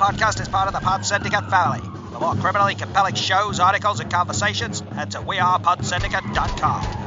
podcast is part of the Pod Syndicate family. For more criminally compelling shows, articles, and conversations, head to wearepodsyndicate.com.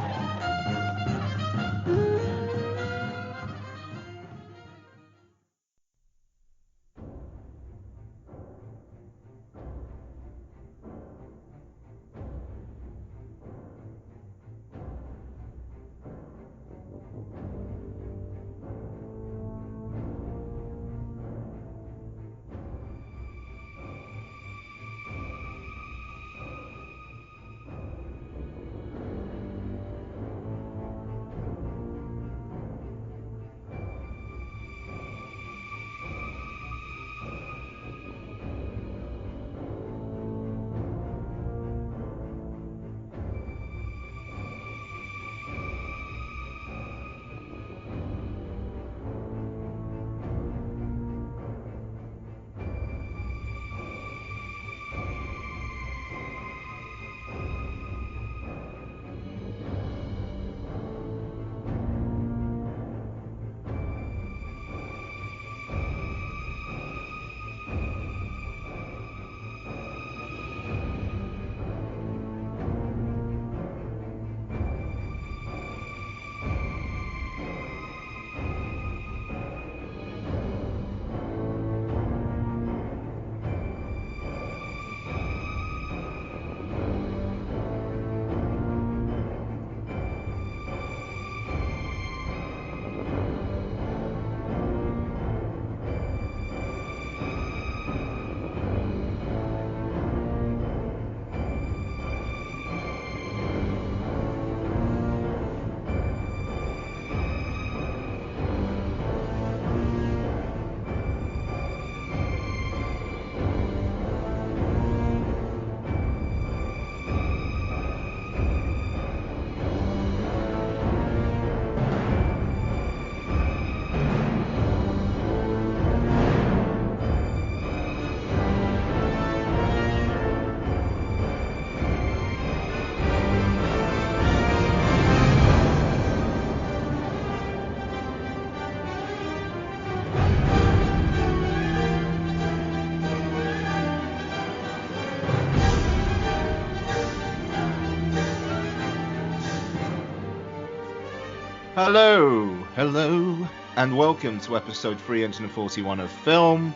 Hello, and welcome to episode 341 of Film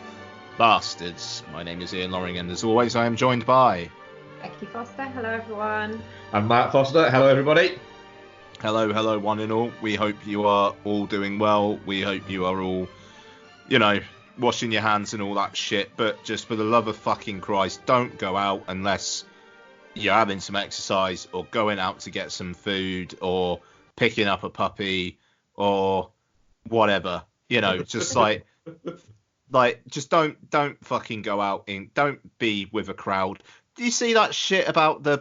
Bastards. My name is Ian Loring, and as always, I am joined by Becky Foster. Hello, everyone. I'm Matt Foster. Hello, everybody. Hello, one and all. We hope you are all doing well. We hope you are all, washing your hands and all that shit. But just for the love of fucking Christ, don't go out unless you're having some exercise or going out to get some food or picking up a puppy or whatever, just just don't fucking go out don't be with a crowd. Do you see that shit about the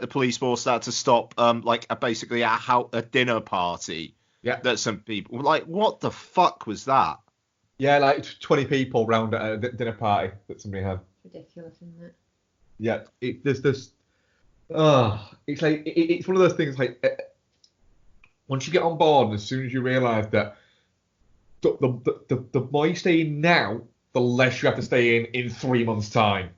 police force that had to stop basically a dinner party? Yeah. That some people what the fuck was that? Yeah, 20 people round at a dinner party that somebody had. Ridiculous, isn't it? Yeah, there's this. It's it's one of those things once you get on board, and as soon as you realise that the more you stay in now, the less you have to stay in 3 months' time.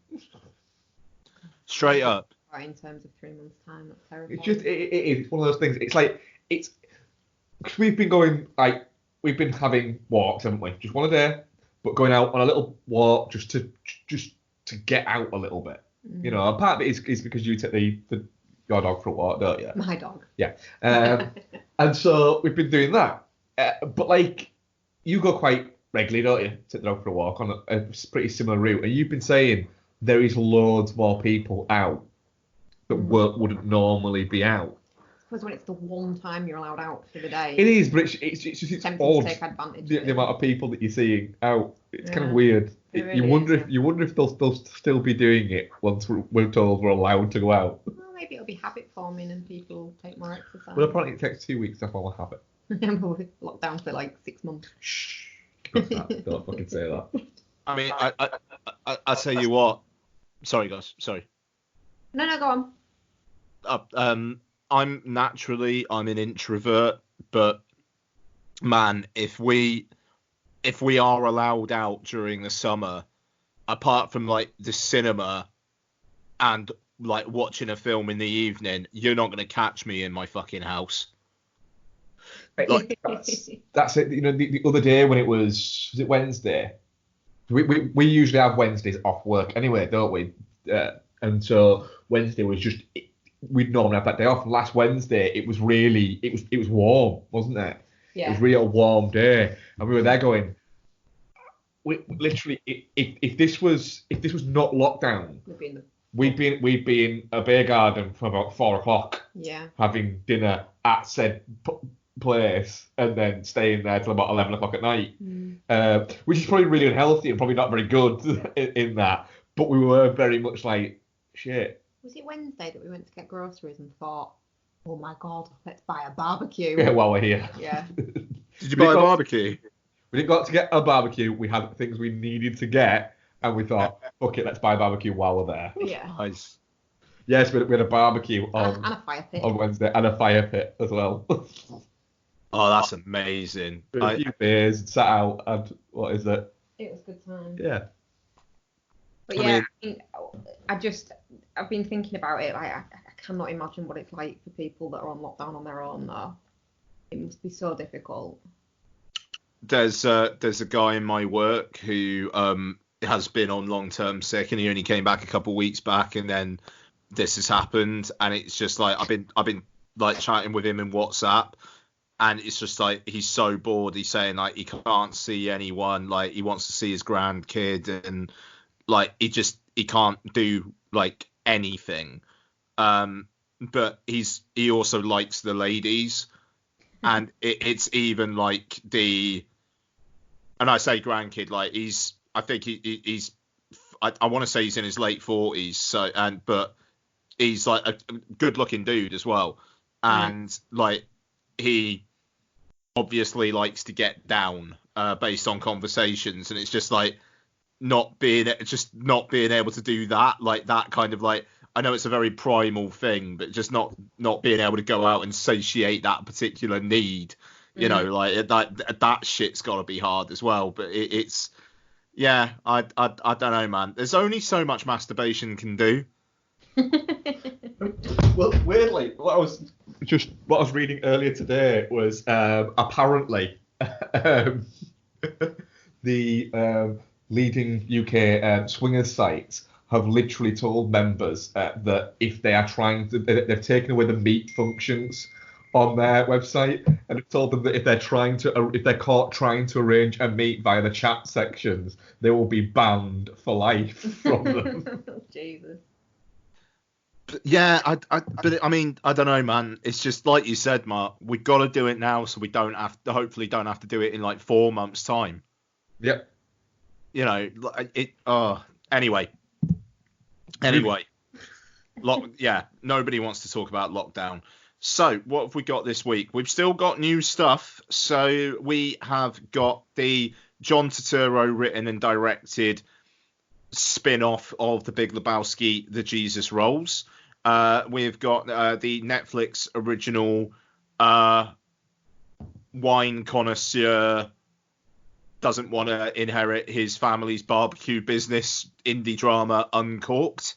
Straight up. Right, in terms of 3 months' time, that's terrible. It's just it's one of those things. It's because we've been having walks, haven't we? Just one a day, but going out on a little walk just to get out a little bit. And part of it is because you take your dog for a walk, don't you? My dog. Yeah. And so we've been doing that. But you go quite regularly, don't you? Take the dog for a walk on a pretty similar route. And you've been saying there is loads more people out that wouldn't normally be out. Because when it's the one time you're allowed out for the day. It is, but it's tempting odd. To take advantage the amount of people that you're seeing out. It's kind of weird. Really you wonder if they'll still be doing it once we're told we're allowed to go out. Well, maybe it'll be habit forming and people take more exercise. Well, apparently it takes 2 weeks to form a habit. We're locked down for 6 months. Shh. Don't fucking say that. I mean, I tell you what. Sorry, guys. Sorry. No, go on. I'm an introvert, but man, if we are allowed out during the summer, apart from like the cinema and like watching a film in the evening, you're not going to catch me in my fucking house. Like, that's it. You know, the other day when was it Wednesday? We usually have Wednesdays off work anyway, don't we? And so Wednesday was just, we'd normally have that day off. Last Wednesday, it was warm, wasn't it? Yeah. It was really a warm day, and we were there going, we literally, if this was not lockdown, we'd be in a beer garden from about 4:00. Yeah. Having dinner at said place and then staying there till about 11:00 at night, which is probably really unhealthy and probably not very good in that. But we were very much like, shit. Was it Wednesday that we went to get groceries and thought, oh my God, let's buy a barbecue? Yeah, while we're here. Yeah. Did you buy a barbecue? We didn't go out to get a barbecue. We had things we needed to get, and we thought, okay, let's buy a barbecue while we're there. Yeah. Nice. Yes, we had a barbecue And a fire pit. on Wednesday, and a fire pit as well. Oh, that's amazing. A few beers, sat out, and what is it? It was a good time. Yeah. But yeah, I've been thinking about it. I cannot imagine what it's like for people that are on lockdown on their own, though. It must be so difficult. There's a guy in my work who has been on long-term sick, and he only came back a couple of weeks back, and then this has happened, and it's just like I've been like chatting with him in WhatsApp, and it's just like he's so bored. He's saying like he can't see anyone, like he wants to see his grandkid, and like he can't do like anything. But he also likes the ladies, and it's even like and I say grandkid, like I think he's I want to say he's in his late 40s, so but he's like a good looking dude as well, and like he obviously likes to get down based on conversations, and it's just like not being able to do that, like that kind of like, I know it's a very primal thing, but just not being able to go out and satiate that particular need, you know, like that shit's got to be hard as well. But it's yeah, I don't know, man. There's only so much masturbation can do. Well, weirdly, what I was reading earlier today was apparently the leading UK swingers sites have literally told members that if they are they've taken away the meet functions on their website, and have told them that if they're caught trying to arrange a meet via the chat sections, they will be banned for life from them. Jesus. Yeah, but I mean, I don't know, man. It's just like you said, Mark. We've got to do it now, so we hopefully don't have to do it in like 4 months' time. Yep. You know, it. Anyway. Nobody wants to talk about lockdown. So, what have we got this week? We've still got new stuff. So, we have got the John Turturro written and directed spin-off of The Big Lebowski, The Jesus Rolls. We've got the Netflix original wine connoisseur doesn't want to inherit his family's barbecue business indie drama Uncorked.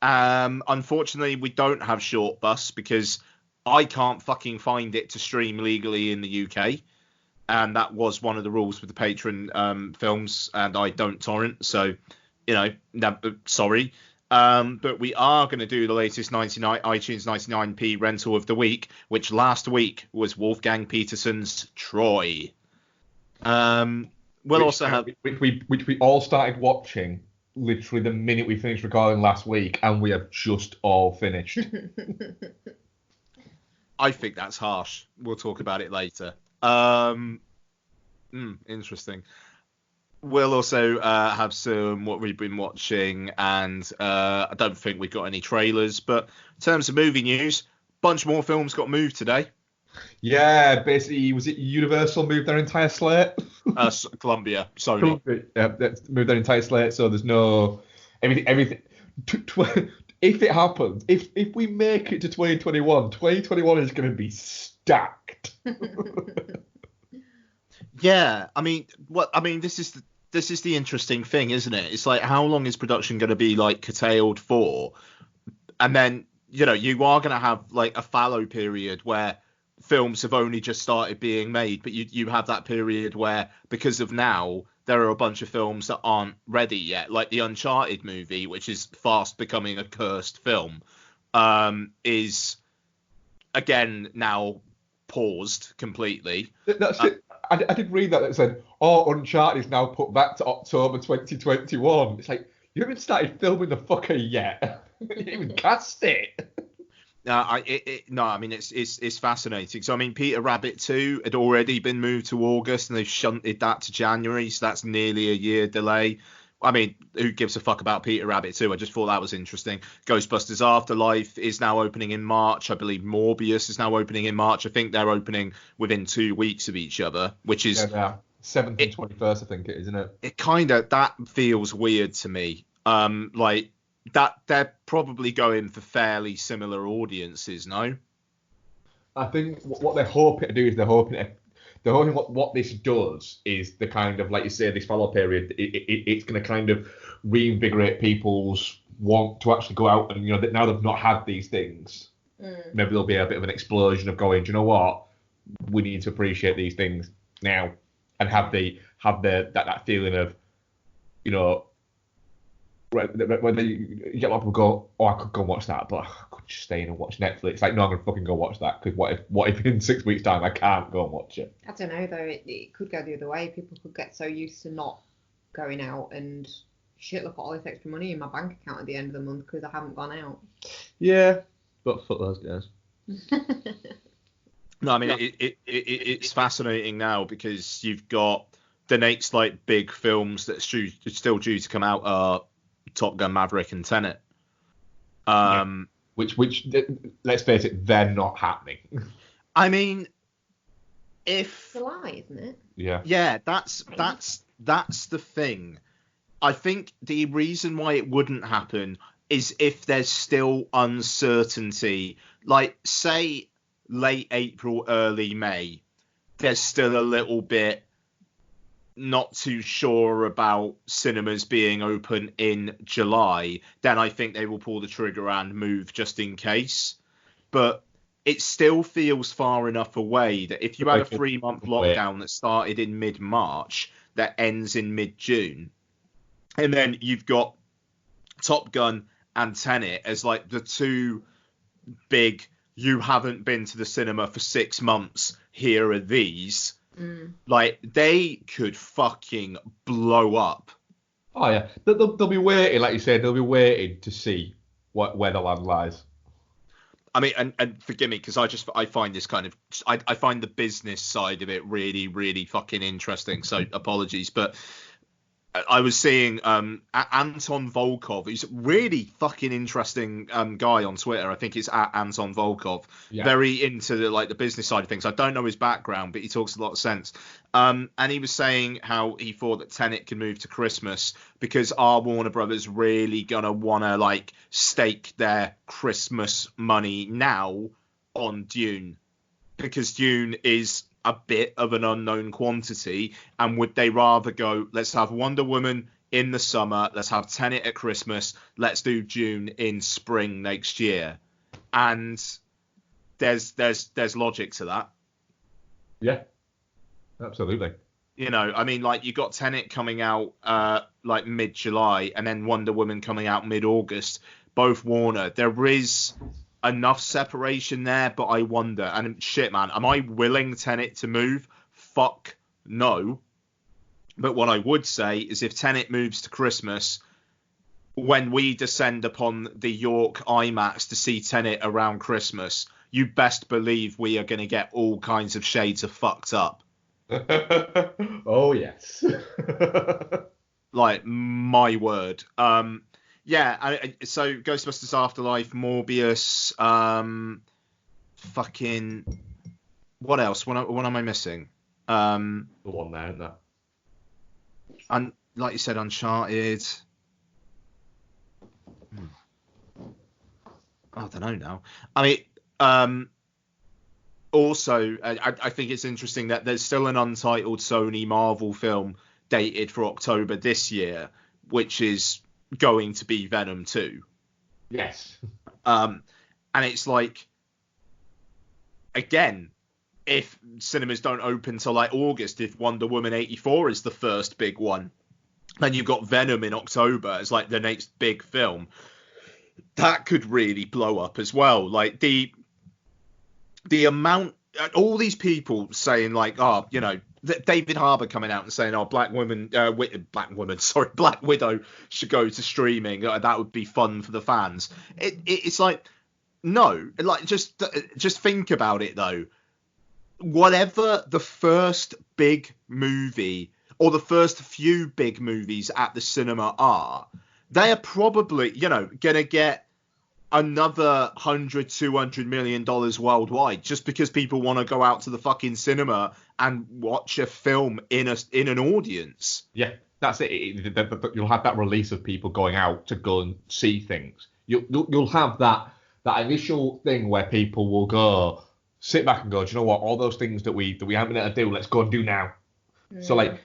Unfortunately, we don't have Short Bus because I can't fucking find it to stream legally in the UK. And that was one of the rules with the patron films, and I don't torrent, so, you know, sorry. But we are going to do the latest iTunes 99p rental of the week, which last week was Wolfgang Petersen's Troy. We'll also have which we all started watching literally the minute we finished recording last week, and we have just all finished. I think that's harsh. We'll talk about it later. Interesting. We'll also have some what we've been watching, and I don't think we've got any trailers, but in terms of movie news, bunch more films got moved today. Yeah, basically, was it Universal moved their entire slate? Columbia, Sony. Moved their entire slate, so there's no everything. If it happens, if we make it to 2021 is going to be stacked. Yeah, I mean, this is this is the interesting thing, isn't it? It's like, how long is production going to be like curtailed for? And then, you know, you are going to have like a fallow period where films have only just started being made, but you have that period where, because of now, there are a bunch of films that aren't ready yet, like the Uncharted movie, which is fast becoming a cursed film, is again now paused completely. That's it. I did read that said, oh, Uncharted is now put back to October 2021. It's like, you haven't started filming the fucker yet. You didn't even cast it. I mean, it's fascinating. So, I mean, Peter Rabbit 2 had already been moved to August, and they've shunted that to January, so that's nearly a year delay. I mean, who gives a fuck about Peter Rabbit 2? I just thought that was interesting. Ghostbusters Afterlife is now opening in March. I believe Morbius is now opening in March. I think they're opening within 2 weeks of each other, which is... Yeah, 7th and 21st, I think it is, isn't it? It kind of... That feels weird to me. Like, that they're probably going for fairly similar audiences, no? I think what they're hoping to do is they're hoping what this does is the kind of, like you say, this follow period, it's going to kind of reinvigorate people's want to actually go out and, you know, that now they've not had these things, maybe there'll be a bit of an explosion of going, do you know what, we need to appreciate these things now and have that feeling of, you know, whether you get a lot of people go, oh, I could go and watch that, but I could just stay in and watch Netflix. Like, no, I'm gonna fucking go watch that, because what if in 6 weeks' time I can't go and watch it? I don't know though. It could go the other way. People could get so used to not going out and shit. Look at all this extra money in my bank account at the end of the month because I haven't gone out. Yeah, but fuck those guys. No, I mean, it's fascinating now because you've got the next like big films that's still due to come out are Top Gun Maverick and Tenet. Which let's face it, they're not happening. I mean, It's a lie, isn't it? Yeah, that's the thing. I think the reason why it wouldn't happen is if there's still uncertainty. Like, say, late April, early May, there's still a little bit not too sure about cinemas being open in July, then I think they will pull the trigger and move just in case. But it still feels far enough away that if you had a 3-month lockdown that started in mid-March, that ends in mid-June, and then you've got Top Gun and Tenet as like the two big, you haven't been to the cinema for 6 months, here are these. Like, they could fucking blow up. Oh yeah, they'll be waiting, like you said, they'll be waiting to see where the land lies. I mean, and forgive me, because I find this kind of, I find the business side of it really, really fucking interesting. So apologies, but I was seeing Anton Volkov. He's a really fucking interesting guy on Twitter. I think it's at Anton Volkov. Yeah. Very into the business side of things. I don't know his background, but he talks a lot of sense. And he was saying how he thought that Tenet could move to Christmas because are Warner Brothers really gonna wanna like stake their Christmas money now on Dune? Because Dune is a bit of an unknown quantity, and would they rather go, let's have Wonder Woman in the summer, let's have Tenet at Christmas, let's do Dune in spring next year? And there's logic to that. Yeah, absolutely. You know, I mean, like, you got Tenet coming out like mid-July, and then Wonder Woman coming out mid-August, both Warner. There is enough separation there, but I wonder, and shit, man, am I willing Tenet to move? Fuck no. But what I would say is if Tenet moves to Christmas, when we descend upon the York IMAX to see Tenet around Christmas, you best believe we are going to get all kinds of shades of fucked up. Oh yes. Like, my word. Yeah, so Ghostbusters Afterlife, Morbius, fucking, what else? What am I missing? The one there, isn't there? And like you said, Uncharted. I don't know now. I mean, also, I think it's interesting that there's still an untitled Sony Marvel film dated for October this year, which is going to be Venom 2. Yes. And it's like, again, if cinemas don't open till like August, if Wonder Woman 84 is the first big one, then you've got Venom in October as like the next big film, that could really blow up as well. Like the amount, all these people saying like, oh, you know, David Harbour coming out and saying, oh, Black Widow should go to streaming. That would be fun for the fans. It's like, no, like just think about it though. Whatever the first big movie or the first few big movies at the cinema are, they are probably, you know, gonna get another $100-200 million worldwide just because people want to go out to the fucking cinema and watch a film in an audience. Yeah, that's it. You'll have that release of people going out to go and see things. You'll have that initial thing where people will go, sit back and go, do you know what? All those things that we haven't been able to do, let's go and do now. So like,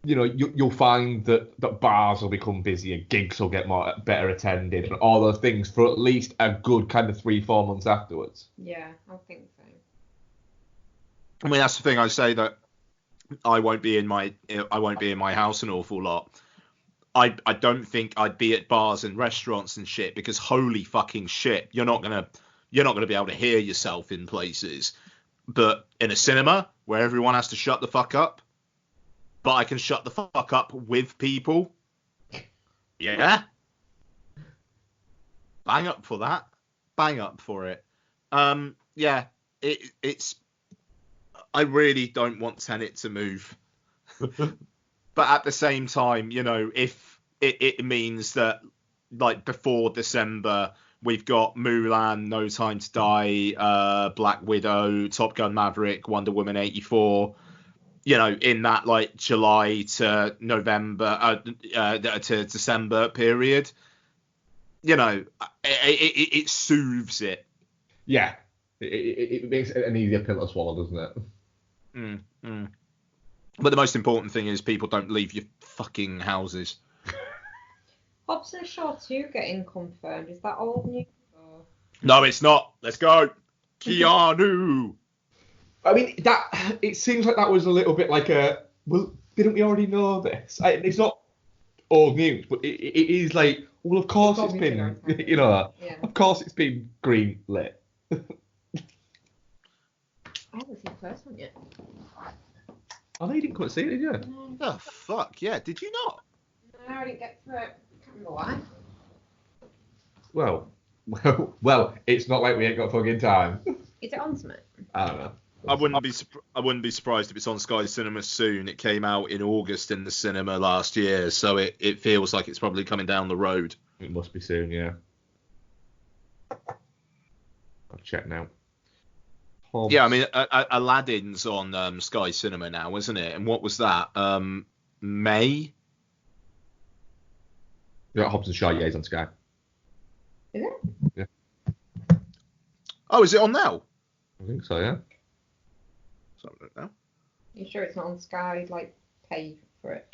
you know, you'll find that bars will become busier, gigs will get better attended, and all those things for at least a good kind of 3-4 months afterwards. Yeah, I think so. I mean, that's the thing. I say that I won't be in my house an awful lot. I don't think I'd be at bars and restaurants and shit because holy fucking shit, you're not gonna be able to hear yourself in places. But in a cinema where everyone has to shut the fuck up, but I can shut the fuck up with people. Yeah. Bang up for that. Bang up for it. Yeah, it's. I really don't want Tenet to move. But at the same time, you know, if it means that, like, before December, we've got Mulan, No Time to Die, Black Widow, Top Gun Maverick, Wonder Woman 84, you know, in that, like, July to November, to December period, you know, it soothes it. Yeah, it makes it an easier pill to swallow, doesn't it? But the most important thing is people don't leave your fucking houses. Hobbs and Shaw 2 getting confirmed. Is that old news? Or... No, it's not. Let's go. Keanu. I mean, it seems like that was a little bit like well, didn't we already know this? It's not old news, but it is like, well, of course it's been, you know, yeah. Of course it's been green lit. I haven't seen the first one yet. Oh, no, you didn't quite see it, did you? No. Oh, fuck, yeah. Did you not? No, I didn't get to it. I can't remember why. Well, it's not like we ain't got fucking time. Is it on something? I don't know. I wouldn't be surprised if it's on Sky Cinema soon. It came out in August in the cinema last year, so it feels like it's probably coming down the road. It must be soon, yeah. I'll check now. Hobbs. Yeah, I mean, Aladdin's on Sky Cinema now, isn't it? And what was that? May? Yeah, Hobbs and Shaw, yeah, he's on Sky. Is it? Yeah. Oh, is it on now? I think so, yeah. Something now. You sure it's not on Sky? Like, pay for it?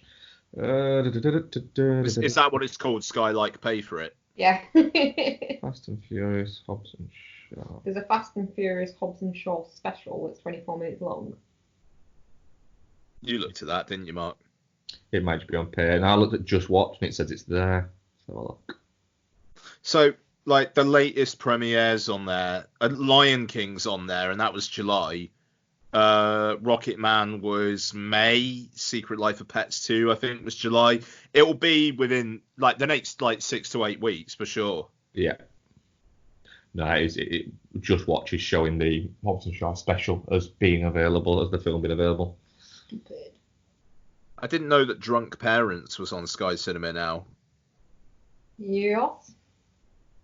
Is that what it's called? Sky like pay for it? Yeah. Fast and Furious, Hobbs and Shaw. There's a Fast and Furious Hobbs and Shaw special that's 24 minutes long. You looked at that, didn't you, Mark? It might be on pay. And I looked at Just Watch and it says it's there. Let's have a look. So, like, the latest premieres on there, Lion King's on there, and that was July. Rocket Man was May. Secret Life of Pets 2, I think, was July. It will be within, like, the next, like, 6 to 8 weeks, for sure. Yeah. No, it Just Watch is showing the Hobbs and Shaw special as being available, as the film being available. Stupid. I didn't know that Drunk Parents was on Sky Cinema now. Yes.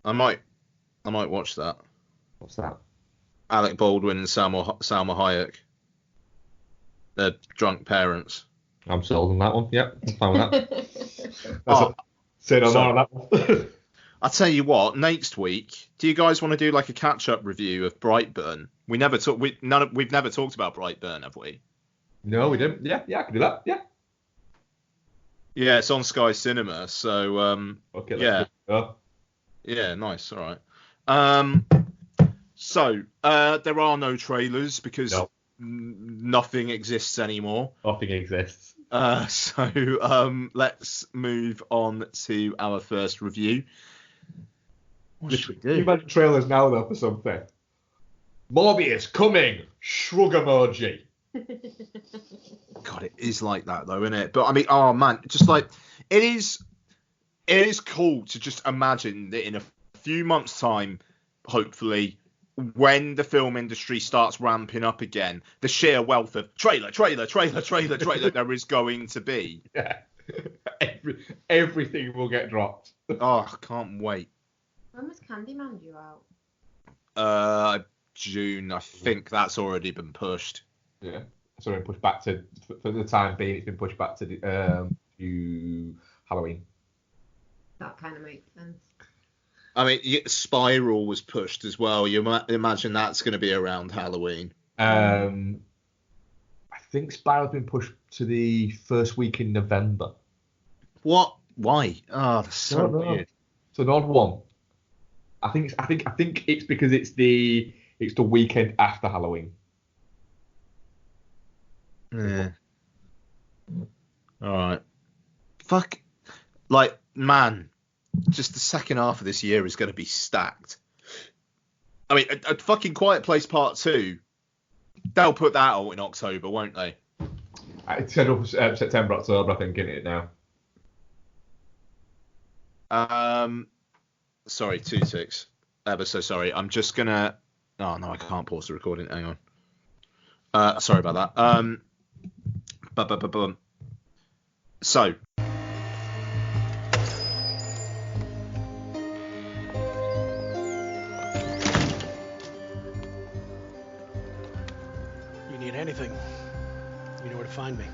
I might watch that. What's that? Alec Baldwin and Salma Hayek. They're Drunk Parents. I'm sold on that one. Yep, I'm fine with that. Say no more on that one. I'll tell you what. Next week, do you guys want to do like a catch-up review of Brightburn? We've never talked about Brightburn, have we? No, we didn't. Yeah, I can do that. Yeah. Yeah, it's on Sky Cinema. So Okay, let's yeah, give it a go. yeah, nice. All right. So there are no trailers because No. nothing exists anymore. Nothing exists. So let's move on to our first review. What should we Can you do? imagine trailers now, though, for something? Morbius coming! Shrug emoji. God, it is like that though, isn't it? But I mean, oh man, just like it is cool to just imagine that in a few months' time, hopefully, when the film industry starts ramping up again, the sheer wealth of trailer there is going to be. Yeah. Everything will get dropped. Oh, I can't wait. When was Candyman due out? June, I think that's already been pushed. Yeah. So it's been pushed back to, for the time being, it's been pushed back to Halloween. That kind of makes sense. I mean, Spiral was pushed as well. You imagine that's going to be around Halloween. I think Spiral's been pushed to the first week in November. What? Why? Oh, that's so weird. It's an odd one. I think it's because it's the weekend after Halloween. Yeah. All right. Fuck. Like, man, just the second half of this year is going to be stacked. I mean, a fucking Quiet Place Part 2, they'll put that out in October, won't they? It's set up September, October, I think, isn't it now? Sorry, 2 ticks. Ever so sorry. I'm just going to... Oh, no, I can't pause the recording. Hang on. Sorry about that. So... Anything, you know where to find me.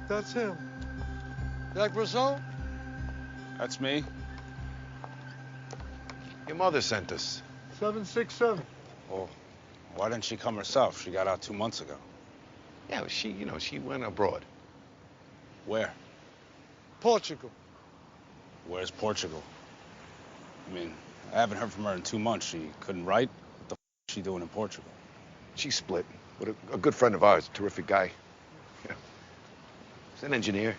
That's him. Jack Brisson? That's me. Your mother sent us. 767. Well, why didn't she come herself? She got out 2 months ago. Yeah, she went abroad. Where? Portugal. Where's Portugal? I mean, I haven't heard from her in 2 months. She couldn't write. What the f is she doing in Portugal? She split with a good friend of ours, a terrific guy. Yeah. He's an engineer.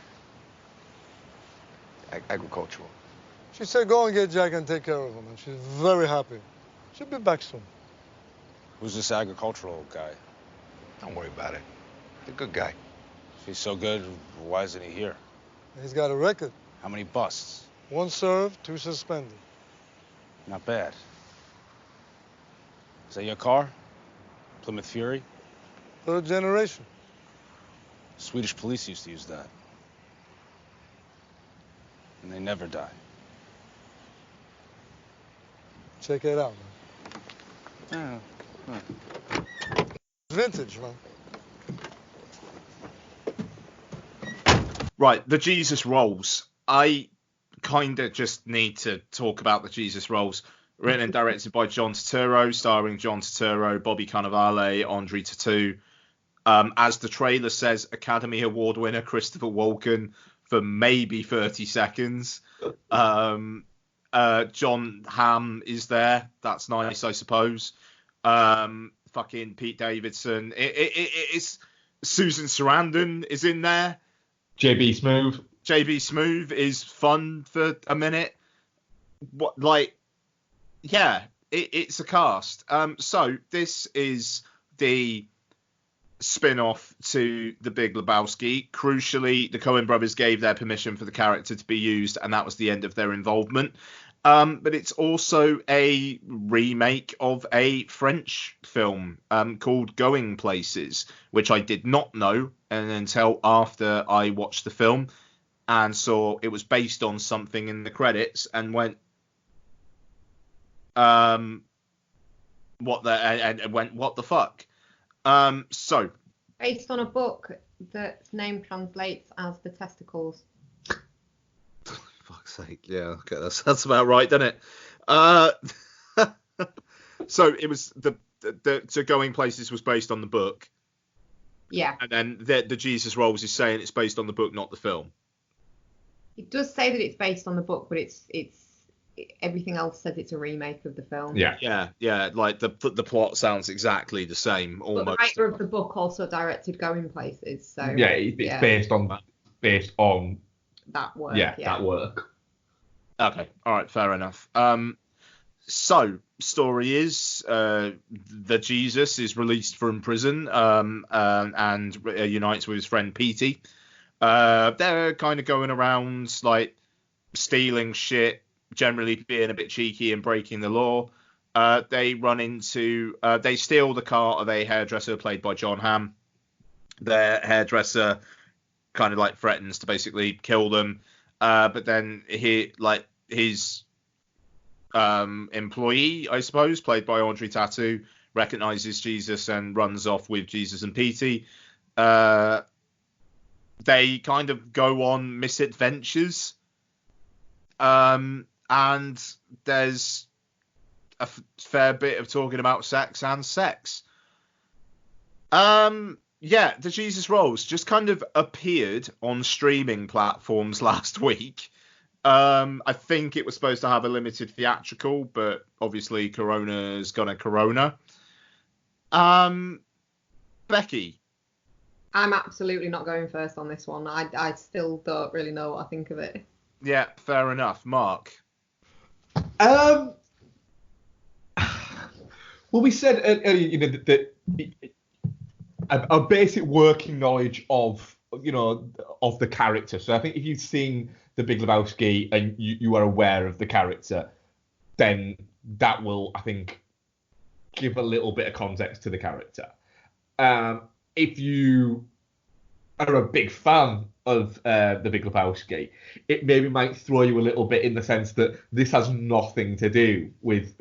Agricultural. She said go and get Jack and take care of him, and she's very happy. She'll be back soon. Who's this agricultural guy? Don't worry about it. He's a good guy. If he's so good, why isn't he here? He's got a record. How many busts? 1 served, 2 suspended. Not bad. Is that your car? Plymouth Fury? 3rd generation. Swedish police used to use that. And they never die. Check it out, man. Yeah. Vintage, man. Right, the Jesus Rolls. I kind of just need to talk about the Jesus Rolls. Written and directed by John Turturro, starring John Turturro, Bobby Cannavale, Andre Tautou. As the trailer says, Academy Award winner Christopher Walken for maybe 30 seconds. John Hamm is there. That's nice, I suppose. Fucking Pete Davidson. It's Susan Sarandon is in there. JB Smoove is fun for a minute. What, like, yeah, it's a cast. So this is the spin-off to The Big Lebowski. Crucially, the Coen Brothers gave their permission for the character to be used, and that was the end of their involvement. But it's also a remake of a French film called Going Places, which I did not know until after I watched the film and saw it was based on something in the credits and went, what the fuck? So Based on a book that's name translates as The Testicles. Fuck's sake, yeah, okay, that's about right, doesn't it? So it was the Going Places was based on the book. Yeah. And then the Jesus Rolls is saying it's based on the book, not the film. It does say that it's based on the book, but it's everything else says it's a remake of the film. Yeah. Like the plot sounds exactly the same, But almost. the writer of the book also directed Going Places, so Yeah, it's based on that work. Yeah, that work. Okay, all right, fair enough. So story is the Jesus is released from prison and unites with his friend Petey. They're kind of going around like stealing shit, generally being a bit cheeky and breaking the law. They steal the car of a hairdresser played by John Hamm. Their hairdresser kind of like threatens to basically kill them, but then his employee, I suppose, played by Audrey Tautou, recognizes Jesus and runs off with Jesus and Petey. They kind of go on misadventures, and there's a fair bit of talking about sex and sex. Yeah, the Jesus Rolls just kind of appeared on streaming platforms last week. I think it was supposed to have a limited theatrical, but obviously Corona's gonna Corona. Becky. I'm absolutely not going first on this one. I still don't really know what I think of it. Yeah, fair enough. Mark. Well, we said earlier, that a basic working knowledge of the character. So I think if you've seen The Big Lebowski and you are aware of the character, then that will, I think, give a little bit of context to the character. If you are a big fan of The Big Lebowski, it maybe might throw you a little bit in the sense that this has nothing to do with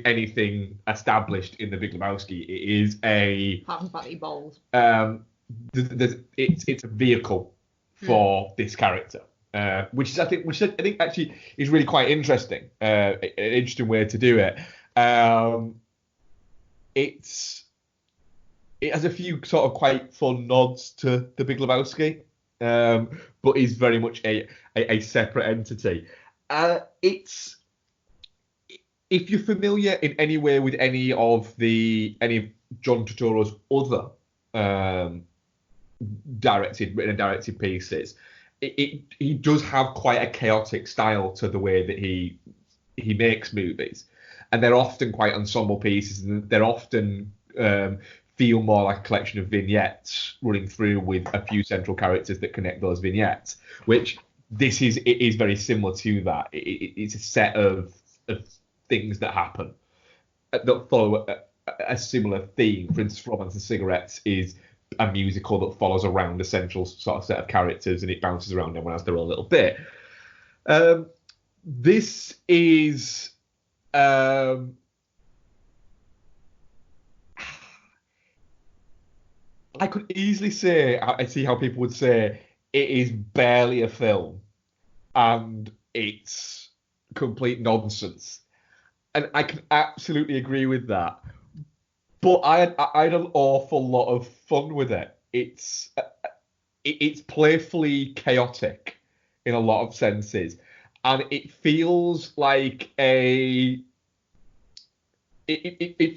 anything established in The Big Lebowski. It is apart from the fact that he bowls. It's a vehicle for this character, which I think actually is really quite interesting. An interesting way to do it. It has a few sort of quite fun nods to The Big Lebowski, but is very much a separate entity. If you're familiar in any way with any of John Turturro's other written and directed pieces, he does have quite a chaotic style to the way that he makes movies, and they're often quite ensemble pieces, and they're often feel more like a collection of vignettes running through with a few central characters that connect those vignettes, which it is very similar to that. It's a set of things that happen that follow a similar theme. For instance, Romance and Cigarettes is a musical that follows around a central sort of set of characters, and it bounces around everyone has their own little bit. This is I could easily say, I see how people would say, it is barely a film and it's complete nonsense. And I can absolutely agree with that. But I had an awful lot of fun with it. It's playfully chaotic in a lot of senses. And it feels like it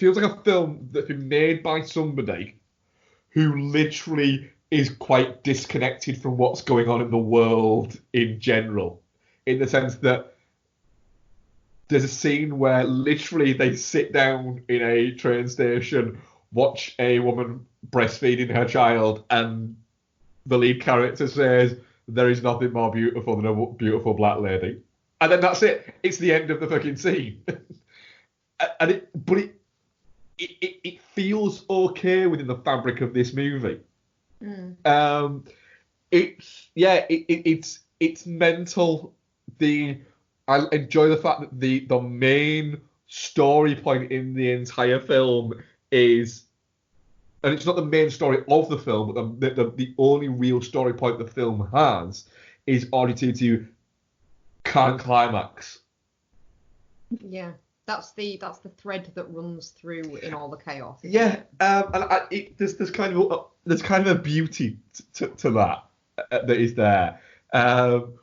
feels like a film that's been made by somebody who literally is quite disconnected from what's going on in the world in general, in the sense that there's a scene where literally they sit down in a train station, watch a woman breastfeeding her child, and the lead character says, "There is nothing more beautiful than a beautiful black lady." And then that's it. It's the end of the fucking scene. But it feels okay within the fabric of this movie. It's mental. I enjoy the fact that the main story point in the entire film is, and it's not the main story of the film, but the only real story point the film has is Audrey can't climax. Yeah. That's the thread that runs through in all the chaos. Yeah, and there's kind of a beauty to that is there, but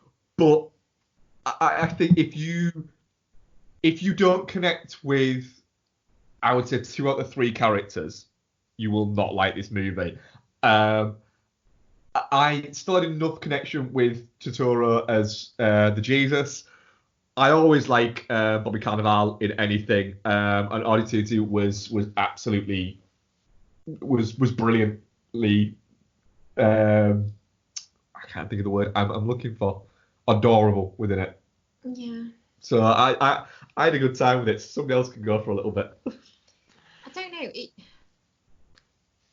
But I think if you don't connect with, I would say, 2 out of 3 characters, you will not like this movie. I still had enough connection with Totoro as the Jesus. I always like Bobby Cannavale in anything, and Auditore was absolutely was brilliantly. I can't think of the word I'm looking for. Adorable within it. Yeah. So I had a good time with it. Somebody else can go for a little bit. I don't know.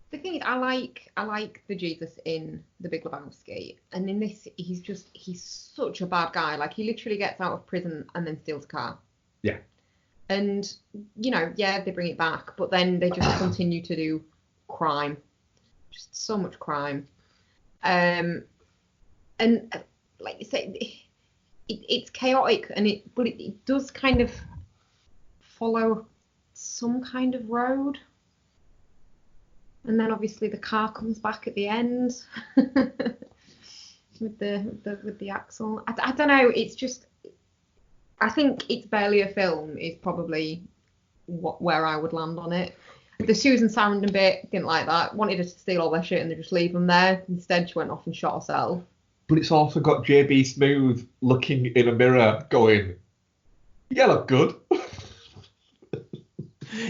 The thing is, I like the Jesus in The Big Lebowski, and in this, he's such a bad guy. Like, he literally gets out of prison and then steals a car. Yeah. And yeah, they bring it back, but then they just continue to do crime, just so much crime. And like you say, it's chaotic, but it does kind of follow some kind of road. And then obviously the car comes back at the end with the axle. I don't know. It's just, I think It's Barely a Film is probably where I would land on it. The Susan Sarandon bit, didn't like that. Wanted her to steal all their shit and they just leave them there. Instead, she went off and shot herself. But it's also got JB Smoove looking in a mirror going, "You look good."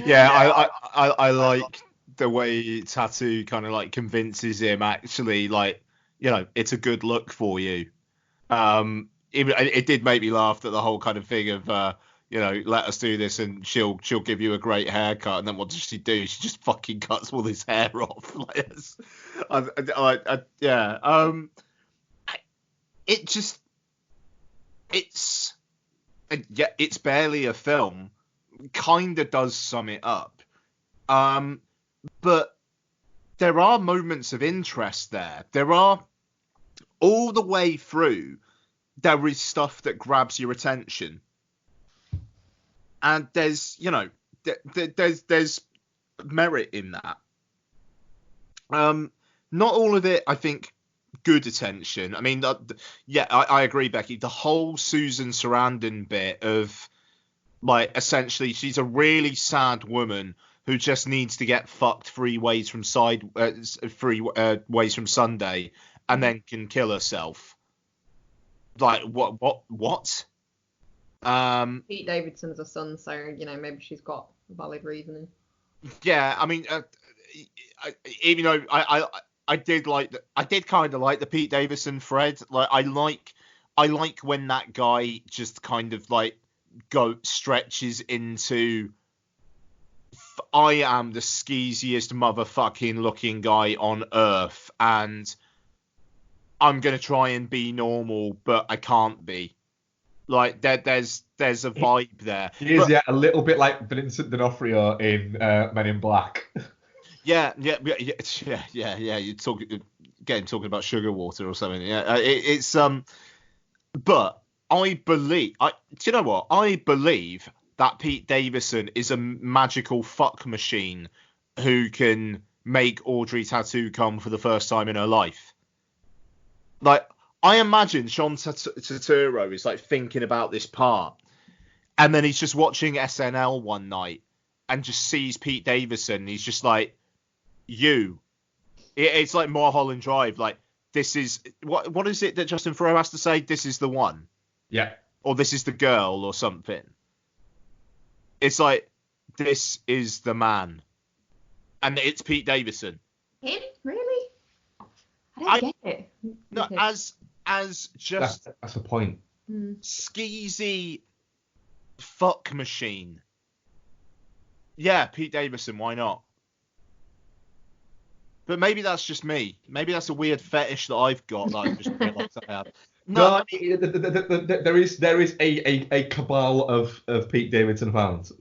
Yeah, I like the way Tattoo kind of like convinces him actually, like, it's a good look for you. It did make me laugh at the whole kind of thing of let us do this and she'll give you a great haircut, and then what does she do? She just fucking cuts all his hair off. It's Barely a Film kind of does sum it up. But there are moments of interest there. There are, all the way through, there is stuff that grabs your attention. And there's there's merit in that. Not all of it, I think, good attention. I mean, I agree, Becky. The whole Susan Sarandon bit of, like, essentially she's a really sad woman who just needs to get fucked 3 ways from Sunday, and then can kill herself. Like, what? Pete Davidson's a son, so maybe she's got valid reasoning. Yeah, I mean, even though I did kind of like the Pete Davidson thread. Like, I like when that guy just kind of like stretches into, I am the skeeziest motherfucking looking guy on earth, and I'm gonna try and be normal, but I can't be. Like, there's a vibe there. He is, a little bit like Vincent D'Onofrio in Men in Black. Yeah. You're talking about sugar water or something. Yeah, it's But I believe, do you know what? I believe that Pete Davidson is a magical fuck machine who can make Audrey Tattoo come for the first time in her life. Like, I imagine Sean Turturro is like thinking about this part, and then he's just watching SNL one night and just sees Pete Davidson. And he's just like, it's like Mulholland Drive. Like, this is what is it that Justin Theroux has to say? This is the one. Yeah. Or this is the girl or something. It's like, this is the man, and it's Pete Davidson. Him? Really? I don't get it. No, as just that's the point. Skeezy fuck machine. Yeah, Pete Davidson, why not? But maybe that's just me. Maybe that's a weird fetish that I've got that I just realised I have. No, there is a cabal of Pete Davidson fans.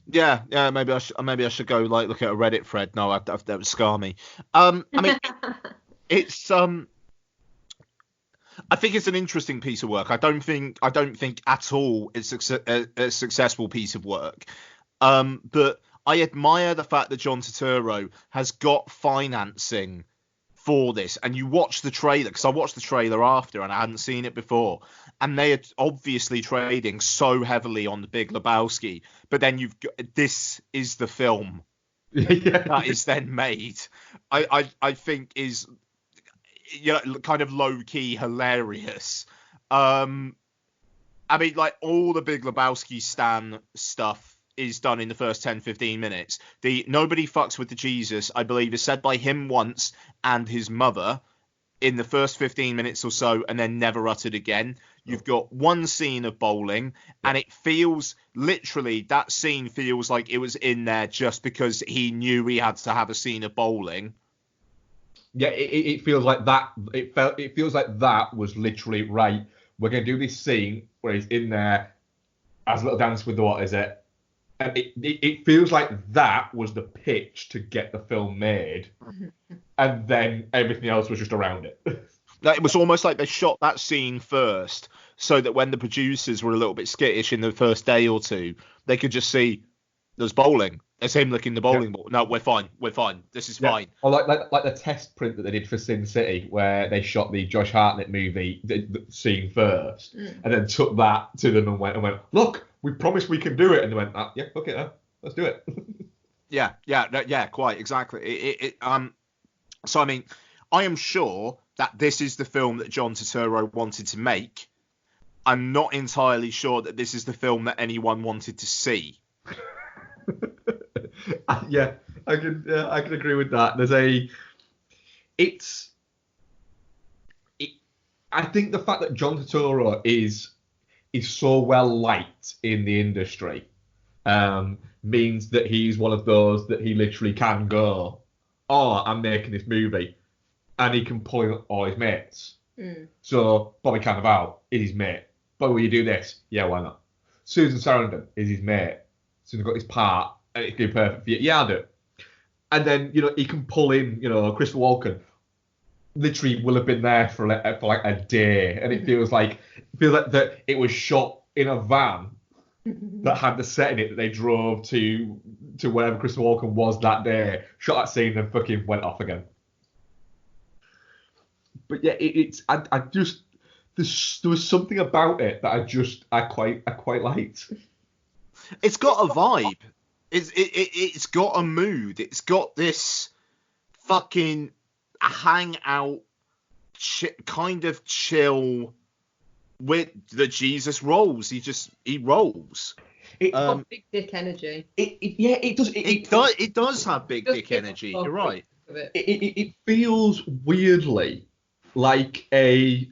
Yeah. Maybe I should go like look at a Reddit thread. No, that would scar me. I mean, it's I think it's an interesting piece of work. I don't think at all it's a successful piece of work. But I admire the fact that John Turturro has got financing for this, and you watch the trailer, because I watched the trailer after and I hadn't seen it before, and they are obviously trading so heavily on the Big Lebowski, but then this is the film that is then made. I think is, you know, kind of low key hilarious. I mean, like, all the Big Lebowski stan stuff is done in the first 10-15 minutes. The nobody fucks with the Jesus, I believe, is said by him once and his mother in the first 15 minutes or so, and then never uttered again. You've got one scene of bowling, and it feels, literally, that scene feels like it was in there just because he knew he had to have a scene of bowling. Yeah, it feels like that. It feels like that was literally right. We're gonna do this scene where he's in there as a little dance with the what is it? And it feels like that was the pitch to get the film made, and then everything else was just around it. It was almost like they shot that scene first, so that when the producers were a little bit skittish in the first day or two, they could just see there's bowling. There's him licking the bowling ball. No, we're fine. This is fine. Or like the test print that they did for Sin City, where they shot the Josh Hartnett movie the scene first, and then took that to them and went, look, we promised we can do it, and they went, yeah, okay, let's do it. yeah, quite exactly. So I mean, I am sure that this is the film that John Turturro wanted to make. I'm not entirely sure that this is the film that anyone wanted to see. Yeah, I can agree with that. I think the fact that John Turturro is so well liked in the industry means that he's one of those that he literally can go, oh, I'm making this movie, and he can pull in all his mates. So Bobby Cannavale is his mate. Bobby, will you do this? Yeah, why not? Susan Sarandon is his mate. Susan got his part, and it's going to be perfect for you. Yeah, I'll do it. And then, you know, he can pull in, you know, Christopher Walken. Literally will have been there for like a day, and it feels like that it was shot in a van that had the set in it that they drove to wherever Christopher Walken was that day, shot that scene, and fucking went off again. But yeah, I just there was something about it that I quite liked. It's got a vibe. It's got a mood. It's got this fucking hangout, kind of chill with the Jesus rolls. He rolls. It's got big dick energy. It does. It does have big dick energy. You're right. It feels weirdly like a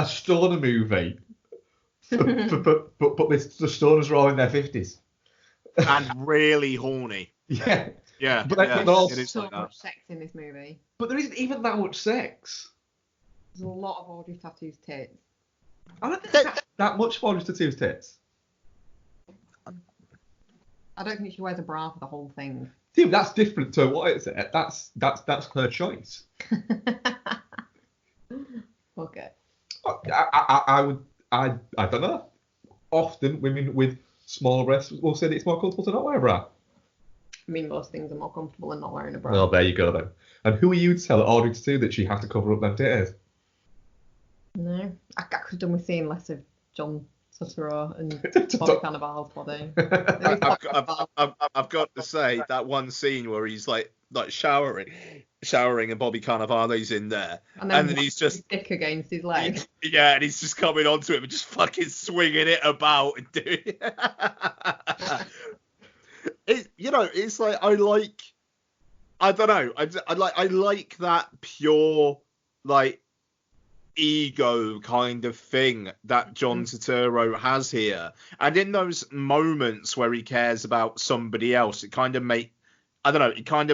stoner movie. but the stoners are all in their 50s. And really horny. Yeah. Yeah. But there's so much sex in this movie. But there isn't even that much sex. There's a lot of Audrey Tattoos tits. I don't think that much Audrey Tattoos tits. I don't think she wears a bra for the whole thing. Dude, that's different to what is it? That's her choice. Okay. I don't know. Often women with smaller breasts will say that it's more comfortable to not wear a bra. I mean, most things are more comfortable than not wearing a bra. Well, there you go then. And who are you to tell Audrey to do that she has to cover up them titties? No, I could have done with seeing less of John Turturro and Bobby Cannavale's body. I've got to say that one scene where he's like showering, and Bobby Cannavale's in there, and then he's just his dick against his leg. Yeah, and he's just coming onto him and just fucking swinging it about and doing it. It's like I don't know. I like that pure like ego kind of thing that John Turturro has here, and in those moments where he cares about somebody else, it kind of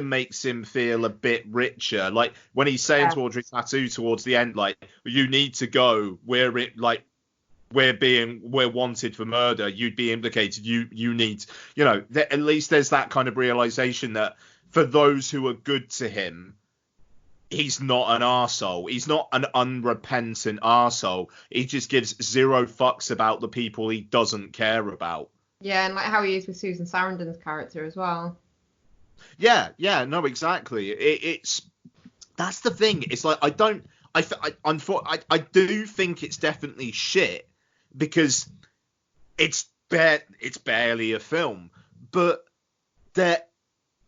makes him feel a bit richer. Like when he's saying to Audrey Tattoo towards the end, like, you need to go, we're wanted for murder, you'd be implicated, you need, at least there's that kind of realization that for those who are good to him, he's not an arsehole. He's not an unrepentant arsehole. He just gives zero fucks about the people he doesn't care about. Yeah, and like how he is with Susan Sarandon's character as well. Yeah, no, exactly. It's that's the thing. It's like I do think it's definitely shit because it's barely a film, but there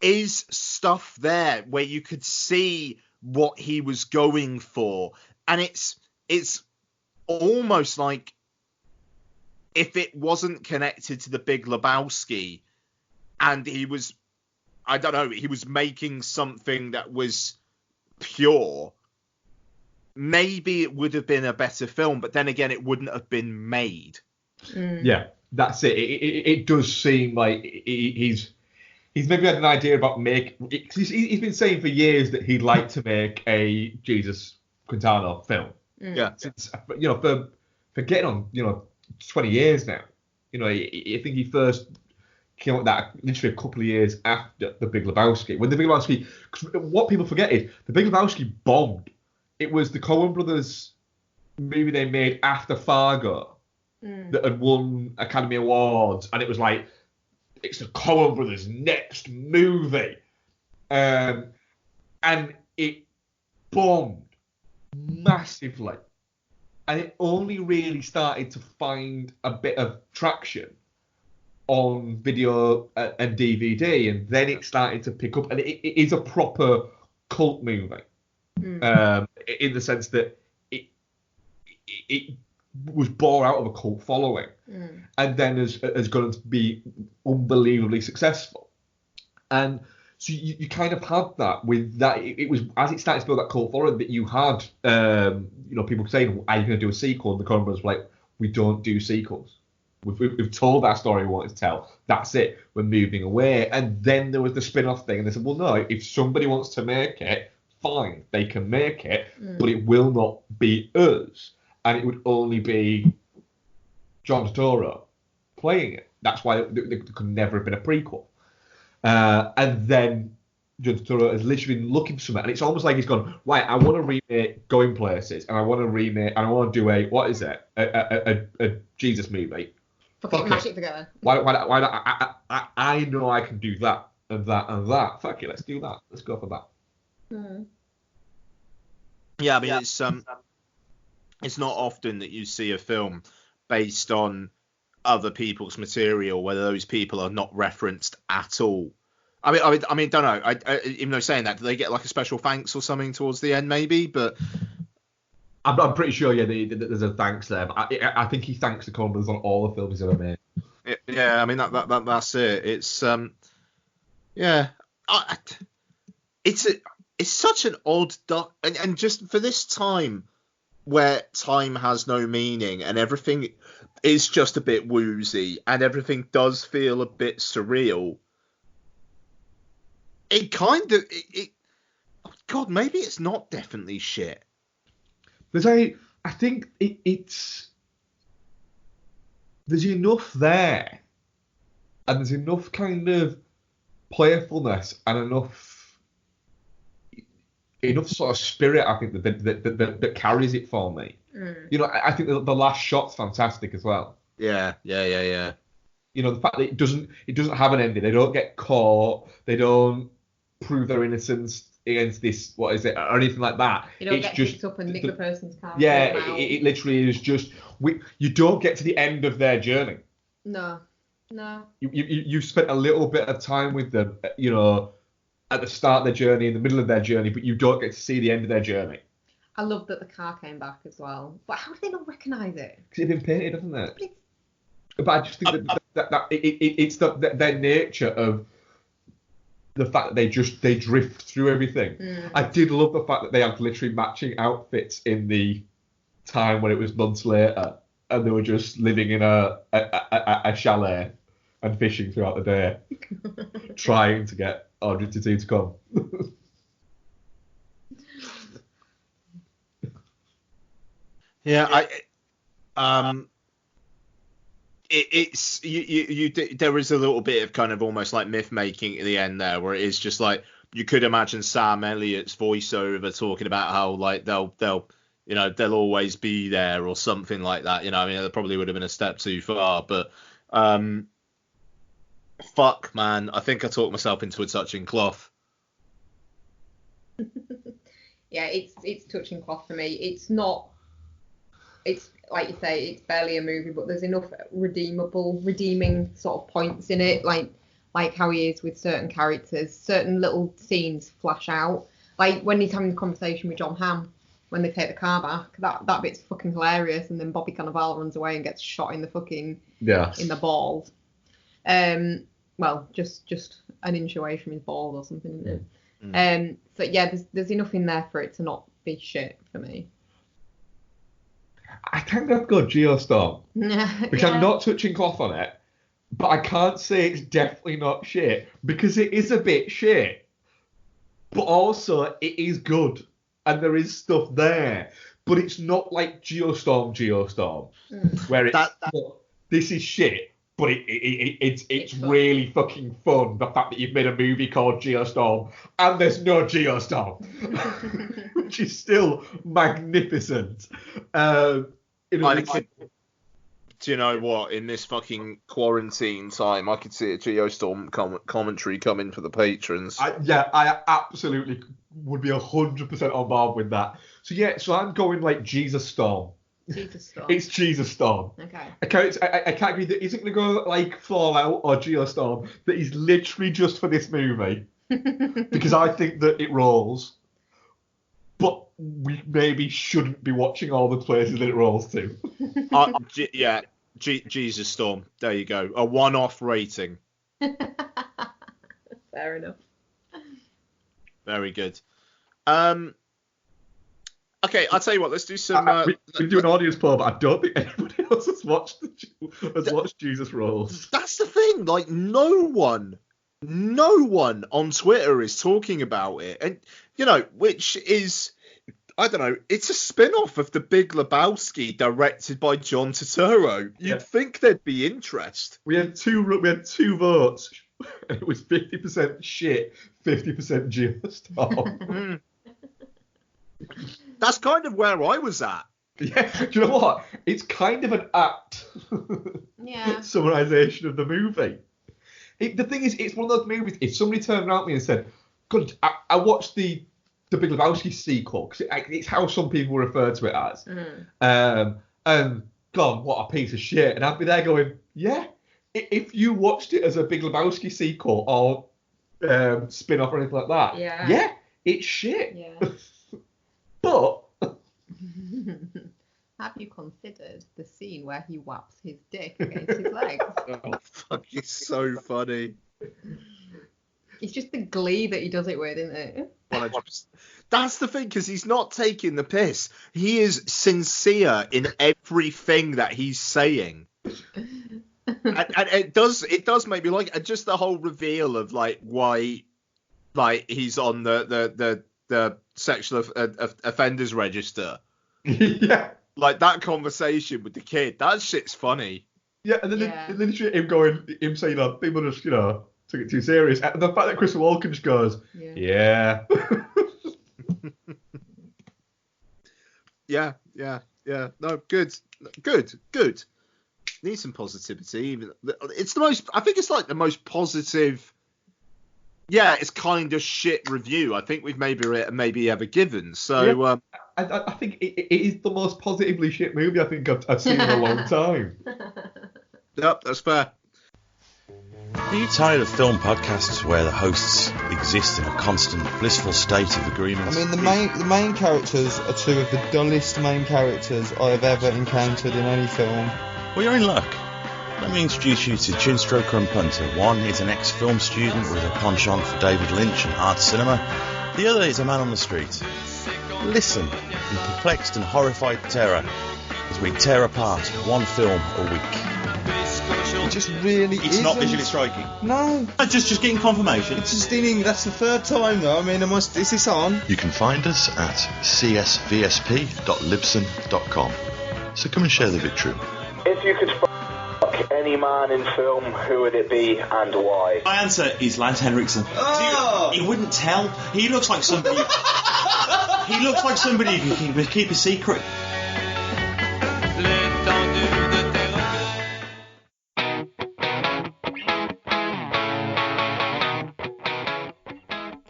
is stuff there where you could see what he was going for, and it's almost like if it wasn't connected to the Big Lebowski and he was, I don't know, he was making something that was pure, maybe it would have been a better film, but then again, it wouldn't have been made. Yeah, that's it. It does seem like he's maybe had an idea about he's been saying for years that he'd like to make a Jesus Quintana film. Yeah. Since, for getting on, 20 years now. I think he first came up with that literally a couple of years after The Big Lebowski. When The Big Lebowski, what people forget is The Big Lebowski bombed. It was the Coen Brothers movie they made after Fargo that had won Academy Awards, and it was like, it's the Coen Brothers' next movie. And it bombed massively. And it only really started to find a bit of traction on video and DVD, and then it started to pick up. And it is a proper cult movie, in the sense that it was born out of a cult following, and then has gone on to be unbelievably successful. And so you kind of had that with that. It was as it started to build that cult following that you had, people saying, "Are you going to do a sequel?" And the Coen Brothers were like, "We don't do sequels. We've told our story we wanted to tell. That's it. We're moving away." And then there was the spin-off thing, and they said, "Well, no. If somebody wants to make it, fine, they can make it, but it will not be us, and it would only be John Turturro playing it. That's why there could never have been a prequel." And then John Turturro has literally been looking for something, and it's almost like he's gone, right, I want to remake Going Places, and I want to do a Jesus movie. Fucking mash it together. Why not? I know I can do that and that and that. Fuck it, let's do that. Let's go for that. Yeah, I mean, it's not often that you see a film based on other people's material where those people are not referenced at all. I mean, don't know. Even though saying that, do they get like a special thanks or something towards the end, maybe? But I'm pretty sure, there's a thanks there. But I think he thanks the Coen Brothers on all the films he's ever made. Yeah, I mean that's it. It's it's such an odd and just for this time where time has no meaning and everything is just a bit woozy and everything does feel a bit surreal. It kind of God, maybe it's not definitely shit. I think it's there's enough there, and there's enough kind of playfulness and enough sort of spirit, I think, that carries it for me. I think the last shot's fantastic as well. Yeah. The fact that it doesn't have an ending. They don't get caught. They don't prove their innocence against this, what is it, or anything like that. You don't get picked up and nick the person's car. Yeah, it literally is just you don't get to the end of their journey. No. You spent a little bit of time with them, at the start of their journey, in the middle of their journey, but you don't get to see the end of their journey. I love that the car came back as well. But how did they not recognise it? Because it's been painted, hasn't it? But I just think that it's their nature of the fact that they drift through everything. I did love the fact that they had literally matching outfits in the time when it was months later, and they were just living in a chalet and fishing throughout the day, trying to get Argentina to come. Yeah, it's you there is a little bit of kind of almost like myth making at the end there, where it is just like you could imagine Sam Elliott's voiceover talking about how like they'll always be there or something like that. I mean, that probably would have been a step too far, but Fuck, man. I think I talked myself into a touching cloth. Yeah, it's touching cloth for me. It's not. It's like you say, it's barely a movie, but there's enough redeeming sort of points in it, like how he is with certain characters. Certain little scenes flash out, like when he's having the conversation with John Hamm when they take the car back. That bit's fucking hilarious, and then Bobby Cannavale runs away and gets shot in the fucking in the balls. Well, just an inch away from his balls or something, isn't it? So yeah, there's enough in there for it to not be shit for me. I think I've got Geostorm, which I'm not touching cloth on it, but I can't say it's definitely not shit because it is a bit shit, but also it is good and there is stuff there, but it's not like Geostorm, where it's this is shit. But it's really fucking fun, the fact that you've made a movie called Geostorm and there's no Geostorm, which is still magnificent. Do you know what? In this fucking quarantine time, I could see a Geostorm commentary coming for the patrons. I absolutely would be 100% on board with that. So I'm going like Jesus Storm. Jesus Storm. It's Jesus Storm. Okay. I can't agree that isn't going to go like Fallout or Geostorm, that is literally just for this movie. Because I think that it rolls. But we maybe shouldn't be watching all the places that it rolls to. Jesus Storm. There you go. A one-off rating. Fair enough. Very good. Okay, I'll tell you what. Let's do some. We do an audience poll, but I don't think anybody else has watched Jesus Rolls. That's the thing. Like, no one on Twitter is talking about it, and which is, I don't know. It's a spin-off of The Big Lebowski, directed by John Turturro. You'd think there'd be interest. We had two votes. And it was 50% shit, 50% Geostorm. That's kind of where I was at. Yeah, do you know what? It's kind of an apt summarization of the movie. The thing is, it's one of those movies, if somebody turned around to me and said, God, I watched the Big Lebowski sequel, because it's how some people refer to it as, and God, what a piece of shit. And I'd be there going, yeah, if you watched it as a Big Lebowski sequel or spin-off or anything like that, yeah it's shit. Yeah. But have you considered the scene where he whaps his dick against his legs? Oh, fuck, it's so funny. It's just the glee that he does it with, isn't it? 100%. That's the thing, because he's not taking the piss. He is sincere in everything that he's saying. and it does make me like it. Just the whole reveal of like why, like, he's on the sexual offenders register. Yeah. Like, that conversation with the kid, that shit's funny. Yeah, and then him saying, people just, took it too serious. And the fact that Christopher Walken just goes, yeah. Yeah. No, good. Need some positivity. It's the most, I think it's like the most positive. Yeah, it's kind of shit review I think we've maybe ever given. So I think it is the most positively shit movie I think I've seen in a long time. Yep, that's fair. Are you tired of film podcasts where the hosts exist in a constant blissful state of agreement? I mean, the main characters are two of the dullest main characters I have ever encountered in any film. Well, you're in luck. Let me introduce you to Chinstroker and Punter. One is an ex-film student with a penchant for David Lynch and art cinema. The other is a man on the street. Listen in perplexed and horrified terror as we tear apart one film a week. It just really It's not visually striking. No. Just getting confirmation. It's just that's the third time though. I mean, is this on? You can find us at csvsp.libsyn.com. So come and share the victory. If you could fuck any man in film, who would it be and why? My answer is Lance Henriksen. Oh! He wouldn't tell. He looks like somebody. He looks like somebody who can keep a secret.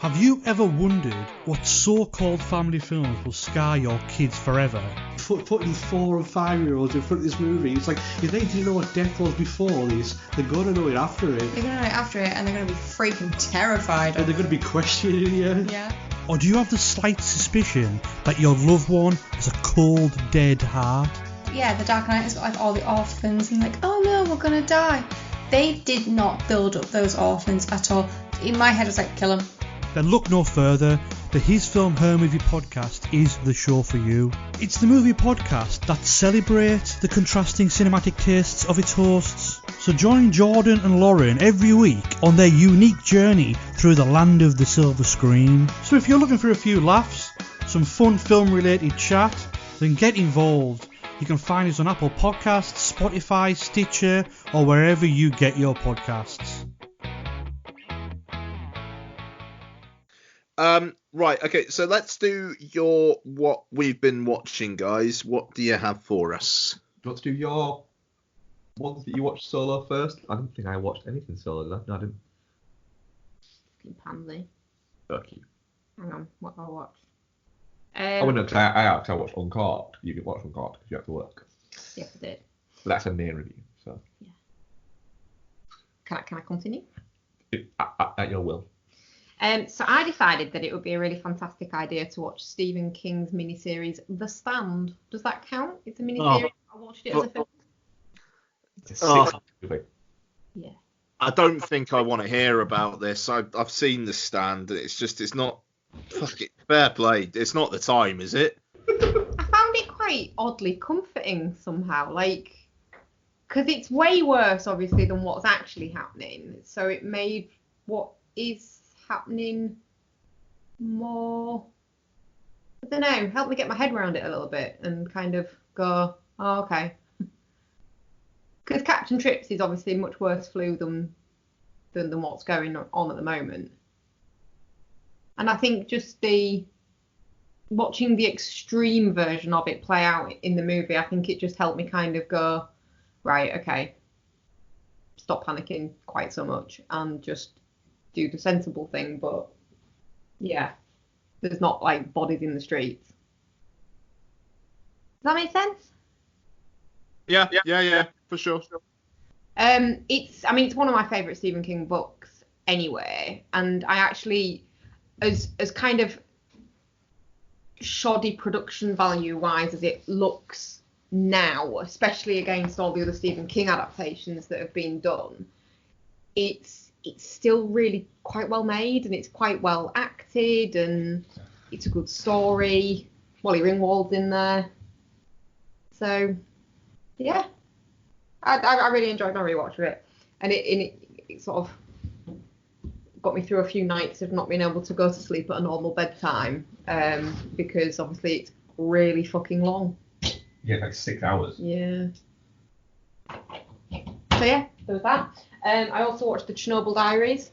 Have you ever wondered what so-called family films will scar your kids forever? Putting 4 and 5-year-olds in front of this movie, it's like, if they didn't know what death was before this, they're going to know it after it. They're going to know it after it, and they're going to be freaking terrified. And they're going to be questioning you. Yeah. Or do you have the slight suspicion that your loved one has a cold, dead heart? Yeah, the Dark Knight has got like all the orphans, and like, oh no, we're going to die. They did not build up those orphans at all. In my head, it's like, kill them. Then look no further. The His Film Her Movie podcast is the show for you. It's the movie podcast that celebrates the contrasting cinematic tastes of its hosts. So join Jordan and Lauren every week on their unique journey through the land of the silver screen. So if you're looking for a few laughs, some fun film related chat, then get involved. You can find us on Apple Podcasts, Spotify, Stitcher, or wherever you get your podcasts. Right, okay, so let's do your what we've been watching, guys. What do you have for us? Do you want to do your ones that you watched solo first? I don't think I watched anything solo, did I? No, I didn't. Pansy. Fuck you. Hang on, what have I watched? Oh, no, because I watched Uncorked. You didn't watch Uncorked because you have to work. Yes, I did. But that's a main review, so. Yeah. Can I continue? At your will. So I decided that it would be a really fantastic idea to watch Stephen King's miniseries The Stand. Does that count? It's a miniseries. I watched it as a film. It's a movie. Yeah. I don't think I want to hear about this. I've seen The Stand. It's not. Fuck it. Fair play. It's not the time, is it? I found it quite oddly comforting somehow, like, because it's way worse, obviously, than what's actually happening. So it made what is happening more, I don't know, help me get my head around it a little bit and kind of go, oh, okay. Because Captain Trips is obviously much worse flu than what's going on at the moment. And I think just watching the extreme version of it play out in the movie, I think it just helped me kind of go, right, okay, stop panicking quite so much and just do the sensible thing. But yeah, there's not like bodies in the streets. Does that make sense? Yeah, for sure. It's one of my favourite Stephen King books anyway, and I actually, as kind of shoddy production value wise as it looks now, especially against all the other Stephen King adaptations that have been done, it's still really quite well made, and it's quite well acted, and it's a good story. Molly Ringwald's in there, so yeah, I really enjoyed my rewatch of it, and it sort of got me through a few nights of not being able to go to sleep at a normal bedtime, because obviously it's really fucking long. Yeah, like 6 hours. Yeah. So yeah, there was that. I also watched the Chernobyl Diaries.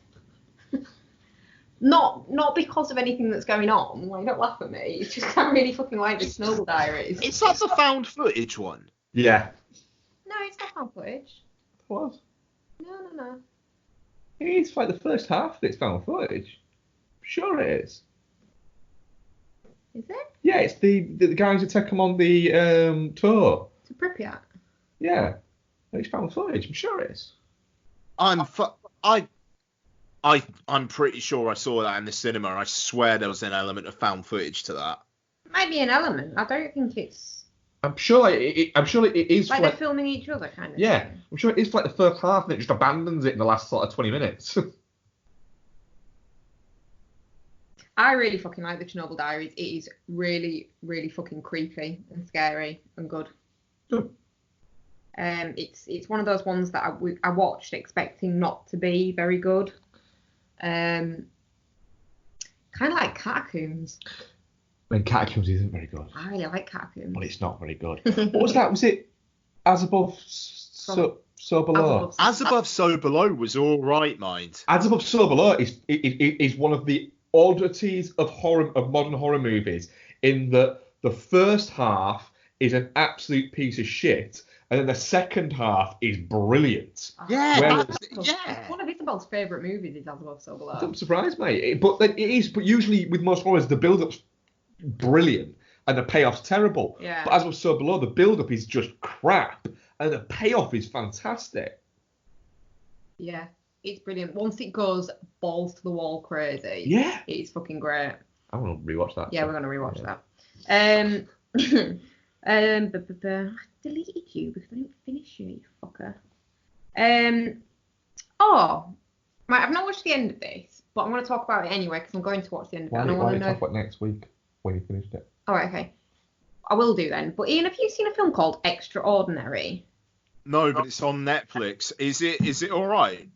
Not because of anything that's going on. Like, don't laugh at me. It's just I really fucking like the Chernobyl Diaries. Is that the found footage one? Yeah. No, it's not found footage. What? No. It's like the first half of it's found footage. Sure it is. Is it? Yeah, it's the guys who take them on the tour. To Pripyat? Yeah. It's found footage. I'm sure it is. I'm pretty sure I saw that in the cinema. I swear there was an element of found footage to that. Might be an element. I don't think it's. I'm sure it is. Like they're filming each other, kind of. Yeah, thing. I'm sure it is for like the first half, and it just abandons it in the last sort of 20 minutes. I really fucking like the Chernobyl Diaries. It is really, really fucking creepy and scary and good. Good. It's one of those ones that I watched expecting not to be very good. Kind of like Catacombs. I mean, Catacombs isn't very good. I really like Catacombs. But it's not very good. What was that? Was it As Above, So Below? As Above, So Below was all right, mind. As Above, So Below is one of the oddities of modern horror movies, in that the first half is an absolute piece of shit, and then the second half is brilliant. Yeah, It's one of his Bell's favourite movies is As Above, So Below. I'm surprised, mate. But usually with most horrors, the build-up's brilliant and the payoff's terrible. Yeah. But As Above, So Below, the build-up is just crap and the payoff is fantastic. Yeah, it's brilliant. Once it goes balls to the wall crazy, Yeah. it's fucking great. I want to rewatch that. Yeah, we're gonna rewatch that. I deleted you because I didn't finish you fucker. Right, I've not watched the end of this, but I'm going to talk about it anyway because I'm going to watch the end of it. Why and I want don't to you know. talk about next week when you finished it? All right, okay. I will do then. But Ian, have you seen a film called Extraordinary? No, but it's on Netflix. Is it all right?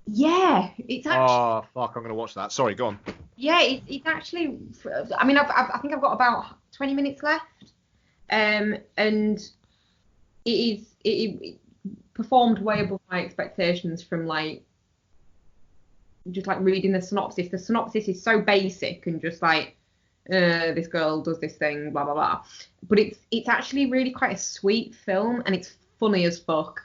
Yeah, it's actually. Oh fuck! I'm gonna watch that. Sorry, go on. Yeah, it's actually. I mean, I think I've got about 20 minutes left, and it performed way above my expectations from like just like reading the synopsis. The synopsis is so basic and just like this girl does this thing, blah blah blah. But it's actually really quite a sweet film and it's funny as fuck.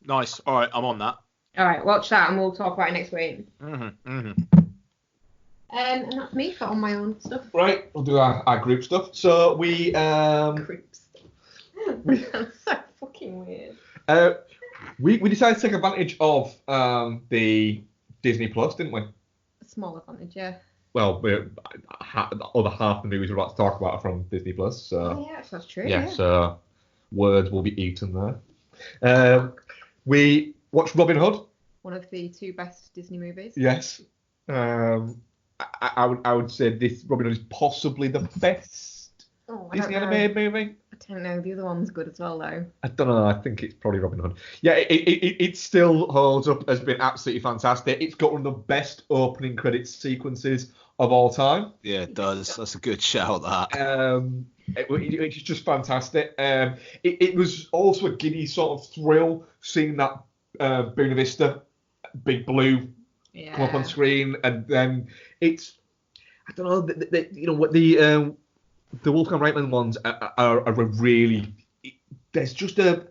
Nice. All right, I'm on that. All right, watch that and we'll talk about it next week. And that's me for on my own stuff. Right, we'll do our group stuff. So we Group stuff. That's so fucking weird. We decided to take advantage of the Disney Plus, didn't we? A small advantage, yeah. Well, the other half of the movies we're about to talk about are from Disney Plus. So Oh yeah, that's true. yeah, so words will be eaten there. We watched Robin Hood. One of the 2 best Disney movies. Yes. I would say this Robin Hood is possibly the best Disney animated movie. I don't know. The other one's good as well, though. I don't know. I think it's probably Robin Hood. Yeah, it still holds up as being absolutely fantastic. It's got one of the best opening credits sequences of all time. Yeah, it does. That's a good shout, that. It's just fantastic. It was also a giddy sort of thrill seeing that Buena Vista, Big Blue come up on screen, and then it's I don't know. You know what the Wolfgang Reitman ones are a really. There's just a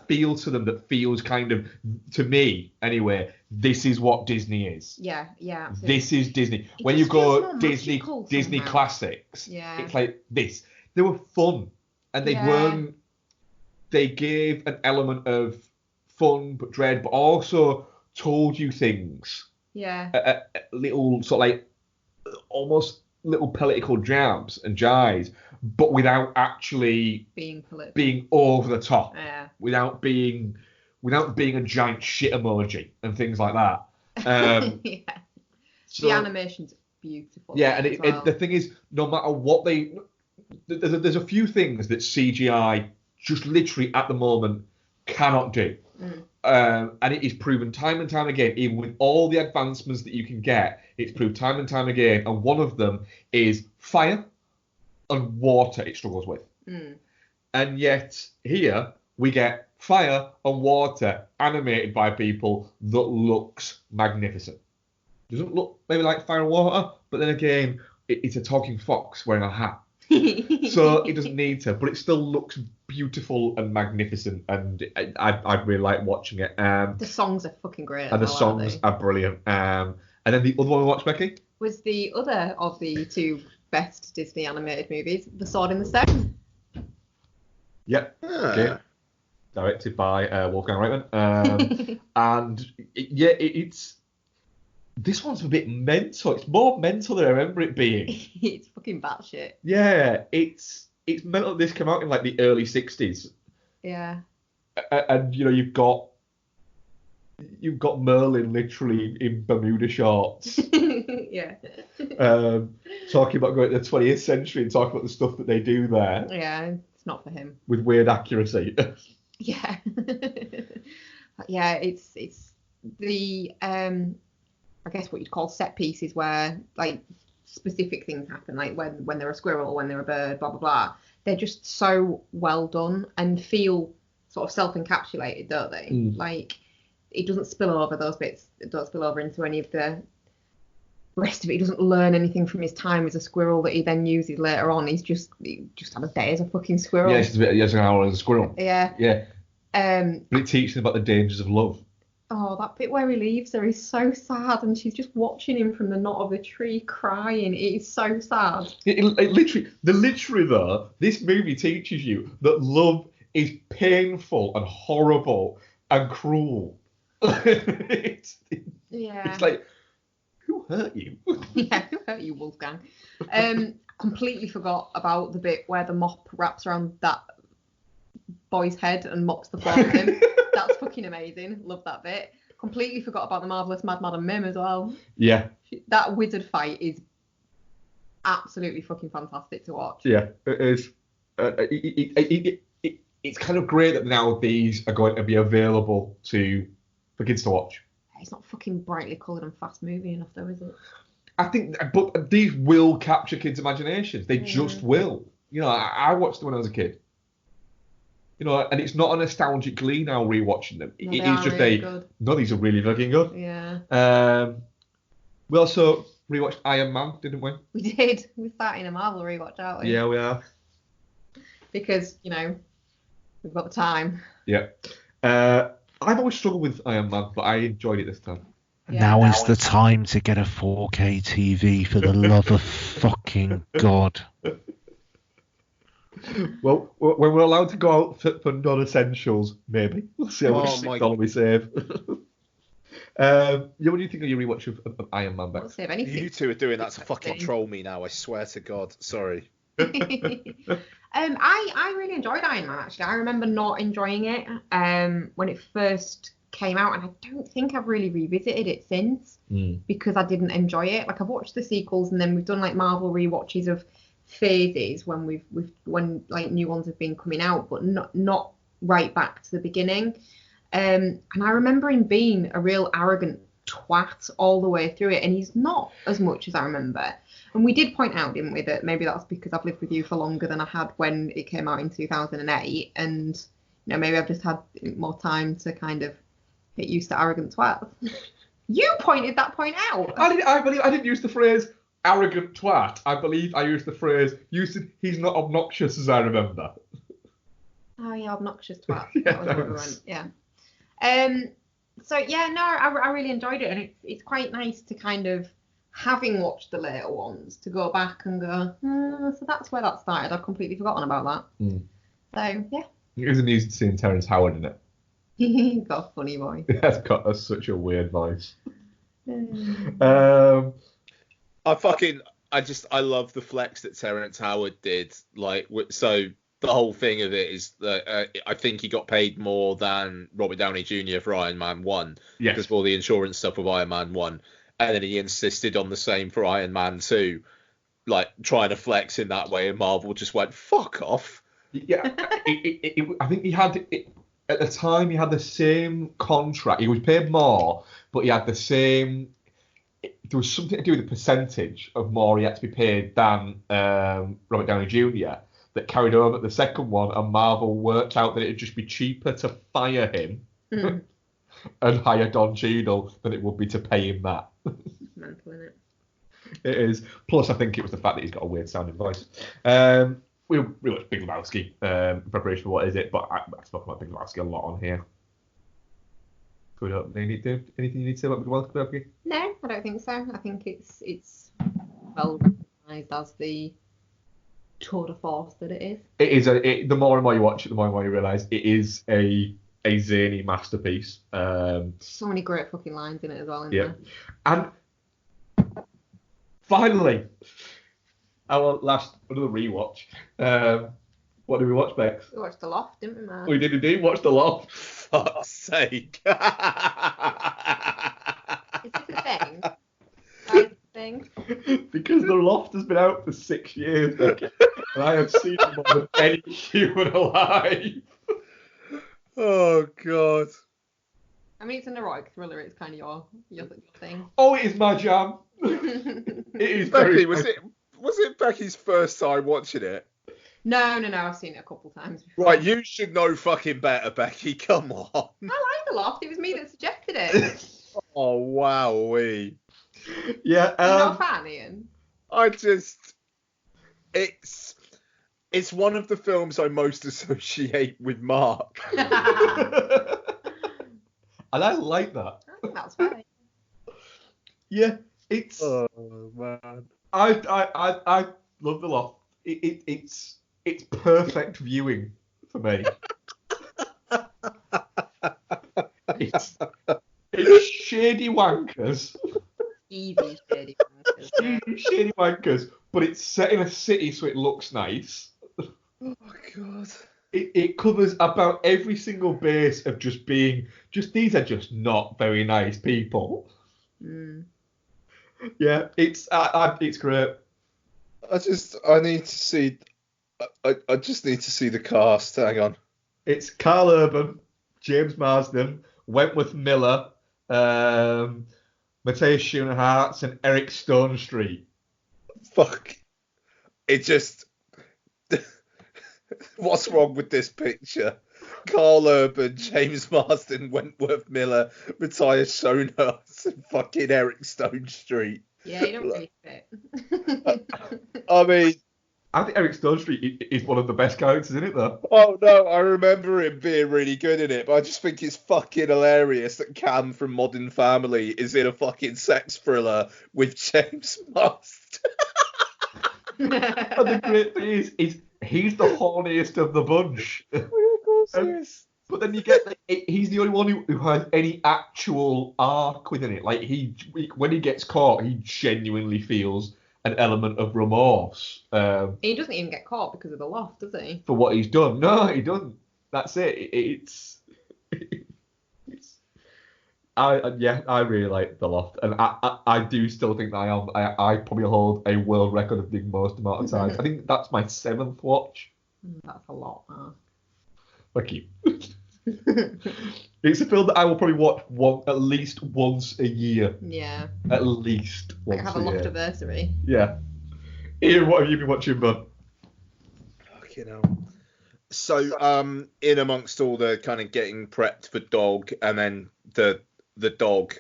feel to them that feels kind of, to me anyway, this is what Disney is. Yeah, absolutely. This is Disney. It When you just feels go more Disney magical classics, Yeah. it's like this. They were fun, and they weren't. They gave an element of fun but dread, but also told you things. Yeah. Little sort of like almost little political jabs and jives, but without actually being political, being over the top. Yeah. Without being a giant shit emoji and things like that. Yeah. So, the animation's beautiful. Yeah, and well. the thing is, no matter what there's a few things that CGI just literally at the moment cannot do. And it is proven time and time again, even with all the advancements that you can get, it's proved time and time again. And one of them is fire and water it struggles with. And yet here we get fire and water animated by people that looks magnificent. Doesn't look maybe like fire and water, but then again, it's a talking fox wearing a hat. So it doesn't need to, but it still looks beautiful and magnificent, and I really like watching it. The songs are fucking great. And the songs are brilliant. And then the other one we watched, Becky? Was the other of the 2 best Disney animated movies, The Sword in the Stone. Yep. Okay. Directed by Wolfgang Reitman. And it's this one's a bit mental. It's more mental than I remember it being. It's fucking batshit. Yeah, it's mental. This came out in like the early 60s. Yeah. And you've got Merlin literally in Bermuda shorts. Yeah. Talking about going to the 20th century and talking about the stuff that they do there. Yeah, it's not for him. With weird accuracy. Yeah. Yeah, it's the I guess what you'd call set pieces where like specific things happen, like when they're a squirrel, when they're a bird, blah blah blah. They're just so well done and feel sort of self-encapsulated, don't they? Like it doesn't spill over those bits. It doesn't spill over into any of the rest of it. He doesn't learn anything from his time as a squirrel that he then uses later on. He just had a day as a fucking squirrel. Yeah, it's just an hour as a squirrel. Yeah. Yeah. But it teaches him about the dangers of love. Oh, that bit where he leaves her is so sad, and she's just watching him from the knot of a tree crying. It is so sad. It literally though, this movie teaches you that love is painful and horrible and cruel. It's like, who hurt you? Yeah, who hurt you, Wolfgang? Completely forgot about the bit where the mop wraps around that boy's head and mops the floor with him. That's fucking amazing. Love that bit. Completely forgot about the marvelous Mad Madam Mim as well. Yeah. That wizard fight is absolutely fucking fantastic to watch. Yeah, it is. It's kind of great that now these are going to be available for kids to watch. It's not fucking brightly coloured and fast moving enough though, is it? I think, but these will capture kids' imaginations. They just will. You know, I watched them when I was a kid. You know, and it's not a nostalgic glee now rewatching them. No, It is just really good. No, these are really fucking good. Yeah. We also rewatched Iron Man, didn't we? We did. We're starting a Marvel rewatch, aren't we? Yeah, we are. Because, you know, we've got the time. Yeah. I've always struggled with Iron Man, but I enjoyed it this time. Yeah, now is the time to get a 4K TV, for the love of fucking God. Well, when we're allowed to go out for non-essentials, maybe. We'll see how much $6 we save. What do you think of your rewatch of Iron Man, Bex? We'll save anything. You two are doing that to fucking troll me now, I swear to God. Sorry. I really enjoyed Iron Man, actually. I remember not enjoying it when it first came out, and I don't think I've really revisited it since because I didn't enjoy it. Like, I've watched the sequels, and then we've done like Marvel rewatches of phases when when like new ones have been coming out, but not right back to the beginning. And I remember him being a real arrogant twat all the way through it, and he's not as much as I remember. And we did point out, didn't we, that maybe that's because I've lived with you for longer than I had when it came out in 2008, and you know, maybe I've just had more time to kind of get used to arrogant twats. You pointed that point out. I believe I didn't use the phrase arrogant twat. I believe I used the phrase, you said he's not obnoxious, as I remember. Oh yeah, obnoxious twat. That was what we went. Yeah. So yeah, no, I really enjoyed it, and it's quite nice to kind of, having watched the later ones, to go back and go, so that's where that started. I've completely forgotten about that. So yeah. It was amusing seeing Terrence Howard in it. He's got a funny voice. That's got such a weird voice. I love the flex that Terrence Howard did. Like, so the whole thing of it is that I think he got paid more than Robert Downey Jr. for Iron Man 1 because of all the insurance stuff with Iron Man 1. And then he insisted on the same for Iron Man 2, like trying to flex in that way, and Marvel just went, fuck off. Yeah, I think he had, at the time, he had the same contract. He was paid more, but he had the same, there was something to do with the percentage of more he had to be paid than Robert Downey Jr. that carried over at the second one, and Marvel worked out that it would just be cheaper to fire him and hire Don Cheadle than it would be to pay him that. Mental, isn't it? It is. Plus, I think it was the fact that he's got a weird sounding voice. We watched Big Lebowski in preparation for What Is It, but I spoke about Big Lebowski a lot on here. So we don't need to, anything you need to say about Big Lebowski? No, I don't think so. I think it's well recognised as the tour de force that it is. It is. The more and more you watch it, the more and more you realise it is a zany masterpiece. So many great fucking lines in it as well, isn't there? And finally, our another rewatch. What did we watch, Bex? We watched The Loft, didn't we, Mark? We did indeed watch The Loft. Fuck's sake. Is this a thing? Why is it a thing? Because The Loft has been out for 6 years, Beck, and I have seen it more than any human alive. Oh, God. I mean, it's an erotic thriller. It's kind of your thing. Oh, it is my jam. It is Becky, was it Becky's first time watching it? No. I've seen it a couple times before. Right, you should know fucking better, Becky. Come on. I like The Loft. It was me that suggested it. Oh, wowee. Yeah. You're not a fan, Ian? It's one of the films I most associate with Mark. And I like that. I think that's right. Yeah, it's. Oh man. I love The Loft. It's perfect viewing for me. it's shady wankers. Easy shady wankers. Shady wankers, but it's set in a city so it looks nice. Oh god. It covers about every single base of just being these are just not very nice people. Mm. Yeah, it's great. I need to see. I just need to see the cast. Hang on. It's Carl Urban, James Marsden, Wentworth Miller, Matthias Schoenaerts, and Eric Stonestreet. Fuck. It just. What's wrong with this picture? Carl Urban, James Marsden, Wentworth Miller, Matthias Schoenaerts, and fucking Eric Stonestreet. Yeah, you don't really fit. I mean, I think Eric Stonestreet is one of the best characters in it, though. oh no, I remember him being really good in it, but I just think it's fucking hilarious that Cam from Modern Family is in a fucking sex thriller with James Marsden. And the great thing is he's the horniest of the bunch. Of course he is. But then you get he's the only one who has any actual arc within it. Like when he gets caught, he genuinely feels an element of remorse. He doesn't even get caught because of The Loft, does he? For what he's done. No, he doesn't. That's it. I really like The Loft, and I do still think that I probably hold a world record of the most amount of times. I think that's my 7th watch. That's a lot. Thank you. It's a film that I will probably watch at least once a year. Yeah. At least once like have a a year. Loftiversary. Yeah. Ian, what have you been watching, bud? Fucking hell. So, in amongst all the kind of getting prepped for dog, and then the dog,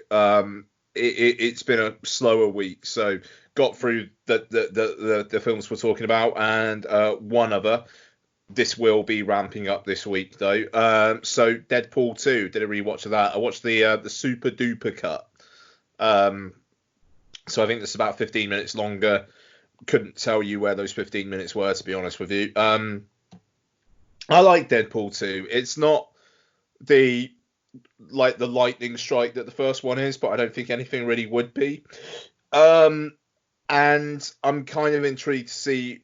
it's been a slower week. So, got through the films we're talking about, and one other. This will be ramping up this week, though. So, Deadpool 2, did a rewatch of that. I watched the Super Duper cut. So, I think it's about 15 minutes longer. Couldn't tell you where those 15 minutes were, to be honest with you. I like Deadpool 2. It's not the lightning strike that the first one is, but I don't think anything really would be. And I'm kind of intrigued to see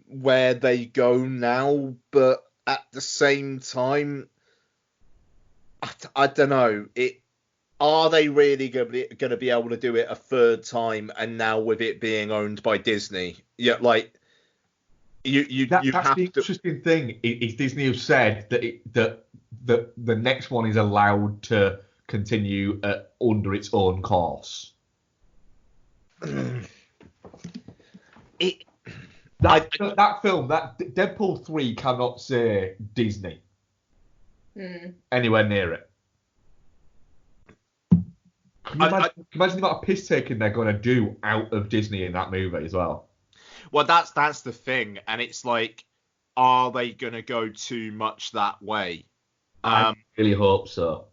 where they go now, but at the same time, I don't know. Are they really going to be able to do it a third time? And now with it being owned by Disney, yeah, like that's the interesting thing. Is Disney have said that the next one is allowed to continue under its own course. That film, that Deadpool 3 cannot say Disney anywhere near it. Can you imagine the amount of piss taking they're going to do out of Disney in that movie as well? Well, that's the thing, and it's like, are they going to go too much that way? I really hope so.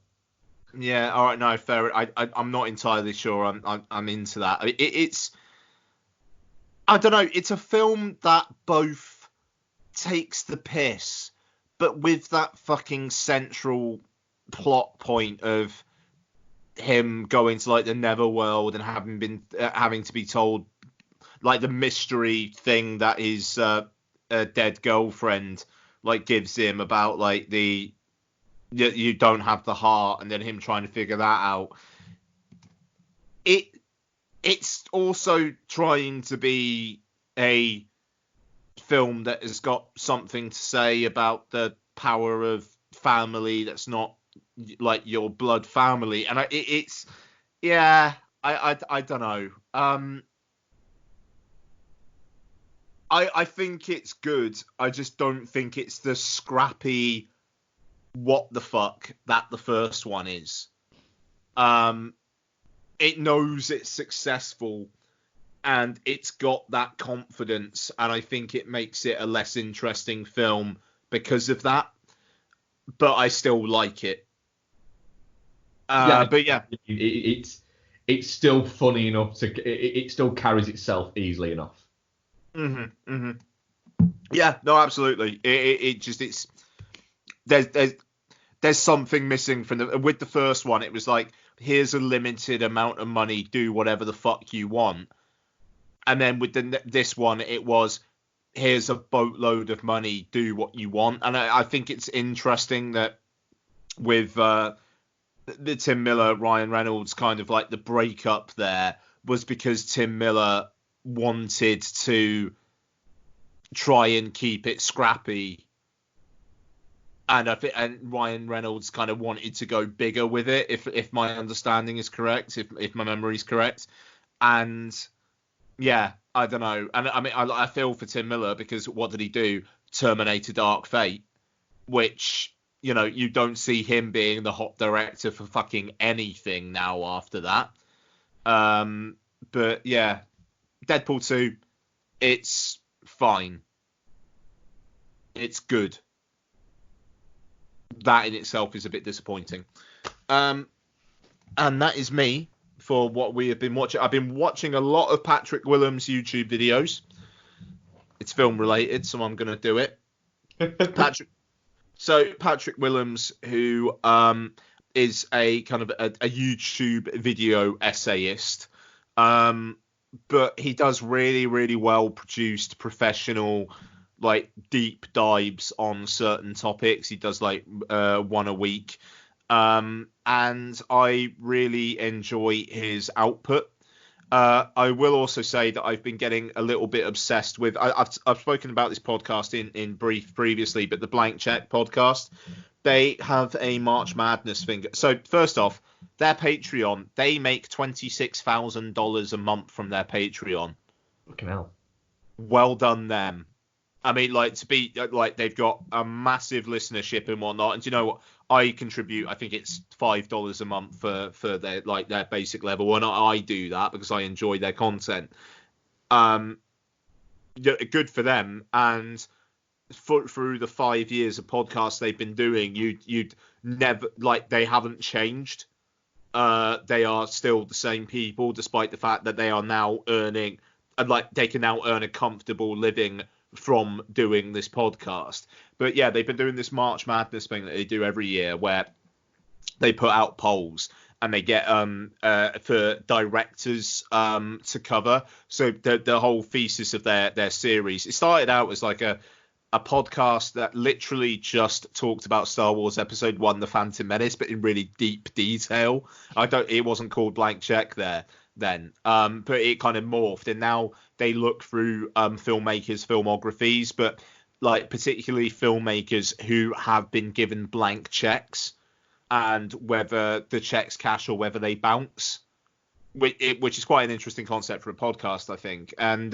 Yeah, all right, no, fair. I'm not entirely sure. I'm into that. I mean, I don't know. It's a film that both takes the piss, but with that fucking central plot point of him going to like the Netherworld and having to be told like the mystery thing that his a dead girlfriend like gives him about like you don't have the heart, and then him trying to figure that out. It's also trying to be a film that has got something to say about the power of family that's not like your blood family, and I don't know. I think it's good. I just don't think it's the scrappy what the fuck that the first one is. It knows it's successful and it's got that confidence, and I think it makes it a less interesting film because of that. But I still like it. But yeah, it's still funny enough it still carries itself easily enough. Yeah, no, absolutely. It's there's something missing from with the first one. It was like, here's a limited amount of money, do whatever the fuck you want. And then with this one, it was, here's a boatload of money, do what you want. And I think it's interesting that with the Tim Miller, Ryan Reynolds, kind of like the breakup there was because Tim Miller wanted to try and keep it scrappy. And Ryan Reynolds kind of wanted to go bigger with it, if my understanding is correct, if my memory is correct. And yeah, I don't know. And I mean, I feel for Tim Miller, because what did he do? Terminator Dark Fate, which, you know, you don't see him being the hot director for fucking anything now after that. But yeah, Deadpool 2, it's fine. It's good. That in itself is a bit disappointing. And that is me for what we have been watching. I've been watching a lot of Patrick Willems' YouTube videos. It's film related, so I'm going to do it. Patrick Willems, who is a kind of a YouTube video essayist, but he does really, really well produced, professional, like deep dives on certain topics. He does like one a week, and I really enjoy his output. I will also say that I've been getting a little bit obsessed with. I've spoken about this podcast in brief previously, but the Blank Check podcast, they have a March Madness thing. So first off, their Patreon, they make $26,000 a month from their Patreon. Fucking hell. Well done them. I mean, like, to be like, they've got a massive listenership and whatnot. And do you know what? I contribute, I think it's $5 a month for their basic level, and I do that because I enjoy their content. Good for them. And through the 5 years of podcasts they've been doing, you'd never, like, they haven't changed. They are still the same people, despite the fact that they are now earning, like, they can now earn a comfortable living from doing this podcast. But yeah, they've been doing this March Madness thing that they do every year, where they put out polls and they get for directors to cover. So the whole thesis of their series, it started out as like a podcast that literally just talked about Star Wars Episode 1, The Phantom Menace, but in really deep detail. It wasn't called Blank Check then, but it kind of morphed, and now they look through filmmakers' filmographies, but like particularly filmmakers who have been given blank checks, and whether the checks cash or whether they bounce, which is quite an interesting concept for a podcast, I think. And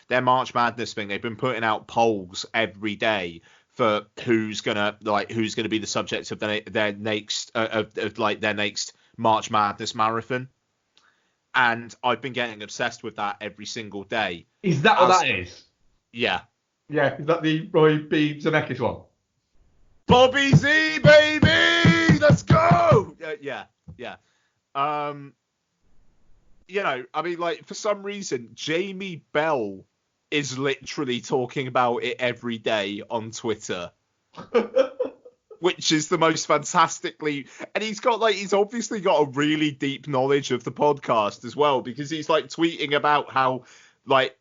their March Madness thing, they've been putting out polls every day for who's gonna be the subject of their next their next March Madness marathon. And I've been getting obsessed with that every single day. Is that what that is? Yeah. Yeah, is that the Roy B. Zemeckis one? Bobby Z, baby! Let's go! Yeah. You know, I mean, like, for some reason, Jamie Bell is literally talking about it every day on Twitter. Which is the most fantastically, and he's obviously got a really deep knowledge of the podcast as well, because he's like tweeting about how like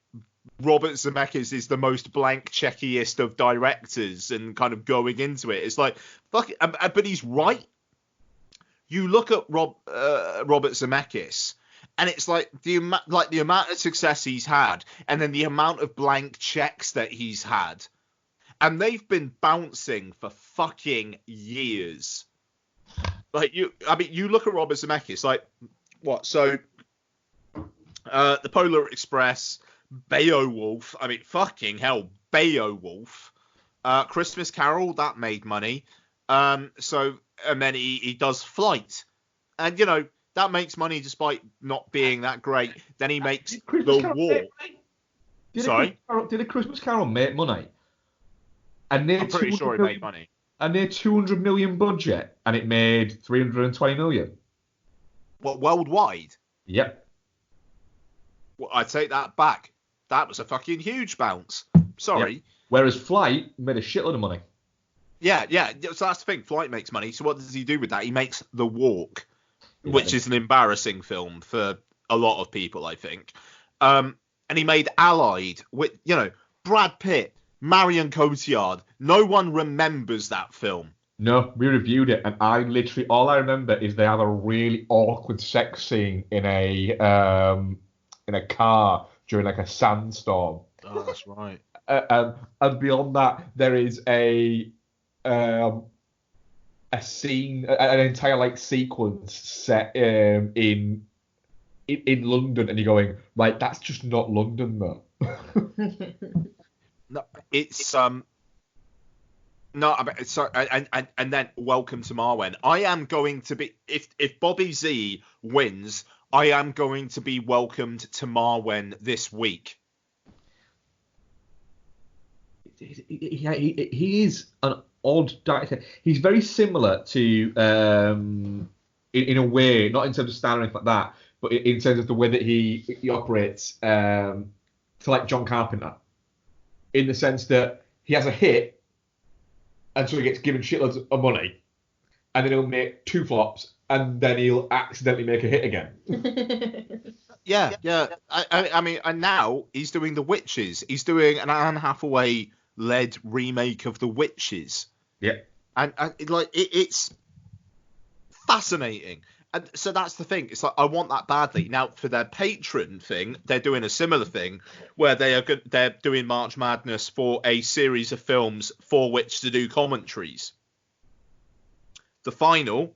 Robert Zemeckis is the most blank checkiest of directors, and kind of going into it. It's like, fuck, but he's right. You look at Robert Zemeckis, and it's like the amount of success he's had, and then the amount of blank checks that he's had. And they've been bouncing for fucking years. Like, you look at Robert Zemeckis, like, what? So, the Polar Express, Beowulf. I mean, fucking hell, Beowulf. Christmas Carol, that made money. And then he does Flight, and you know that makes money despite not being that great. Then he makes The War. Did a Christmas Carol make money? And I'm pretty sure it made money. And their 200 million budget, and it made 320 million. What, worldwide? Yep. Well, I take that back. That was a fucking huge bounce. Sorry. Yep. Whereas Flight made a shitload of money. Yeah. So that's the thing. Flight makes money. So what does he do with that? He makes The Walk, which is an embarrassing film for a lot of people, I think. And he made Allied with, Brad Pitt, Marion Cotillard. No one remembers that film. No, we reviewed it, and all I remember is they have a really awkward sex scene in a car during like a sandstorm. Oh, that's right. And beyond that, there is a scene, an entire like sequence set in London, and you're going, right, that's just not London though. No, it's no, sorry, and then Welcome to Marwen. I am going to be, if Bobby Z wins, I am going to be welcomed to Marwen this week. He is an odd director. He's very similar to, in a way, not in terms of style or anything like that, but in terms of the way that he operates, to like John Carpenter, in the sense that he has a hit, and so he gets given shitloads of money, and then he'll make 2 flops, and then he'll accidentally make a hit again. Yeah. I mean, and now he's doing The Witches. He's doing an Anne Hathaway-led remake of The Witches. Yeah. And it's fascinating. And so that's the thing. It's like, I want that badly. Now, for their Patreon thing, they're doing a similar thing where they're doing March Madness for a series of films for which to do commentaries. The final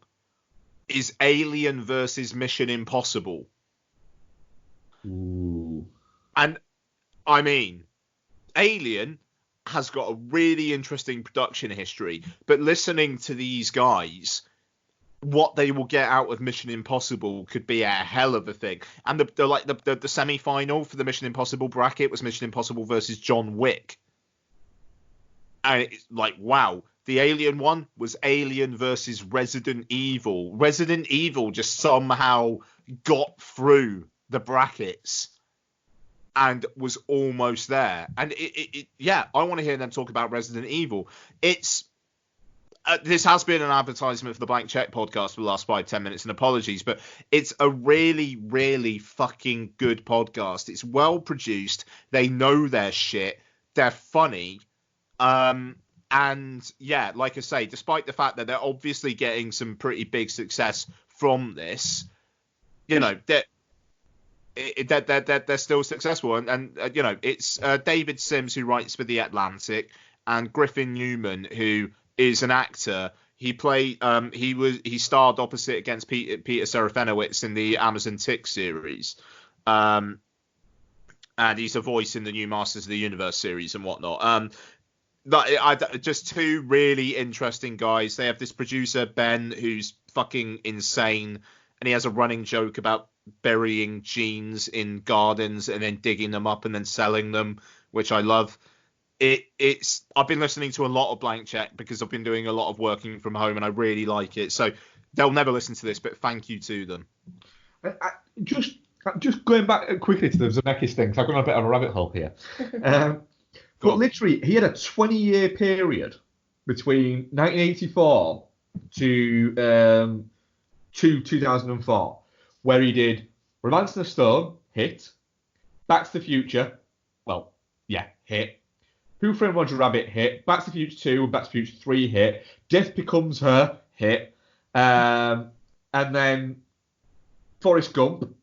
is Alien versus Mission Impossible. Ooh. And, I mean, Alien has got a really interesting production history, but listening to these guys, what they will get out of Mission Impossible could be a hell of a thing. And the semi-final for the Mission Impossible bracket was Mission Impossible versus John Wick. And it's like, wow. The Alien one was Alien versus Resident Evil. Resident Evil just somehow got through the brackets and was almost there. And I want to hear them talk about Resident Evil. It's this has been an advertisement for the Blank Check podcast for the last 5-10 minutes, and apologies, but it's a really, really fucking good podcast. It's well produced. They know their shit. They're funny. And yeah, like I say, despite the fact that they're obviously getting some pretty big success from this, they're still successful. And it's David Sims who writes for The Atlantic, and Griffin Newman, who is an actor. He starred opposite against Peter Serafinowicz in the Amazon Tick series. And he's a voice in the new Masters of the Universe series and whatnot. Just 2 really interesting guys. They have this producer, Ben, who's fucking insane, and he has a running joke about burying jeans in gardens and then digging them up and then selling them, which I love. I've been listening to a lot of Blank Check because I've been doing a lot of working from home, and I really like it. So they'll never listen to this, but thank you to them. Just going back quickly to the Zemeckis thing, because I've gone on a bit of a rabbit hole here. But literally, he had a 20-year period between 1984 to 2004, where he did Romance in the Stone, hit, Back to the Future, hit, Who Framed Roger Rabbit, hit, Back to the Future 2 and Back to the Future 3, hit, Death Becomes Her, hit, and then Forrest Gump,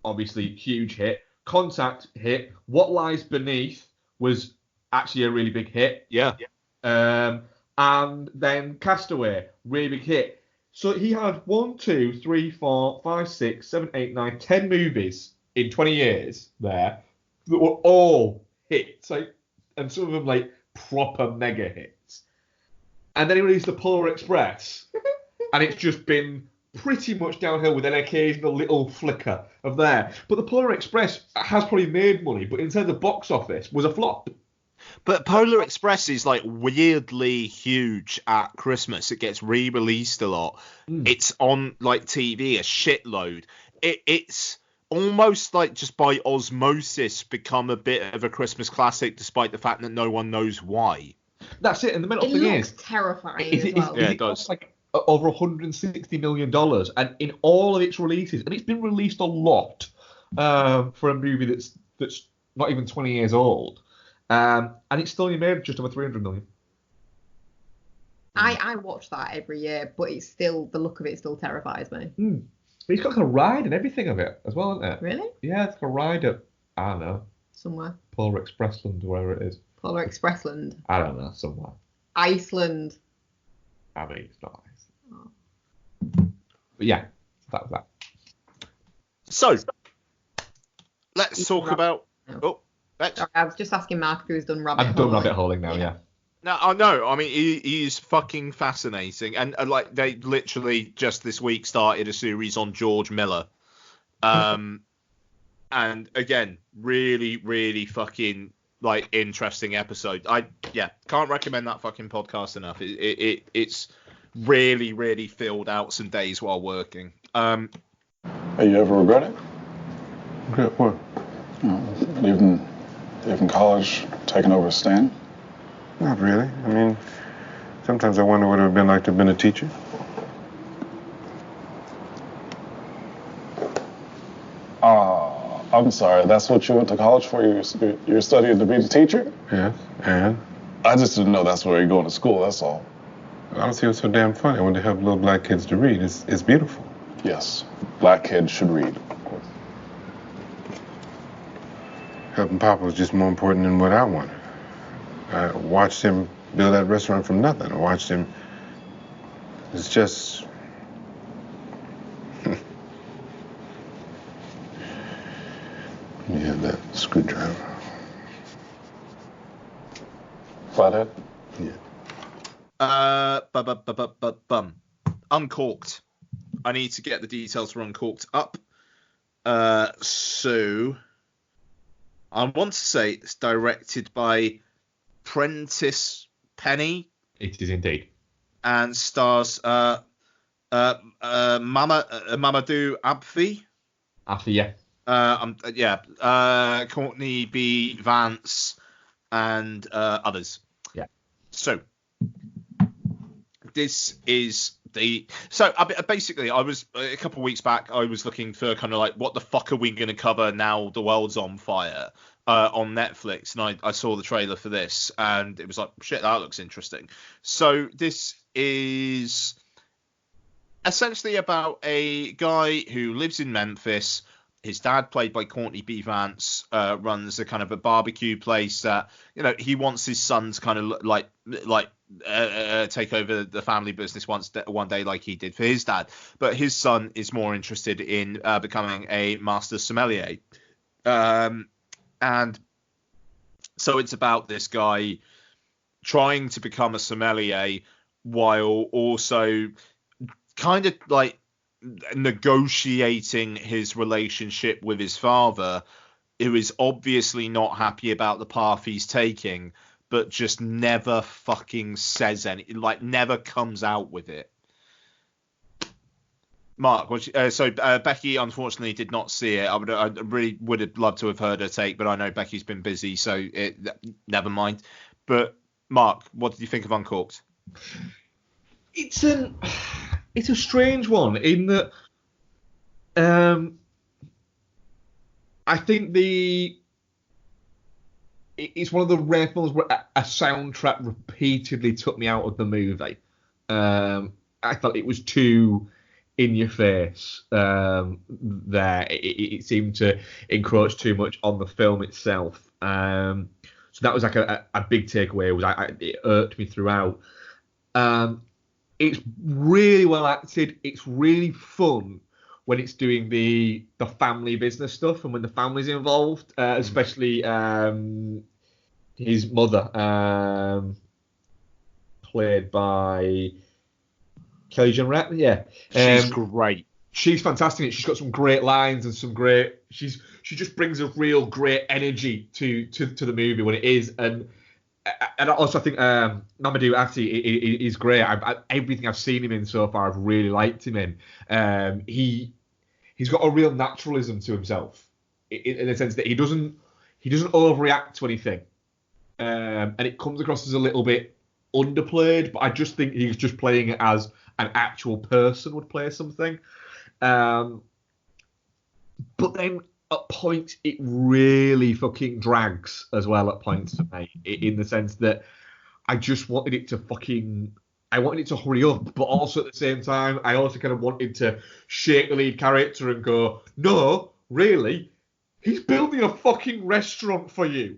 obviously huge hit, Contact, hit, What Lies Beneath was actually a really big hit. Yeah. And then Castaway, really big hit. So he had 1, 2, 3, 4, 5, 6, 7, 8, 9, 10 movies in 20 years there that were all hits, and some of them like proper mega hits. And then he released the Polar Express, and it's just been pretty much downhill with an occasional little flicker of there. But the Polar Express has probably made money, but in terms of box office, was a flop. But Polar Express is like weirdly huge at Christmas. It gets re-released a lot. It's on like TV a shitload. It's almost like just by osmosis become a bit of a Christmas classic, despite the fact that no one knows why. That's it. And the mental It thing looks is, terrifying as well. Yeah, it does. Like over $160 million, and in all of its releases, and it's been released a lot for a movie that's not even 20 years old, and it's still only made just over $300 million. I watch that every year, but it's still, the look of it still terrifies me. But it's got like a ride and everything of it as well, isn't it? Really? Yeah, it's like a ride at, I don't know, Somewhere. Polar Expressland, wherever it is. Polar Expressland. I don't know, somewhere. Iceland. I mean, it's not Iceland. But yeah, that was that. So, let's talk about... Oh, next. Sorry, I was just asking Mark if he was done rabbit I'm hole. done rabbit holing now, yeah. No, I know. I mean, he's fucking fascinating, and like they literally just this week started a series on George Miller, and again, really, really fucking like interesting episode. Can't recommend that fucking podcast enough. It's really, really filled out some days while working. Hey, you ever regret it? Regret what? Leaving college, taking over a stand? Not really. I mean, sometimes I wonder what it would have been like to have been a teacher. I'm sorry, that's what you went to college for? You're studying to be the teacher? Yes, and? I just didn't know that's where you're going to school, that's all. I don't see what's so damn funny. I want to help little black kids to read. It's beautiful. Yes, black kids should read. Helping Papa was just more important than what I wanted. I watched him build that restaurant from nothing. I watched him. It's just. You have that screwdriver. Flathead? Yeah. Uncorked. I need to get the details for Uncorked up. So I want to say it's directed by Prentice Penny. It is indeed. And stars Mamadou Abfi. Abfi, yeah. Courtney B. Vance and others. Yeah. So this is basically I was a couple of weeks back. I was looking for kind of like what the fuck are we going to cover now the world's on fire on Netflix, and I saw the trailer for this, and it was like, shit, that looks interesting. So this is essentially about a guy who lives in Memphis. His dad, played by Courtney B. Vance, runs a kind of a barbecue place that, he wants his son to kind of take over the family business one day like he did for his dad. But his son is more interested in becoming a master sommelier. And so it's about this guy trying to become a sommelier while also kind of like negotiating his relationship with his father, who is obviously not happy about the path he's taking, but just never fucking says anything, like never comes out with it. Mark, Becky unfortunately did not see it. I really would have loved to have heard her take, but I know Becky's been busy, so never mind. But Mark, what did you think of Uncorked? It's a strange one in that I think it's one of the rare films where a soundtrack repeatedly took me out of the movie. I thought it was too in your face there. It seemed to encroach too much on the film itself. So that was like a big takeaway. It irked me throughout. It's really well acted. It's really fun when it's doing the family business stuff and when the family's involved, especially his mother, played by Kelly Jean Ratner. Yeah, she's great. She's fantastic. She's got some great lines and some great. She just brings a real great energy to the movie when it is, and And also I think Mamadou Ati is great. Everything I've seen him in so far, I've really liked him in. He's got a real naturalism to himself, in the sense that he doesn't overreact to anything, and it comes across as a little bit underplayed. But I just think he's just playing it as an actual person would play something. But then at points it really fucking drags as well. At points for me, in the sense that I just wanted it to hurry up, but also at the same time, I also kind of wanted to shake the lead character and go, no, really? He's building a fucking restaurant for you.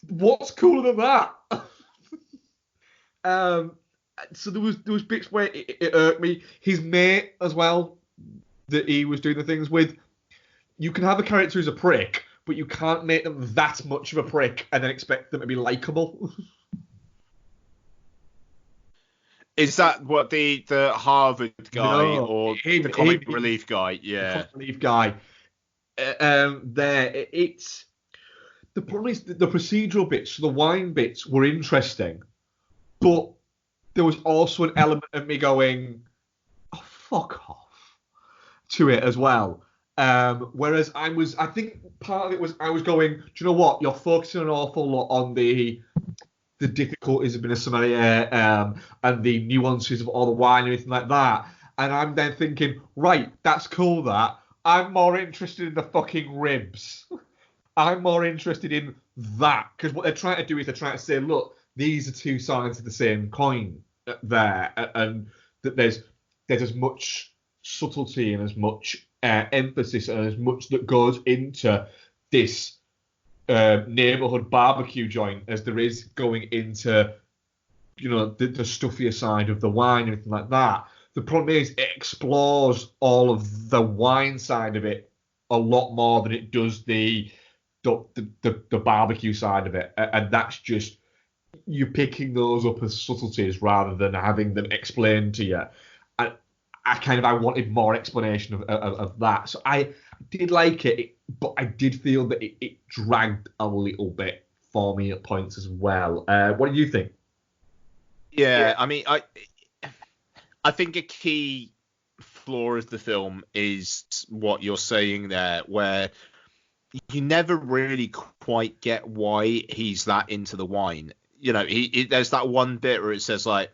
What's cooler than that? So there was bits where it irked me. His mate as well, that he was doing the things with. You can have a character who's a prick, but you can't make them that much of a prick and then expect them to be likable. Is that what the Harvard guy or the comic relief guy? Yeah, the comic relief guy. It's the problem is the procedural bits, the wine bits were interesting, but there was also an element of me going, "Oh, fuck off," to it as well. Whereas I think part of it was I was going, do you know what? You're focusing an awful lot on the difficulties of being a sommelier and the nuances of all the wine and everything like that. And I'm then thinking, right, that's cool that. I'm more interested in the fucking ribs. I'm more interested in that. Because what they're trying to do is they're trying to say, look, these are two sides of the same coin there. And that there's as much subtlety and as much emphasis and as much that goes into this neighborhood barbecue joint as there is going into, you know, the stuffier side of the wine and everything like that. The problem is it explores all of the wine side of it a lot more than it does the barbecue side of it, and that's just you picking those up as subtleties rather than having them explained to you. And I wanted more explanation of that. So I did like it, but I did feel that it dragged a little bit for me at points as well. What do you think? Yeah, I mean, I think a key flaw of the film is what you're saying there, where you never really quite get why he's that into the wine. You know, there's that one bit where it says, like,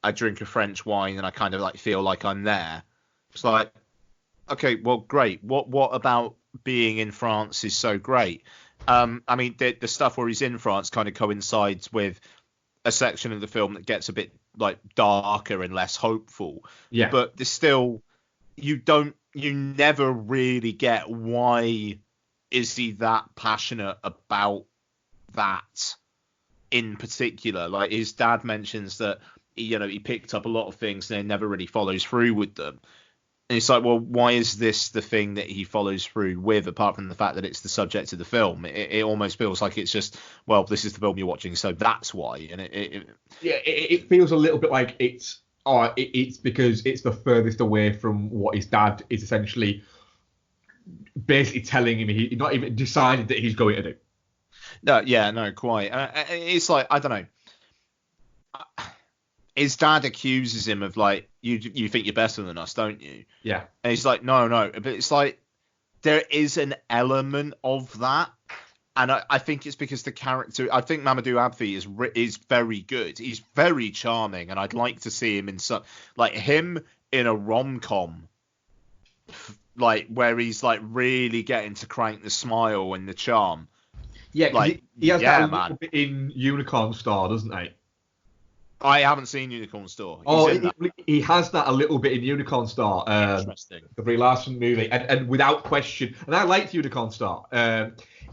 I drink a French wine and I kind of like feel like I'm there. It's like, okay, well, great. What about being in France is so great? I mean, the stuff where he's in France kind of coincides with a section of the film that gets a bit like darker and less hopeful. Yeah. But there's still, you never really get why is he that passionate about that in particular. Like his dad mentions that, you know, he picked up a lot of things and then never really follows through with them. And it's like, well, why is this the thing that he follows through with, apart from the fact that it's the subject of the film? It almost feels like it's just, well, this is the film you're watching, so that's why. And it feels a little bit like it's because it's the furthest away from what his dad is essentially basically telling him he's not even decided that he's going to do. No, quite. It's like, I don't know. His dad accuses him of like, you think you're better than us, don't you? Yeah. And he's like, no. But it's like, there is an element of that. And I think it's because the character, I think Mamadou Abdi is very good. He's very charming. And I'd like to see him in him in a rom-com, like where he's like really getting to crank the smile and the charm. Yeah, like, he has that a little bit in Unicorn Star, doesn't he? I haven't seen Unicorn Store. He has that a little bit in Unicorn Star. Interesting. The Brie Larson movie, and without question, and I liked Unicorn Star.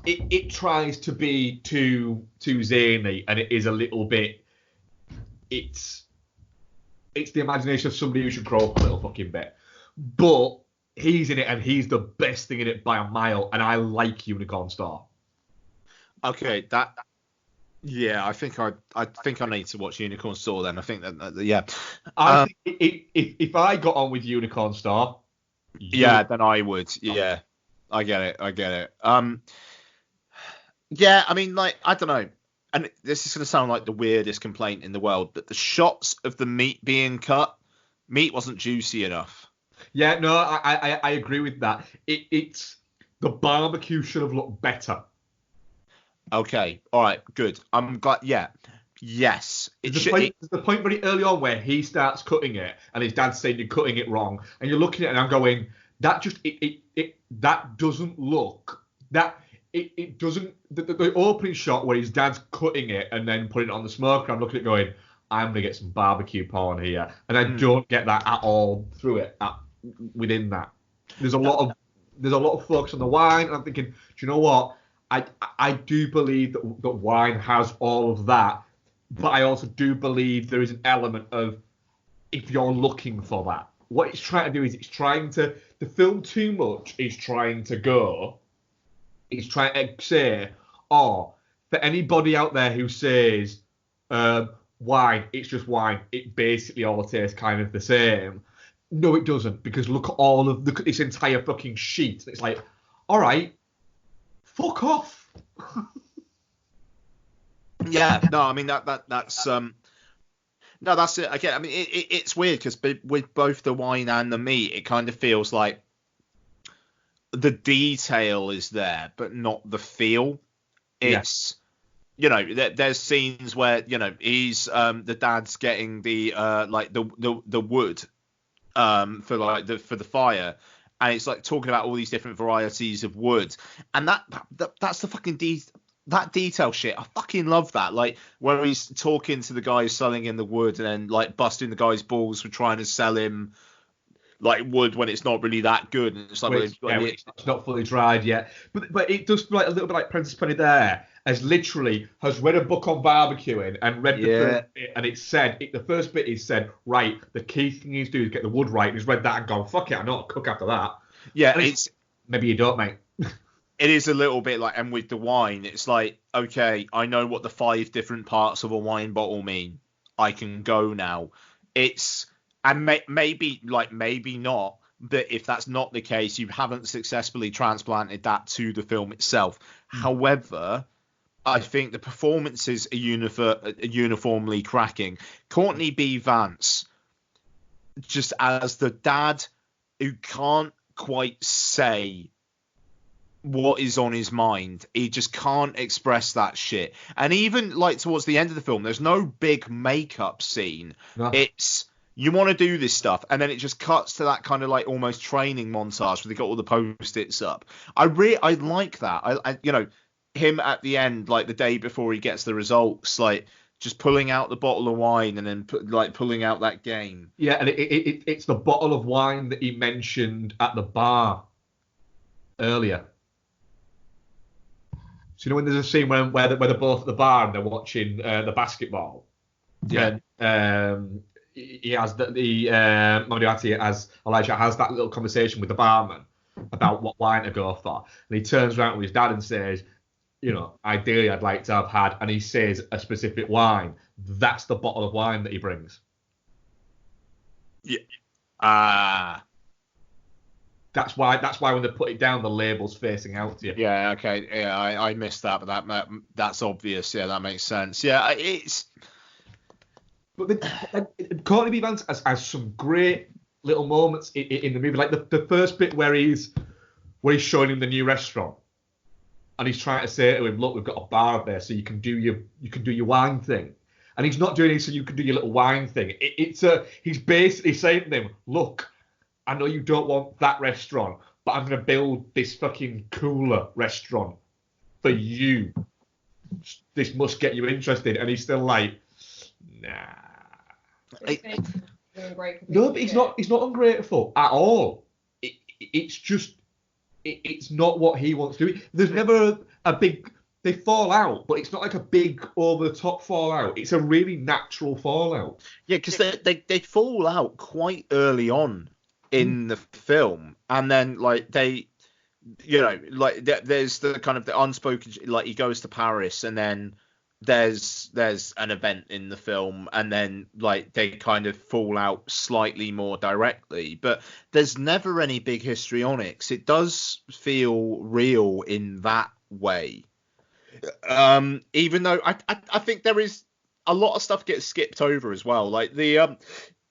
It tries to be too zany, and it is a little bit. It's the imagination of somebody who should grow up a little fucking bit, but he's in it, and he's the best thing in it by a mile, and I like Unicorn Star. Okay, that. Yeah, I think I need to watch Unicorn Store then. I think that yeah. I think if I got on with Unicorn Star, then I would. Yeah, I get it. Yeah, I mean, like, I don't know. And this is going to sound like the weirdest complaint in the world, but the shots of the meat being cut, meat wasn't juicy enough. Yeah, no, I agree with that. It's the barbecue should have looked better. Okay, all right, good. I'm glad. Yeah, yes. There's the point very early on where he starts cutting it, and his dad's saying you're cutting it wrong, and you're looking at it, and I'm going, that just that doesn't look that. It doesn't. The opening shot where his dad's cutting it and then putting it on the smoker, I'm looking at it going, I'm gonna get some barbecue porn here, and I don't get that at all through it. Within that, there's a lot of focus on the wine, and I'm thinking, do you know what? I do believe that wine has all of that, but I also do believe there is an element of, if you're looking for that, what it's trying to do is the film too much is trying to say, for anybody out there who says, wine, it's just wine, it basically all tastes kind of the same. No, it doesn't, because look at this entire fucking sheet. It's like, all right, fuck off. Yeah, no, I mean that's no, that's it. Again, I mean it's weird because with both the wine and the meat, it kind of feels like the detail is there, but not the feel. It's you know, there's scenes where he's the dad's getting the like the wood for the fire, and it's like talking about all these different varieties of wood, and that's the fucking that detail shit. I fucking love that. Like where he's talking to the guy who's selling him the wood, and then like busting the guy's balls for trying to sell him like wood when it's not really that good, and it's like, it's not fully dried yet. But it does feel like a little bit like Princess Penny there, has read a book on barbecuing and read the first bit, and it said the first bit is said, right, the key thing you do is get the wood right, and he's read that and gone, fuck it, I know how to cook after that. Yeah, and it's maybe you don't, mate. It is a little bit like, and with the wine, it's like, okay, I know what the 5 different parts of a wine bottle mean. I can go now. And maybe not, but if that's not the case, you haven't successfully transplanted that to the film itself. However, I think the performances are uniformly cracking. Courtney B. Vance, just as the dad who can't quite say what is on his mind. He just can't express that shit. And even like towards the end of the film, there's no big makeup scene. No. It's, you want to do this stuff, and then it just cuts to that kind of like almost training montage where they got all the post-its up. I like that. I him at the end, like the day before he gets the results, like just pulling out the bottle of wine and then pulling out that game. Yeah, and it's the bottle of wine that he mentioned at the bar earlier. So when there's a scene where they're both at the bar and they're watching the basketball. Yeah. And he has Moriarty, as Elijah, has that little conversation with the barman about what wine to go for, and he turns around with his dad and says, ideally I'd like to have had, and he says a specific wine. That's the bottle of wine that he brings. Yeah. That's why when they put it down, the label's facing out to you. Yeah. Okay. Yeah, I missed that, but that's obvious. Yeah, that makes sense. Yeah, it's. But Courtney B. Vance has some great little moments in the movie, like the first bit where he's showing him the new restaurant, and he's trying to say to him, "Look, we've got a bar up there, so you can do your wine thing." And he's not doing it so you can do your little wine thing. He's basically saying to him, "Look, I know you don't want that restaurant, but I'm going to build this fucking cooler restaurant for you. This must get you interested." And he's still like, nah. No, but he's not ungrateful at all. It's just, it's not what he wants to do. There's never a big, they fall out, but it's not like a big over-the-top fallout. It's a really natural fallout. Yeah, because they fall out quite early on in the film, and then like there's the kind of the unspoken, like he goes to Paris, and then there's an event in the film, and then like they kind of fall out slightly more directly, but there's never any big histrionics. It does feel real in that way. Even though I think there is a lot of stuff gets skipped over as well. Like the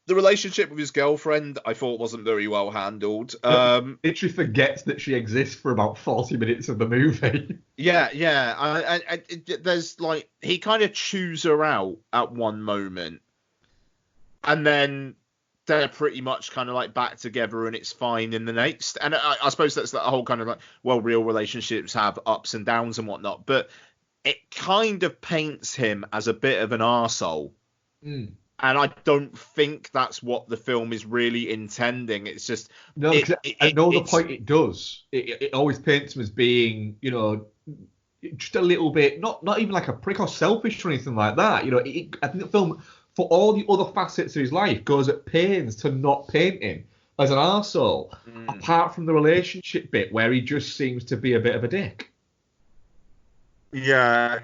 relationship with his girlfriend, I thought wasn't very well handled. Literally forgets that she exists for about 40 minutes of the movie. Yeah. There's like he kind of chews her out at one moment, and then they're pretty much kind of like back together and it's fine in the next. And I suppose that's the whole kind of like, well, real relationships have ups and downs and whatnot, but it kind of paints him as a bit of an arsehole. Mm. And I don't think that's what the film is really intending. It's just... No, I know the point it does. It always paints him as being, you know, just a little bit, not even like a prick or selfish or anything like that. You know, I think the film, for all the other facets of his life, goes at pains to not paint him as an arsehole, apart from the relationship bit where he just seems to be a bit of a dick. Yeah,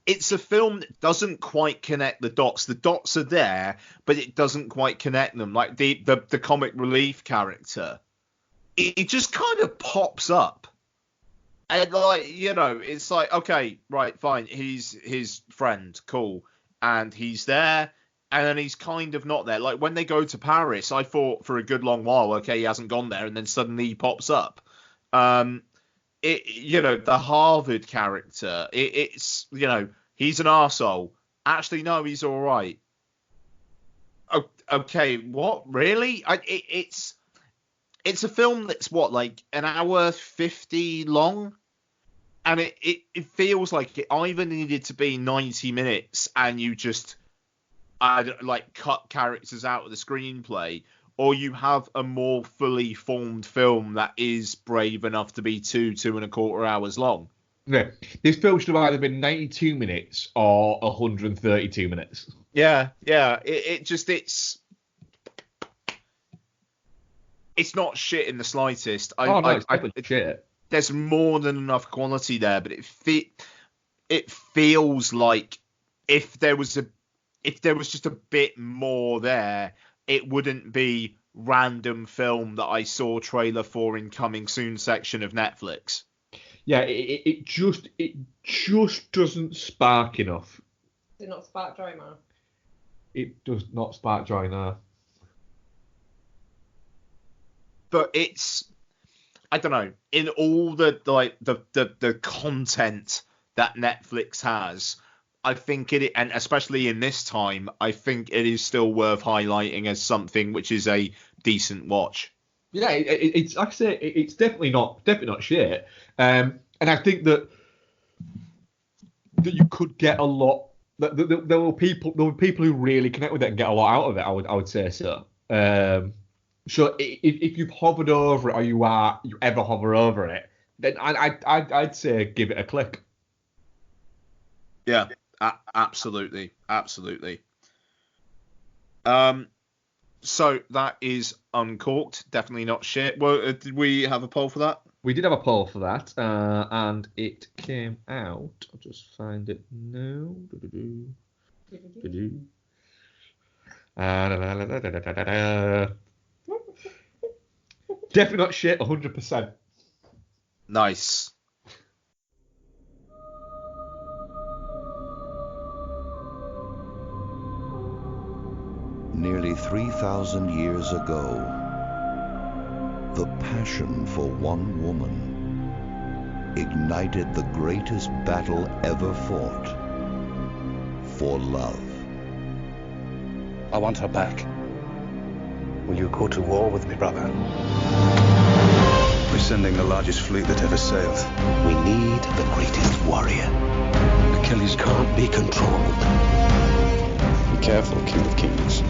it's a film that doesn't quite connect the dots. The dots are there, but it doesn't quite connect them. Like the comic relief character, it just kind of pops up. And like, you know, it's like, okay, right, fine, he's his friend, cool. And he's there, and then he's kind of not there. Like when they go to Paris, I thought for a good long while, okay, he hasn't gone there, and then suddenly he pops up. You know, the Harvard character, it's, you know, he's an arsehole. Actually, no, he's all right. Okay, what? Really? It's a film that's, what, like an hour 50 long? And it feels like it either needed to be 90 minutes and you just like cut characters out of the screenplay, or you have a more fully formed film that is brave enough to be 2.25 hours long. Yeah, this film should have either been 92 minutes or 132 minutes. Yeah. It's not shit in the slightest. It's definitely shit. There's more than enough quality there, but it feels like if there was just a bit more there, it wouldn't be random film that I saw trailer for in coming soon section of Netflix. Yeah, it just doesn't spark enough. Does it not spark joy, man? It does not spark joy, no. But it's, I don't know, in all the content that Netflix has, I think it, and especially in this time, I think it is still worth highlighting as something which is a decent watch. Yeah, it's like I say, it's definitely not shit. And I think that you could get a lot. There were people who really connect with it and get a lot out of it. I would say so. So if you've hovered over it, or you ever hover over it, then I'd say give it a click. Yeah, absolutely. So that is Uncorked. Definitely not shit. Well, did we have a poll for that? We did have a poll for that, and it came out. I'll just find it now. Definitely not shit, 100%. Nice. Nearly 3,000 years ago, the passion for one woman ignited the greatest battle ever fought, for love. I want her back. Will you go to war with me, brother? We're sending the largest fleet that ever sailed. We need the greatest warrior. Achilles can't be controlled. Be careful, King of Kings.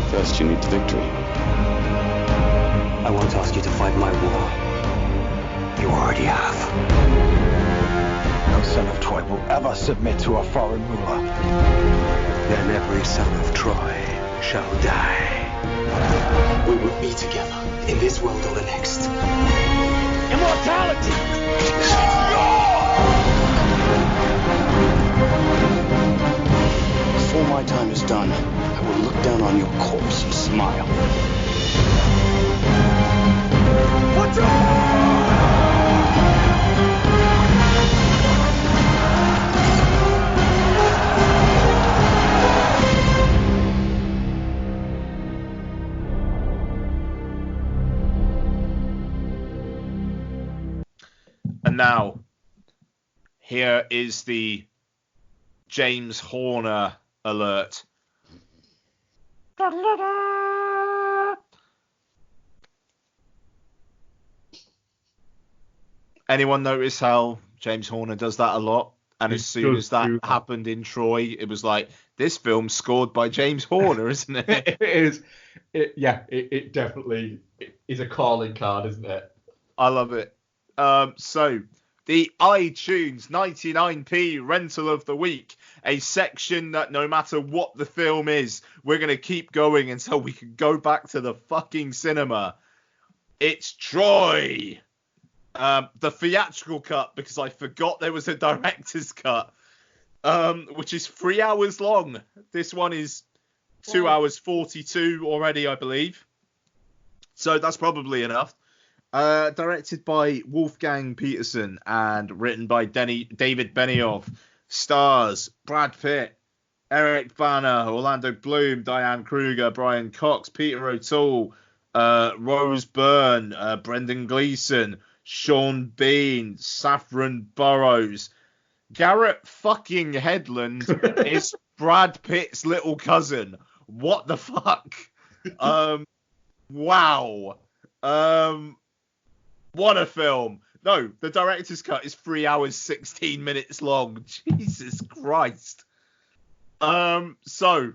First, you need the victory. I won't ask you to fight my war. You already have. No son of Troy will ever submit to a foreign ruler. Then every son of Troy shall die. We will be together in this world or the next. Immortality! Before my time is done, I will look down on your corpse and smile. Watch out! And now, here is the James Horner alert. Anyone notice how James Horner does that a lot? And as soon as that happened in Troy, it was like, this film's scored by James Horner, isn't it? It is. It definitely is a calling card, isn't it? I love it. So, the iTunes 99p rental of the week, a section that no matter what the film is, we're going to keep going until we can go back to the fucking cinema. It's Troy. The theatrical cut, because I forgot there was a director's cut, which is 3 hours long. This one is 2 hours 42 already, I believe. So that's probably enough. Directed by Wolfgang Peterson and written by David Benioff. Stars Brad Pitt, Eric Bana, Orlando Bloom, Diane Kruger, Brian Cox, Peter O'Toole, Rose Byrne, Brendan Gleeson, Sean Bean, Saffron Burrows. Garrett fucking Hedlund is Brad Pitt's little cousin. What the fuck? Wow. What a film. No, the director's cut is 3 hours 16 minutes long. Jesus Christ. So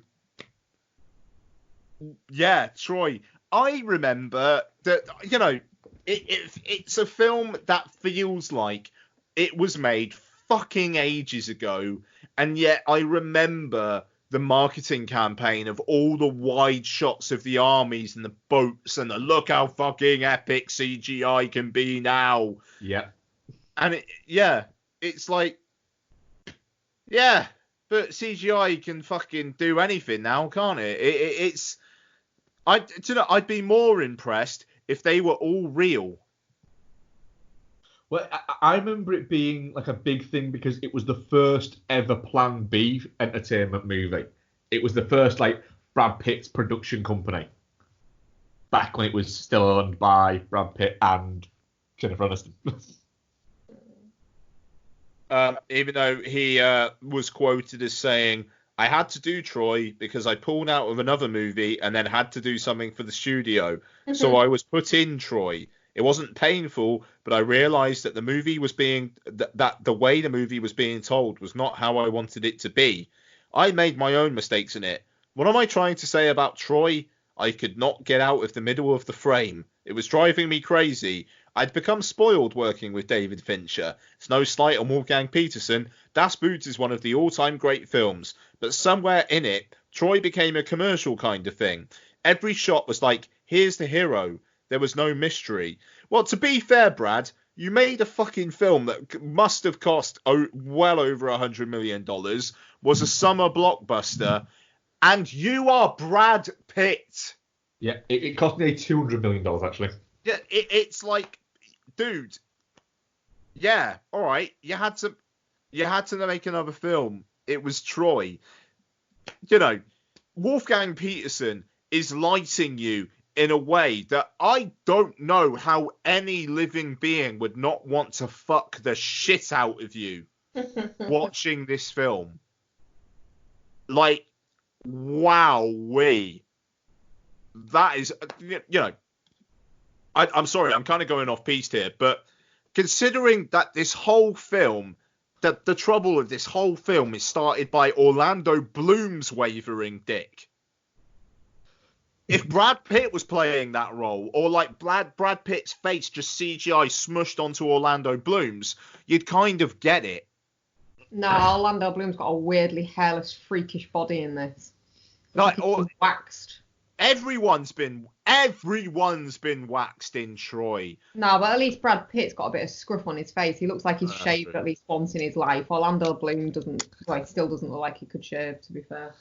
yeah, Troy. I remember that, you know, it's a film that feels like it was made fucking ages ago, and yet I remember the marketing campaign of all the wide shots of the armies and the boats and the look how fucking epic CGI can be now. Yeah. And it's like, yeah, but CGI can fucking do anything now, can't it? I'd be more impressed if they were all real. Well, I remember it being like a big thing because it was the first ever Plan B entertainment movie. It was the first like Brad Pitt's production company. Back when it was still owned by Brad Pitt and Jennifer Aniston. Even though he was quoted as saying, I had to do Troy because I pulled out of another movie and then had to do something for the studio. So I was put in Troy. It wasn't painful, but I realized that the movie was that the way the movie was being told was not how I wanted it to be. I made my own mistakes in it. What am I trying to say about Troy? I could not get out of the middle of the frame. It was driving me crazy. I'd become spoiled working with David Fincher. It's no slight on Wolfgang Peterson. Das Boot is one of the all-time great films, but somewhere in it, Troy became a commercial kind of thing. Every shot was like, here's the hero. There was no mystery. Well, to be fair, Brad, you made a fucking film that must have cost well over $100 million, was a summer blockbuster, and you are Brad Pitt. Yeah, it cost me $200 million, actually. Yeah, it's like, dude, yeah, all right, you had to make another film. It was Troy. You know, Wolfgang Peterson is lighting you in a way that I don't know how any living being would not want to fuck the shit out of you watching this film. Like, wowee. That is, you know, I'm sorry, I'm kind of going off piste here, but considering that this whole film, that the trouble of this whole film is started by Orlando Bloom's wavering dick. If Brad Pitt was playing that role, or like Brad Pitt's face just CGI smushed onto Orlando Bloom's, you'd kind of get it. No, Orlando Bloom's got a weirdly hairless, freakish body in this. Like, he's waxed. Everyone's been waxed in Troy. No, but at least Brad Pitt's got a bit of scruff on his face. He looks like he's shaved at least once in his life. Orlando Bloom still doesn't look like he could shave, to be fair.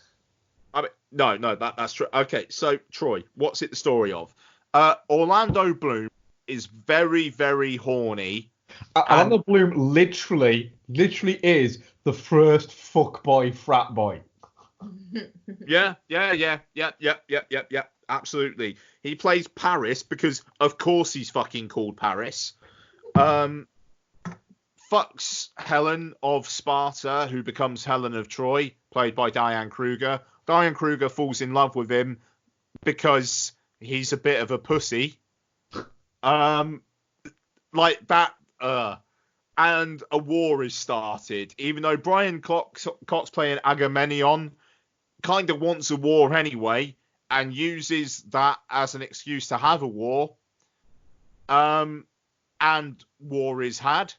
I mean, no, that's true. Okay, so Troy, what's it the story of? Orlando Bloom is very, very horny. Orlando Bloom literally is the first fuckboy frat boy. Yeah, absolutely. He plays Paris because, of course, he's fucking called Paris. fucks Helen of Sparta, who becomes Helen of Troy, played by Diane Kruger. Diane Kruger falls in love with him because he's a bit of a pussy. Like that, and a war is started. Even though Brian Cox playing Agamemnon kind of wants a war anyway, and uses that as an excuse to have a war. And war is had.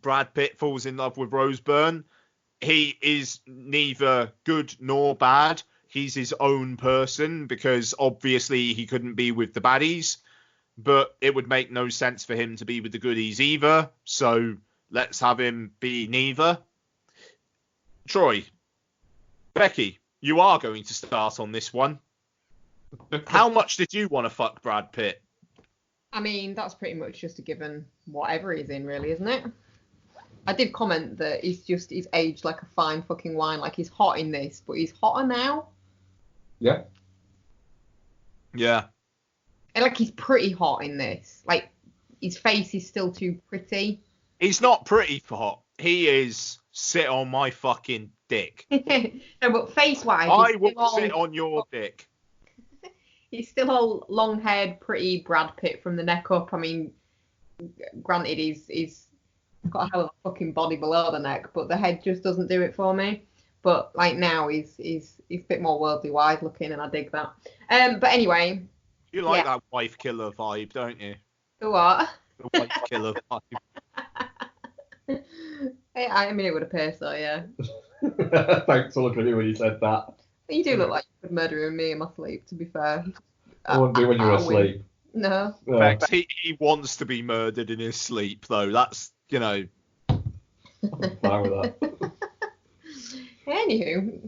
Brad Pitt falls in love with Rose Byrne. He is neither good nor bad. He's his own person because obviously he couldn't be with the baddies, but it would make no sense for him to be with the goodies either. So let's have him be neither. Troy, Becky, you are going to start on this one. How much did you want to fuck Brad Pitt? I mean, that's pretty much just a given whatever he's in, really, isn't it? I did comment that he's aged like a fine fucking wine. Like, he's hot in this, but he's hotter now. Yeah. Yeah. And, like, he's pretty hot in this. Like, his face is still too pretty. He's not pretty hot. He is sit on my fucking dick. No, but face-wise... I will sit on your dick. He's still all long-haired, pretty Brad Pitt from the neck up. I mean, granted, he's got a hell of a fucking body below the neck, but the head just doesn't do it for me. But like now, he's a bit more worldly wise looking, and I dig that. But anyway, you like that wife killer vibe, don't you? The what? The wife killer vibe. I mean, it would appear so, yeah. Thanks for looking at me when you said that. You do look like you could murder me in my sleep, to be fair. I wouldn't do when you're asleep. No. In fact, he wants to be murdered in his sleep, though. That's, you know. I'm fine with that. Anywho.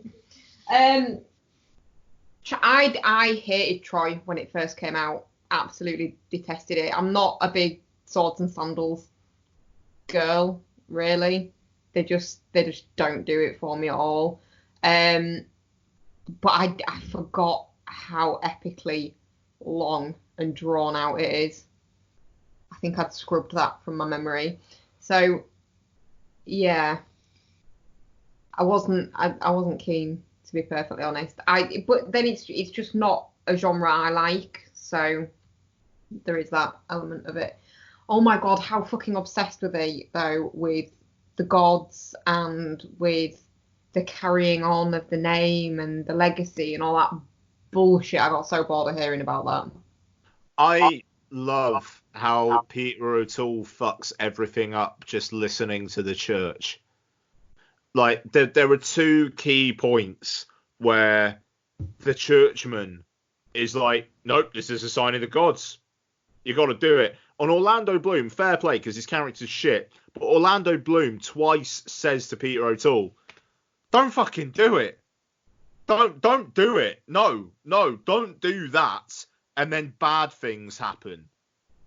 I hated Troy when it first came out. Absolutely detested it. I'm not a big swords and sandals girl, really. They just don't do it for me at all. But I forgot how epically long and drawn out it is. I think I'd scrubbed that from my memory. So, yeah, I wasn't keen, to be perfectly honest. But then it's just not a genre I like. So there is that element of it. Oh my god, how fucking obsessed were they though with the gods and with the carrying on of the name and the legacy and all that bullshit. I got so bored of hearing about that. I love how Peter O'Toole fucks everything up just listening to the church. Like, there are two key points where the churchman is like, nope, this is a sign of the gods. You got to do it. On Orlando Bloom, fair play, because his character's shit, but Orlando Bloom twice says to Peter O'Toole, don't fucking do it. Don't do it. No, don't do that. And then bad things happen.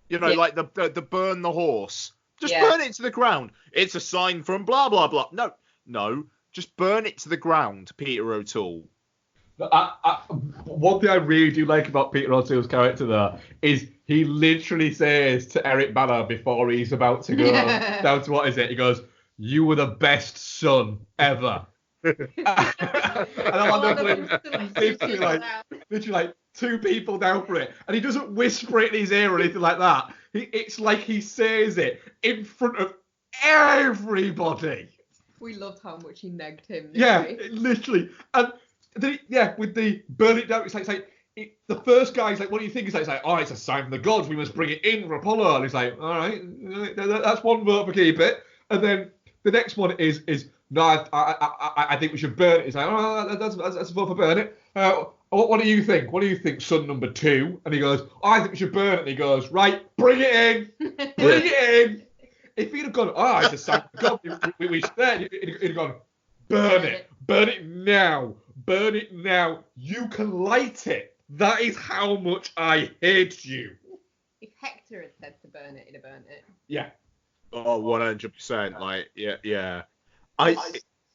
You know, like the burn the horse. Just burn it to the ground. It's a sign from blah, blah, blah. No, just burn it to the ground, Peter O'Toole. One thing I really do like about Peter O'Toole's character, though, is he literally says to Eric Bana before he's about to go down to what is it? He goes, "You were the best son ever." And I'm literally like 2 people down for it, and he doesn't whisper it in his ear or anything like that. It's like he says it in front of everybody. We loved how much he negged him. Literally. And with the burn it down, it's like the first guy's like, what do you think? He's like, oh, it's a sign from the gods. We must bring it in for Apollo. And he's like, all right, that's one vote for keep it. And then the next one is no, I think we should burn it. He's like, oh, that's a vote for burn it. What do you think? What do you think, son number 2? And he goes, oh, I think we should burn it. And he goes, right, bring it in. Bring it in. If he'd have gone, oh, it's a sign from God, we should, he'd have gone, burn it. Burn it now. Burn it now. You can light it. That is how much I hate you. If Hector had said to burn it, he'd have burnt it. Yeah. Oh, 100%. Like, yeah.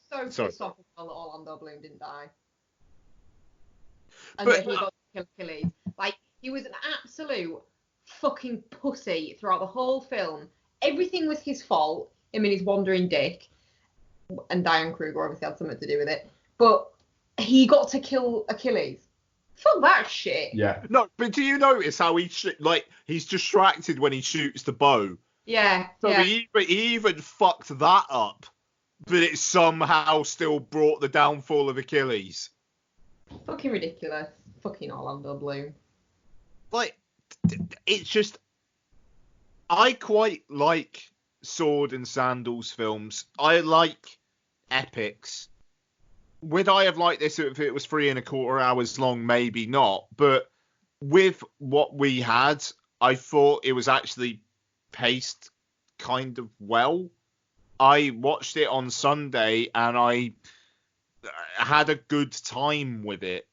So pissed off that Orlando Bloom didn't die. And that he got to kill Achilles. Like, he was an absolute fucking pussy throughout the whole film. everything was his fault. I mean, his wandering dick, and Diane Kruger obviously had something to do with it. But he got to kill Achilles. Fuck that shit. Yeah. No, but do you notice how he's distracted when he shoots the bow? Yeah. So he even fucked that up, but it somehow still brought the downfall of Achilles. Fucking ridiculous. Fucking Orlando Bloom. Like, it's just, I quite like sword and sandals films. I like epics. Would I have liked this if it was 3.25 hours long? Maybe not. But with what we had, I thought it was actually paced kind of well. I watched it on Sunday and I had a good time with it.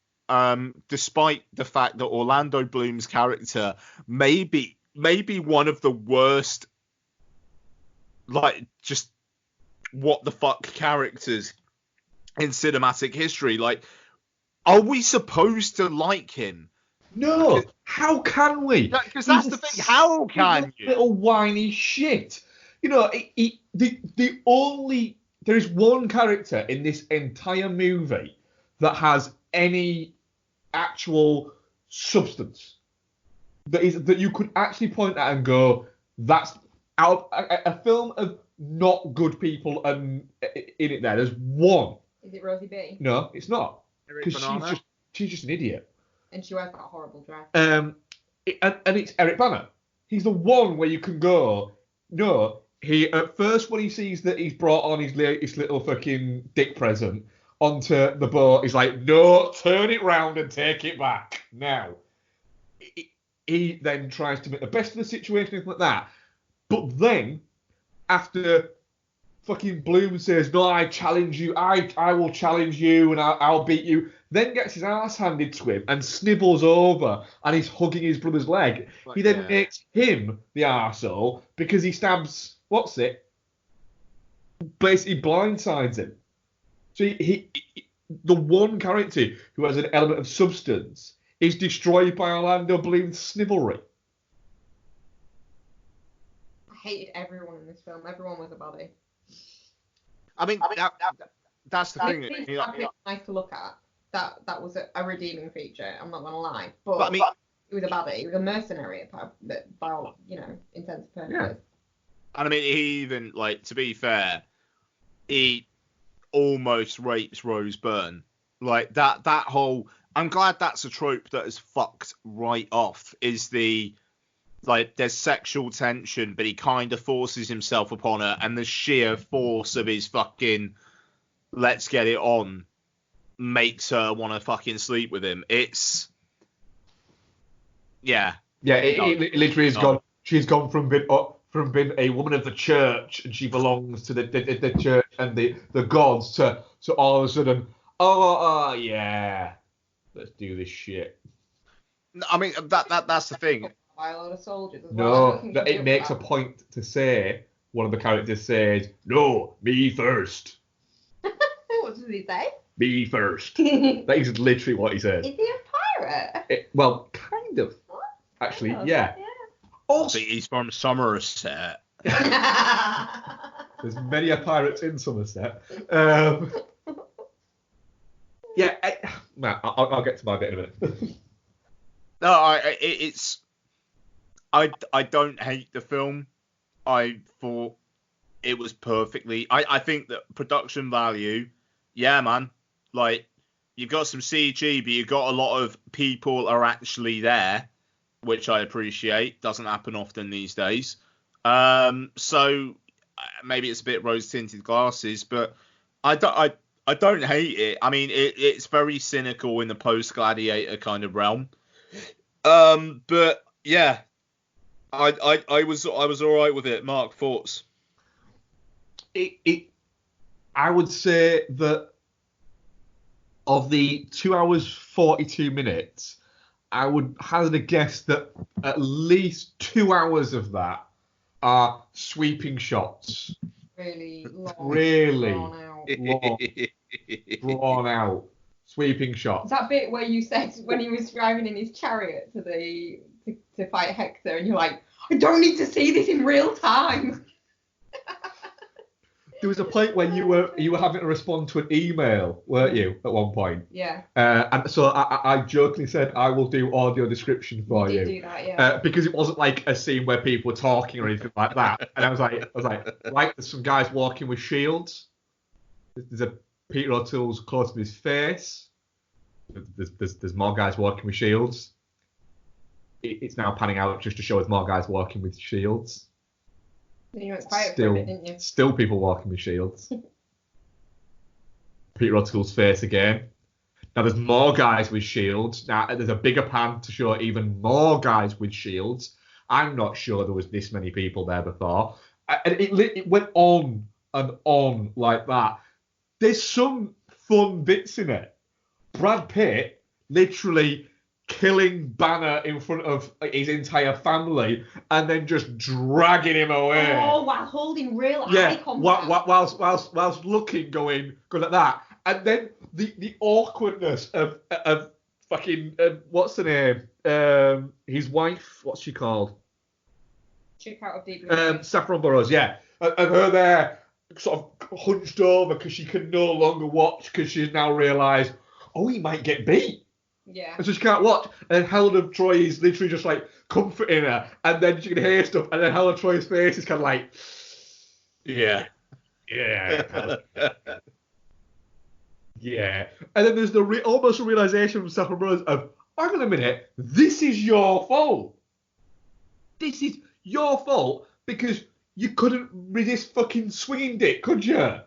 Despite the fact that Orlando Bloom's character may be one of the worst, like, just what the fuck characters in cinematic history. Like, are we supposed to like him? No. How can we? Because that's the thing. How can you? Little whiny shit. You know, there is one character in this entire movie that has any actual substance that you could actually point at and go, that's out a film of not good people and in it. There's one. Is it Rosie B? No, it's not. Eric Because Bana? she's just an idiot. And she wears that horrible dress. And it's Eric Bana. He's the one where you can go, no. He at first when he sees that he's brought on his little fucking dick present onto the boat, he's like, no, turn it round and take it back now. He then tries to make the best of the situation, anything like that. But then, after fucking Bloom says, no, I challenge you, I will challenge you and I'll beat you, then gets his ass handed to him and snibbles over and he's hugging his brother's leg. But he then makes him the arsehole because he stabs, basically blindsides him. So he the one character who has an element of substance is destroyed by Orlando Bloom's snivelry. I hated everyone in this film. Everyone was a body. I mean, that's the thing. It's nice to look at. That was a redeeming feature. I'm not gonna lie, but I mean, he was a baddie. He was a mercenary, by all intents and purposes. Yeah. And I mean, he even, like, to be fair, he almost rapes Rose Byrne. Like, that whole... I'm glad that's a trope that is fucked right off, is the... Like, there's sexual tension, but he kind of forces himself upon her, and the sheer force of his fucking let's get it on makes her want to fucking sleep with him. It's... Yeah. Yeah, it literally has gone... She's gone from being a woman of the church and she belongs to the church and the gods to all of a sudden, yeah, let's do this shit. I mean, that's the thing. By a lot of soldiers as No, well. it makes a point to say, one of the characters says, no, me first. What does he say? Me first. That is literally what he said. Is he a pirate? Well, kind of. Actually, yeah. Also, he's from Somerset. There's many a pirates in Somerset. Yeah, I'll get to my bit in a minute. No, I don't hate the film. I thought it was perfectly... I think that production value, yeah, man. Like, you've got some CG, but you've got a lot of people are actually there, which I appreciate. Doesn't happen often these days. So maybe it's a bit rose-tinted glasses, but I don't hate it. I mean, it's very cynical in the post-Gladiator kind of realm. But yeah, I was all right with it. Mark, thoughts? I would say that of the 2 hours 42 minutes, I would hazard a guess that at least 2 hours of that are sweeping shots. Really long. Really Drawn drawn out sweeping shots. That bit where you said when he was driving in his chariot to the to fight Hector, and you're like, I don't need to see this in real time. There was a point when you were having to respond to an email, weren't you, at one point? Yeah. And so I jokingly said, I will do audio description for you. You did do that, yeah. Because it wasn't like a scene where people were talking or anything like that. And I was like, right, there's some guys walking with shields. There's a Peter O'Toole's close to his face. There's more guys walking with shields. It's now panning out just to show us more guys walking with shields. Then you went quiet for a bit, didn't you? Still people walking with shields. Peter O'Toole's face again. Now there's more guys with shields. Now there's a bigger pan to show even more guys with shields. I'm not sure there was this many people there before. And it went on and on like that. There's some fun bits in it. Brad Pitt literally killing Banner in front of his entire family and then just dragging him away. Oh, while holding real eye contact. Whilst looking, going like that. And then the awkwardness of fucking, what's the name? His wife, what's she called? Chick out of Deep Blue. Saffron Burrows, yeah. And her there sort of hunched over because she can no longer watch because she's now realised, oh, he might get beat. Yeah. And so she can't watch. And then Helen of Troy is literally just like comforting her. And then she can hear stuff. And then Helen of Troy's face is kind of like, yeah. Yeah. And then there's almost a realisation from Saffron Burrows of, hang on a minute, this is your fault. This is your fault because you couldn't resist fucking swinging dick, could you?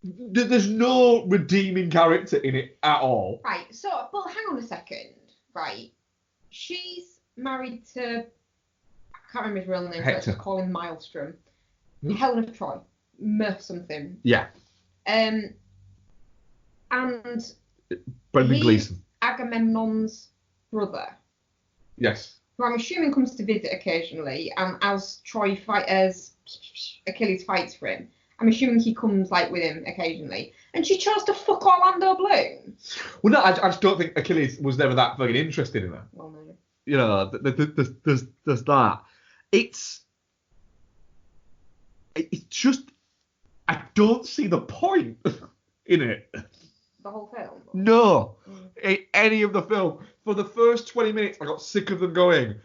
There's no redeeming character in it at all. Right, so, but hang on a second, right? She's married to, I can't remember his real name, so let's just call him Maelstrom. Helen of Troy. Something. Yeah. And Brendan Gleeson. Agamemnon's brother. Yes. Who I'm assuming comes to visit occasionally, and as Achilles fights for him, I'm assuming he comes like with him occasionally. And she chose to fuck Orlando Bloom. Well, no, I just don't think Achilles was never that fucking interested in her. Well, no. You know, there's that. It's just, I don't see the point in it. The whole film? No. In any of the film. For the first 20 minutes, I got sick of them going,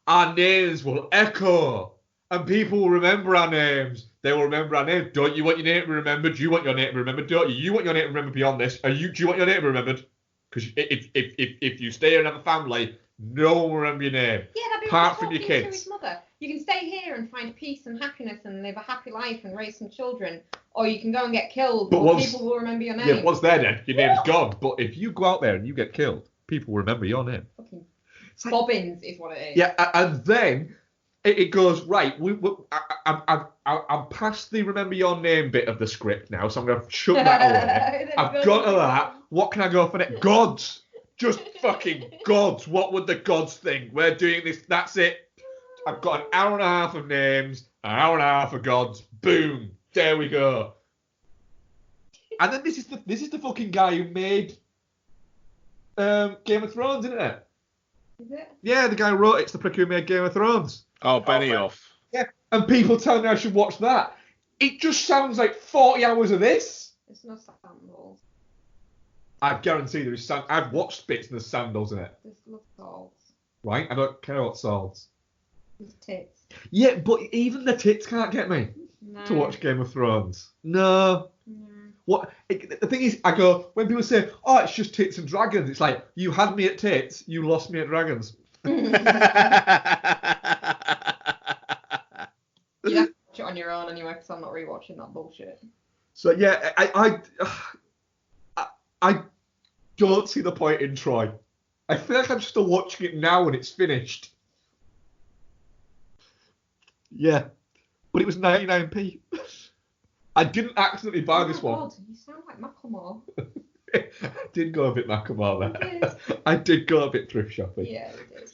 our names will echo. And people will remember our names. They will remember our names. Don't you want your name to be remembered? You want your name to be remembered, don't you? You want your name to be remembered beyond this. Do you want your name to be remembered? Because if you stay here and have a family, no one will remember your name. Yeah, that'd be apart from your kids. To his mother. You can stay here and find peace and happiness and live a happy life and raise some children, or you can go and get killed. But people will remember your name. Yeah, once they're dead, your name's gone. But if you go out there and you get killed, people will remember your name. Fucking Bobbins is what it is. Yeah, and then it goes right. I'm past the remember your name bit of the script now, so I'm gonna chuck that away. I've got to that. What can I go for next? Gods, just fucking gods. What would the gods think? We're doing this. That's it. I've got an hour and a half of names, an hour and a half of gods. Boom. There we go. And then this is the fucking guy who made Game of Thrones, isn't it? Is it? Yeah, the guy who wrote it's the prick who made Game of Thrones. Oh, Benioff. Yeah, and people tell me I should watch that. It just sounds like 40 hours of this. It's no sandals. I guarantee there is sand. I've watched bits and there's sandals in it. There's love salts. Right? I don't care about salts. There's tits. Yeah, but even the tits can't get me to watch Game of Thrones. No. What? The thing is, I go, when people say, oh, it's just tits and dragons, it's like, you had me at tits, you lost me at dragons. You have to watch it on your own anyway, because I'm not rewatching that bullshit. So yeah, I don't see the point in Troy. I feel like I'm still watching it now when it's finished. Yeah, but it was 99p. I didn't accidentally buy this one. God, you sound like Macklemore. I did go a bit Macklemore there. I did go a bit thrift shopping. Yeah, you did.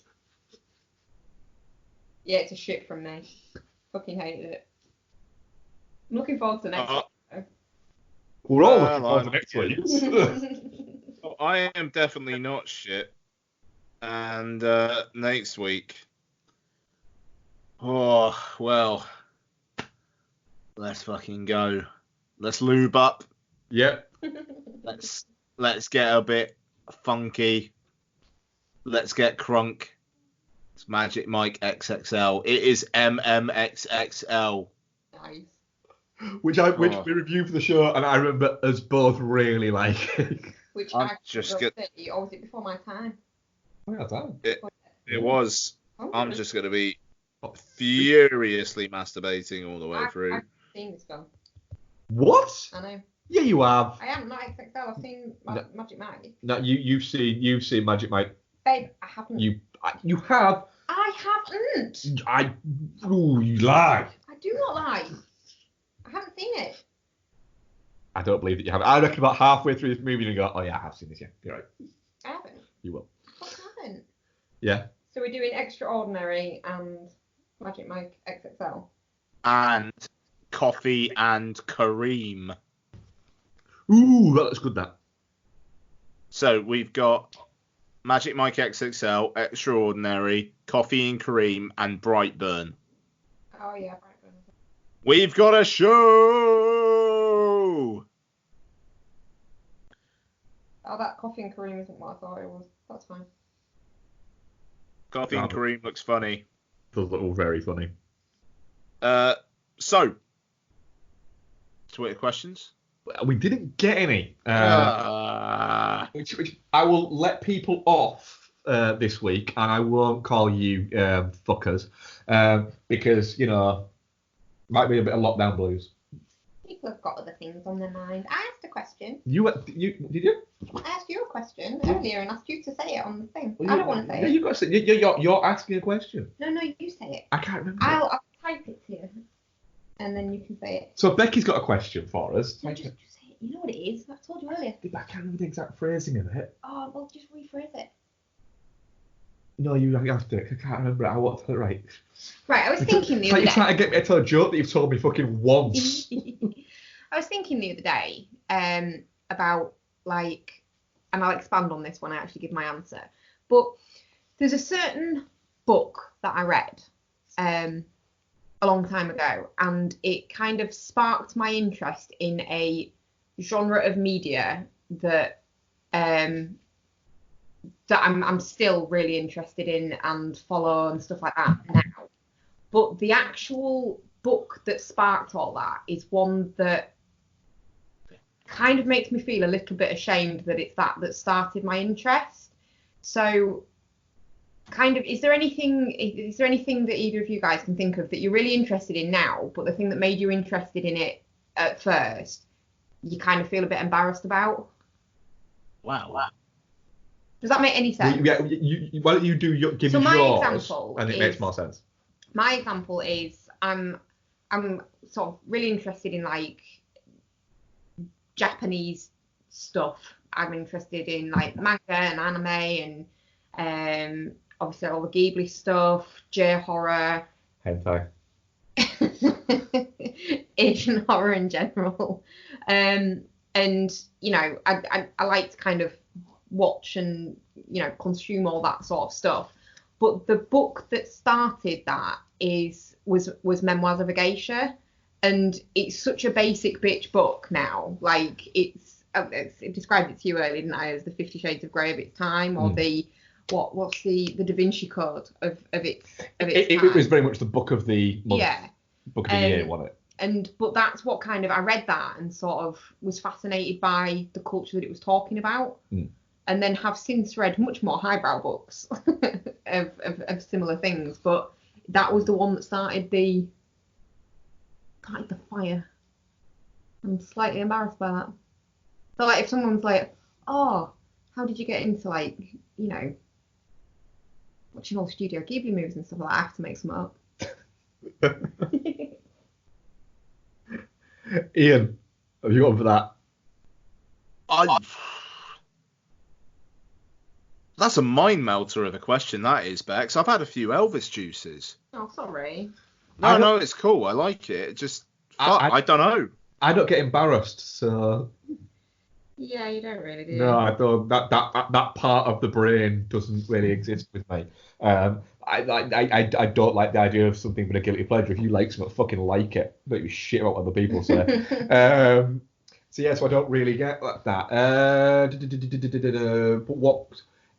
Yeah, it's a shit from me. Fucking hated it. I'm looking forward to next week. We're all looking forward to next week. I am definitely not shit. And next week, oh well, let's fucking go. Let's lube up. Yep. Let's get a bit funky. Let's get crunk. It's Magic Mike XXL. It is MMXXL. Nice. Which we reviewed for the show, and I remember us both really liking. Which I'm I just will good. say, or was it before my time? Oh, yeah, damn. It was. Oh, I'm really? just going to be furiously masturbating all the way through. I've seen this film. What? I know. Yeah, you have. I am not XXL. I've seen Magic Mike. No, you've seen Magic Mike. Babe, I haven't. You have. I haven't. You lie. I do not lie. I haven't seen it. I don't believe that you have. I reckon about halfway through this movie, you go, oh yeah, I have seen this. Yeah, you're right. I haven't. You will. I haven't. Yeah. So we're doing Extraordinary and Magic Mike XXL. And Coffee and Kareem. Ooh, that looks good, that. So we've got Magic Mike XXL, Extraordinary, Coffee and Kareem, and Brightburn. Oh yeah, Brightburn. We've got a show! Oh, that Coffee and Kareem isn't what I thought it was. That's fine. Coffee and Kareem looks funny. Does look all very funny. So, Twitter questions? We didn't get any. Which I will let people off this week, and I won't call you fuckers because, you know, might be a bit of lockdown blues. People have got other things on their mind. I asked a question. Did you? I asked you a question earlier and asked you to say it on the thing. Well, I don't want to say yeah, it. You got to say. You're asking a question. No, you say it. I can't remember. I'll type it to you, and then you can say it. So Becky's got a question for us. No, just say it. You know what it is. I told you earlier. I can't remember the exact phrasing of it. Oh, well, just rephrase it. No, you have to. I can't remember it. I want to right. Right, I was thinking the other You're day. trying to get me to tell a joke that you've told me fucking once. I was thinking the other day about, like, and I'll expand on this when I actually give my answer, but there's a certain book that I read a long time ago, and it kind of sparked my interest in a genre of media that I'm still really interested in and follow and stuff like that now. But the actual book that sparked all that is one that kind of makes me feel a little bit ashamed that it's that started my interest. So kind of, is there anything that either of you guys can think of that you're really interested in now, but the thing that made you interested in it at first, you kind of feel a bit embarrassed about? Wow. Does that make any sense? Yeah, why don't you give us my yours, example and it makes more sense. My example is I'm sort of really interested in, like, Japanese stuff. I'm interested in, like, manga and anime and obviously all the Ghibli stuff, J-horror. Hentai. Asian horror in general. And, you know, I like to kind of watch and, you know, consume all that sort of stuff. But the book that started that was Memoirs of a Geisha, and it's such a basic bitch book now. Like, it described it to you earlier, didn't I, as the 50 Shades of Grey of its time, or the what's the Da Vinci Code of its time. It was very much the book of the month, book of the year, wasn't it? But that's what kind of, I read that and sort of was fascinated by the culture that it was talking about. And then have since read much more highbrow books of similar things, but that was the one that started the fire. I'm slightly embarrassed by that. So, like, if someone's like, oh, how did you get into, like, you know, watching all the Studio Ghibli movies and stuff like that, I have to make some up. Ian, have you got for that? That's a mind melter of a question, that is, Bex. I've had a few Elvis juices. Oh, sorry. No, it's cool. I like it. Just, I don't know. I don't get embarrassed, so... Yeah, you don't really do. No, I don't. That part of the brain doesn't really exist with me. I don't like the idea of something being a guilty pleasure. If you like something, fucking like it. Don't give a shit about what other people say. So yeah, so I don't really get that. But what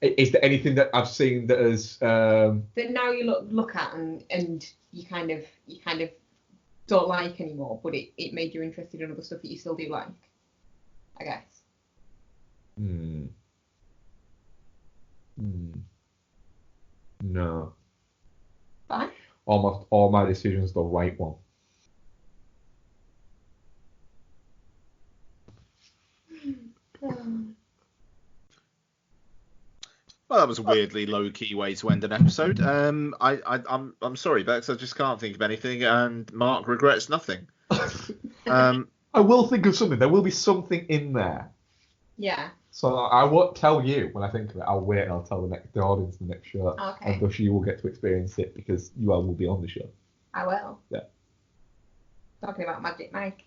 is there anything that I've seen that has that now you look at and you kind of don't like anymore, but it made you interested in other stuff that you still do like, I guess. No. Fine. Almost all my decisions are the right one. Well, that was a weirdly low-key way to end an episode. I'm sorry, Bex, I just can't think of anything, and Mark regrets nothing. I will think of something. There will be something in there. Yeah. So I won't tell you when I think of it. I'll wait and I'll tell the audience in the next show. Okay. And thus you will get to experience it because you all will be on the show. I will. Yeah. Talking about Magic Mike.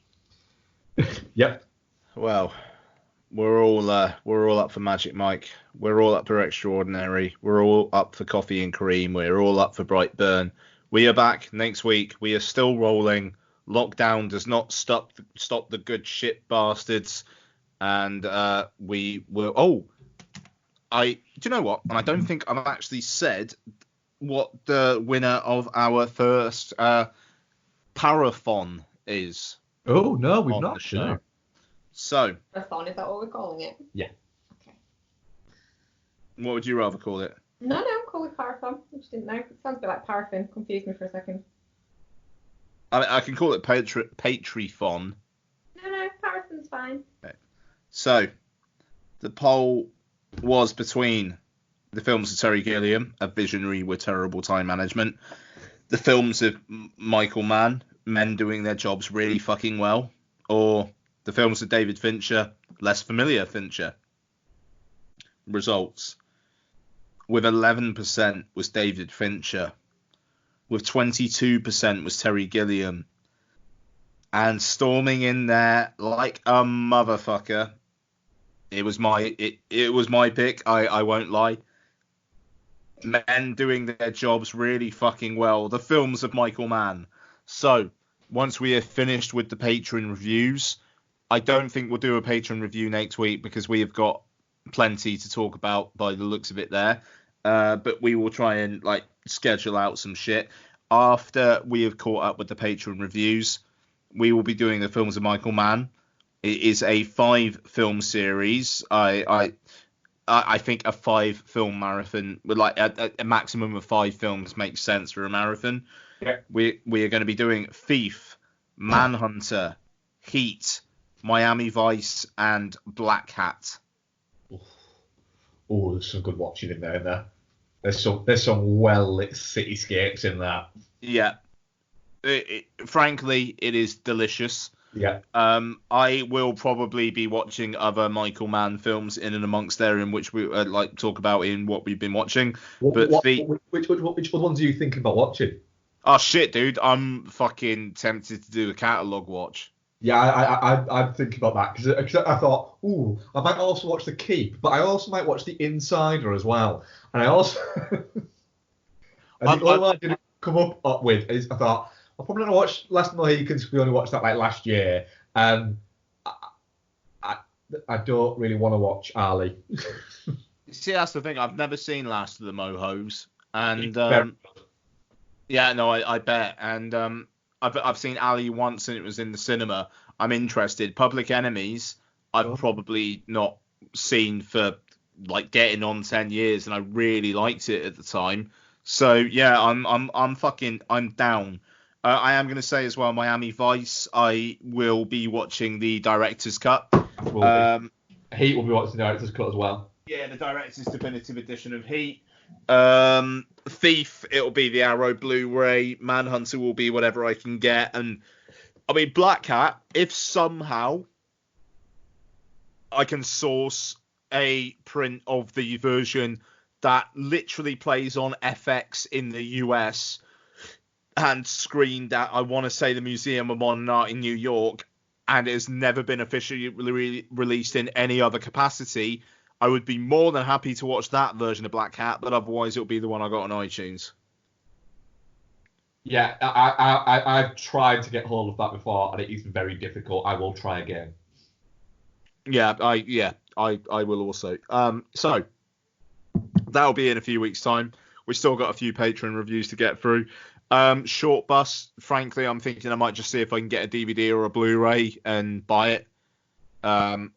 Yep. Well, we're all up for Magic Mike. We're all up for Extraordinary. We're all up for Coffee and Cream. We're all up for Brightburn. We are back next week. We are still rolling. Lockdown does not stop the good shit bastards. And we will. Oh, do you know what? And I don't think I've actually said what the winner of our first Parathon is. Oh no, we've not. The show. No. So. Parathon, is that what we're calling it? Yeah. Okay. What would you rather call it? No, call it Parathon. I just didn't know. It sounds a bit like paraffin. Confused me for a second. I can call it Patreon. No, Paraffin's fine. Okay. So, the poll was between the films of Terry Gilliam, a visionary with terrible time management, the films of Michael Mann, men doing their jobs really fucking well, or the films of David Fincher, less familiar Fincher. Results. With 11% was David Fincher. With 22% was Terry Gilliam. And storming in there like a motherfucker. It was my pick, I won't lie. Men doing their jobs really fucking well. The films of Michael Mann. So, once we have finished with the patron reviews, I don't think we'll do a patron review next week because we have got plenty to talk about by the looks of it there. But we will try and schedule out some shit. After we have caught up with the patron reviews, we will be doing the films of Michael Mann. It is a 5-film series. I think a 5-film marathon with a maximum of 5 films makes sense for a marathon. Yeah. We are going to be doing Thief, Manhunter, Heat, Miami Vice, and Black Hat. Oh, there's some good watching in there. There's some well-lit cityscapes in that. Yeah. Frankly, it is delicious. Yeah. I will probably be watching other Michael Mann films in and amongst there, in which we talk about in what we've been watching. Which ones are you thinking about watching? Oh shit, dude! I'm fucking tempted to do a catalogue watch. Yeah, I'm thinking about that because I thought, ooh, I might also watch The Keep, but I also might watch The Insider as well. And I also, the only one I didn't come up with is I thought I'm probably gonna watch Last Mohicans because we only watched that last year. I don't really want to watch Ali. See, that's the thing. I've never seen Last of the Mohos, and yeah, no, I bet. And I've seen Ali once, and it was in the cinema. I'm interested. Public Enemies, I've probably not seen for getting on 10 years, and I really liked it at the time. So yeah, I'm down. I am going to say as well, Miami Vice. I will be watching the director's cut. Heat will be watching the director's cut as well. Yeah, the director's definitive edition of Heat. Thief, it'll be the Arrow Blu-ray. Manhunter will be whatever I can get. And I mean, Black Hat, if somehow I can source a print of the version that literally plays on FX in the US and screened at, I want to say, the Museum of Modern Art in New York, and it has never been officially released in any other capacity, I would be more than happy to watch that version of Black Cat, but otherwise it'll be the one I got on iTunes. Yeah, I've tried to get hold of that before, and it is very difficult. I will try again. I will also. So that'll be in a few weeks' time. We've still got a few Patreon reviews to get through. Short Bus, frankly, I'm thinking I might just see if I can get a DVD or a Blu-ray and buy it. I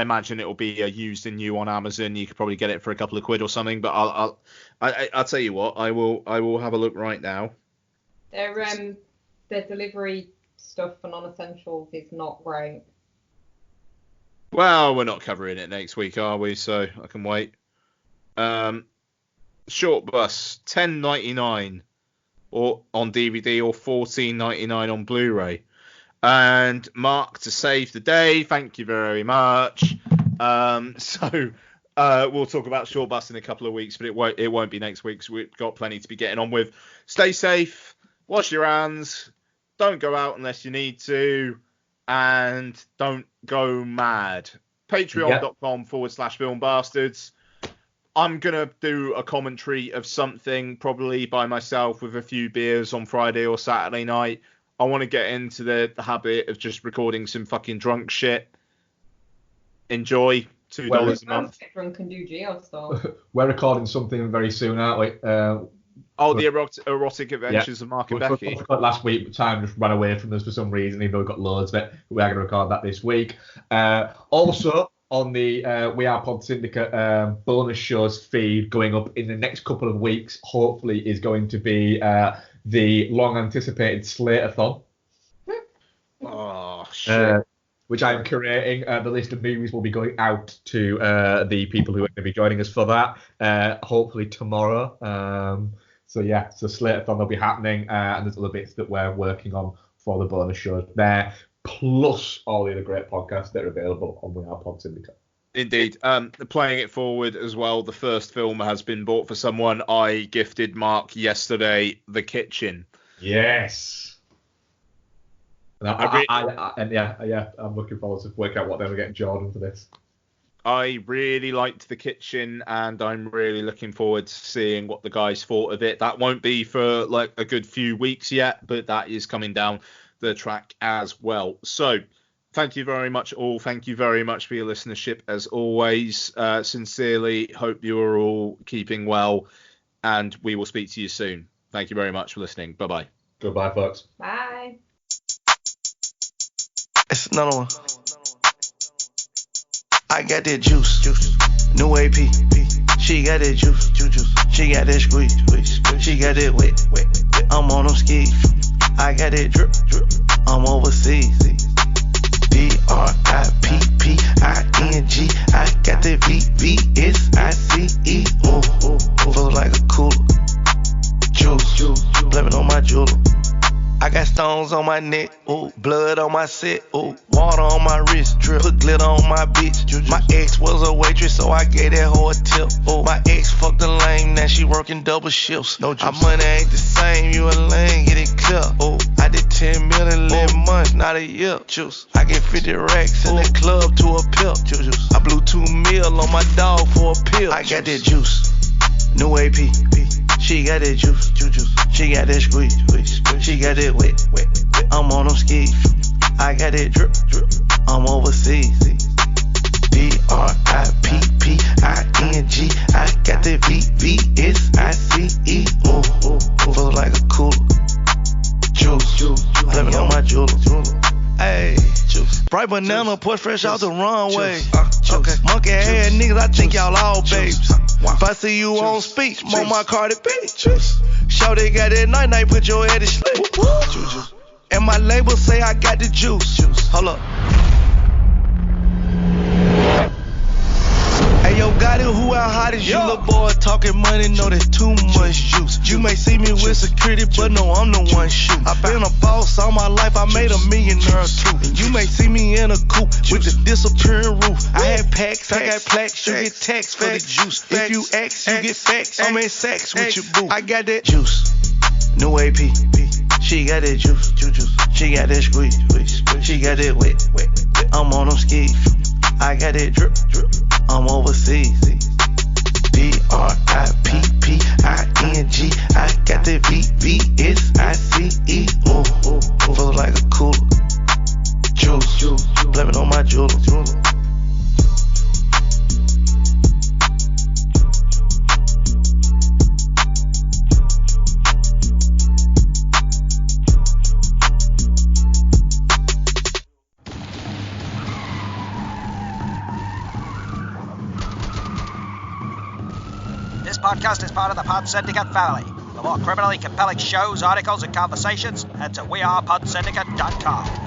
imagine it'll be used and new on Amazon. You could probably get it for a couple of quid or something. But I'll tell you what, I will have a look right now. Their delivery stuff for non-essentials is not great. Well, we're not covering it next week, are we? So I can wait. Short Bus, $10.99 or on DVD or $14.99 on Blu-ray. And Mark, to save the day, thank you very much. So we'll talk about Short Bus in a couple of weeks, but it won't be next week, so we've got plenty to be getting on with. Stay safe, wash your hands, don't go out unless you need to, and don't go mad. Patreon.com/filmbastards. I'm going to do a commentary of something, probably by myself with a few beers on Friday or Saturday night. I want to get into the habit of just recording some fucking drunk shit. Enjoy. $2 a month. Get drunk and do Geostorm. We're recording something very soon, aren't we? The erotic adventures of Mark and Becky. Last week, time just ran away from us for some reason, even though we've got loads of it. We are going to record that this week. Also, on the We Are Pod Syndicate bonus shows feed going up in the next couple of weeks, hopefully, is going to be the long-anticipated Slater-thon. Oh, shit. Which I'm curating. The list of movies will be going out to the people who are going to be joining us for that, hopefully tomorrow. So Slater-thon will be happening, and there's other bits that we're working on for the bonus shows there, plus all the other great podcasts that are available on We Are Pod Syndicate. Indeed. Playing it forward as well, the first film has been bought for someone. I gifted Mark yesterday The Kitchen. Yes. I'm looking forward to work out what they're getting Jordan for this. I really liked The Kitchen, and I'm really looking forward to seeing what the guys thought of it. That won't be for like a good few weeks yet, but that is coming down the track as well. So thank you very much all. Thank you very much for your listenership as always. Sincerely hope you are all keeping well, and we will speak to you soon. Thank you very much for listening. Bye-bye. Goodbye, folks. Bye. It's another one. I got that juice. New AP. She got that juice. She got that squeeze. She got that wet. I'm on them skis. I got that drip. I'm overseas. DRIPPING. I got that VVSICE. Flow like a cooler. Juice. Blame it on my jeweler. I got stones on my neck, ooh, blood on my set, ooh, water on my wrist, drip, put glitter on my bitch. My ex was a waitress, so I gave that hoe a tip. Ooh, my ex fucked a lame, now she working double shifts. No juice. Our money ain't the same, you a lame, get it clear. Ooh, I did 10 million, 11 months, not a year. Juice. I get 50 racks in the club to a pill. Juice. I blew 2 mil on my dog for a pill. I got that juice. New AP. She got that juice. She got that squeeze. She got that wet. I'm on them skis. I got that drip. I'm overseas. DRIPPING. I got that VVSICE. Flow like a cooler. Juice. Blame it on my jeweler. Hey, juice. Bright banana, push fresh out the runway. Okay. Monkey head niggas, I think y'all all babes. If I see you on speech, on my Cardi B. Shawty got that night, put your head to sleep. And my label say I got the juice. Hold up. Hey yo, got it, who out hot as you? Little boy talking money, know that's too much juice. You may see me with security, but no, I'm the one shooting. I been a boss all my life, I made $1 millionaire too. You may see me in a coupe with the disappearing roof. I had packs, I got plaques, you get taxed for the juice. If you ask, you get facts. I'm in sex with your boo. I got that juice. New AP. She She got that juice, she got that squeeze, she got that wet. I'm on them skis, I got that drip, I'm overseas. DRIPPING, I got that VVSICE. Oh, feel like a cooler, juice, blaming on my jeweler. This podcast is part of the Pod Syndicate family. For more criminally compelling shows, articles, and conversations, head to wearepodsyndicate.com.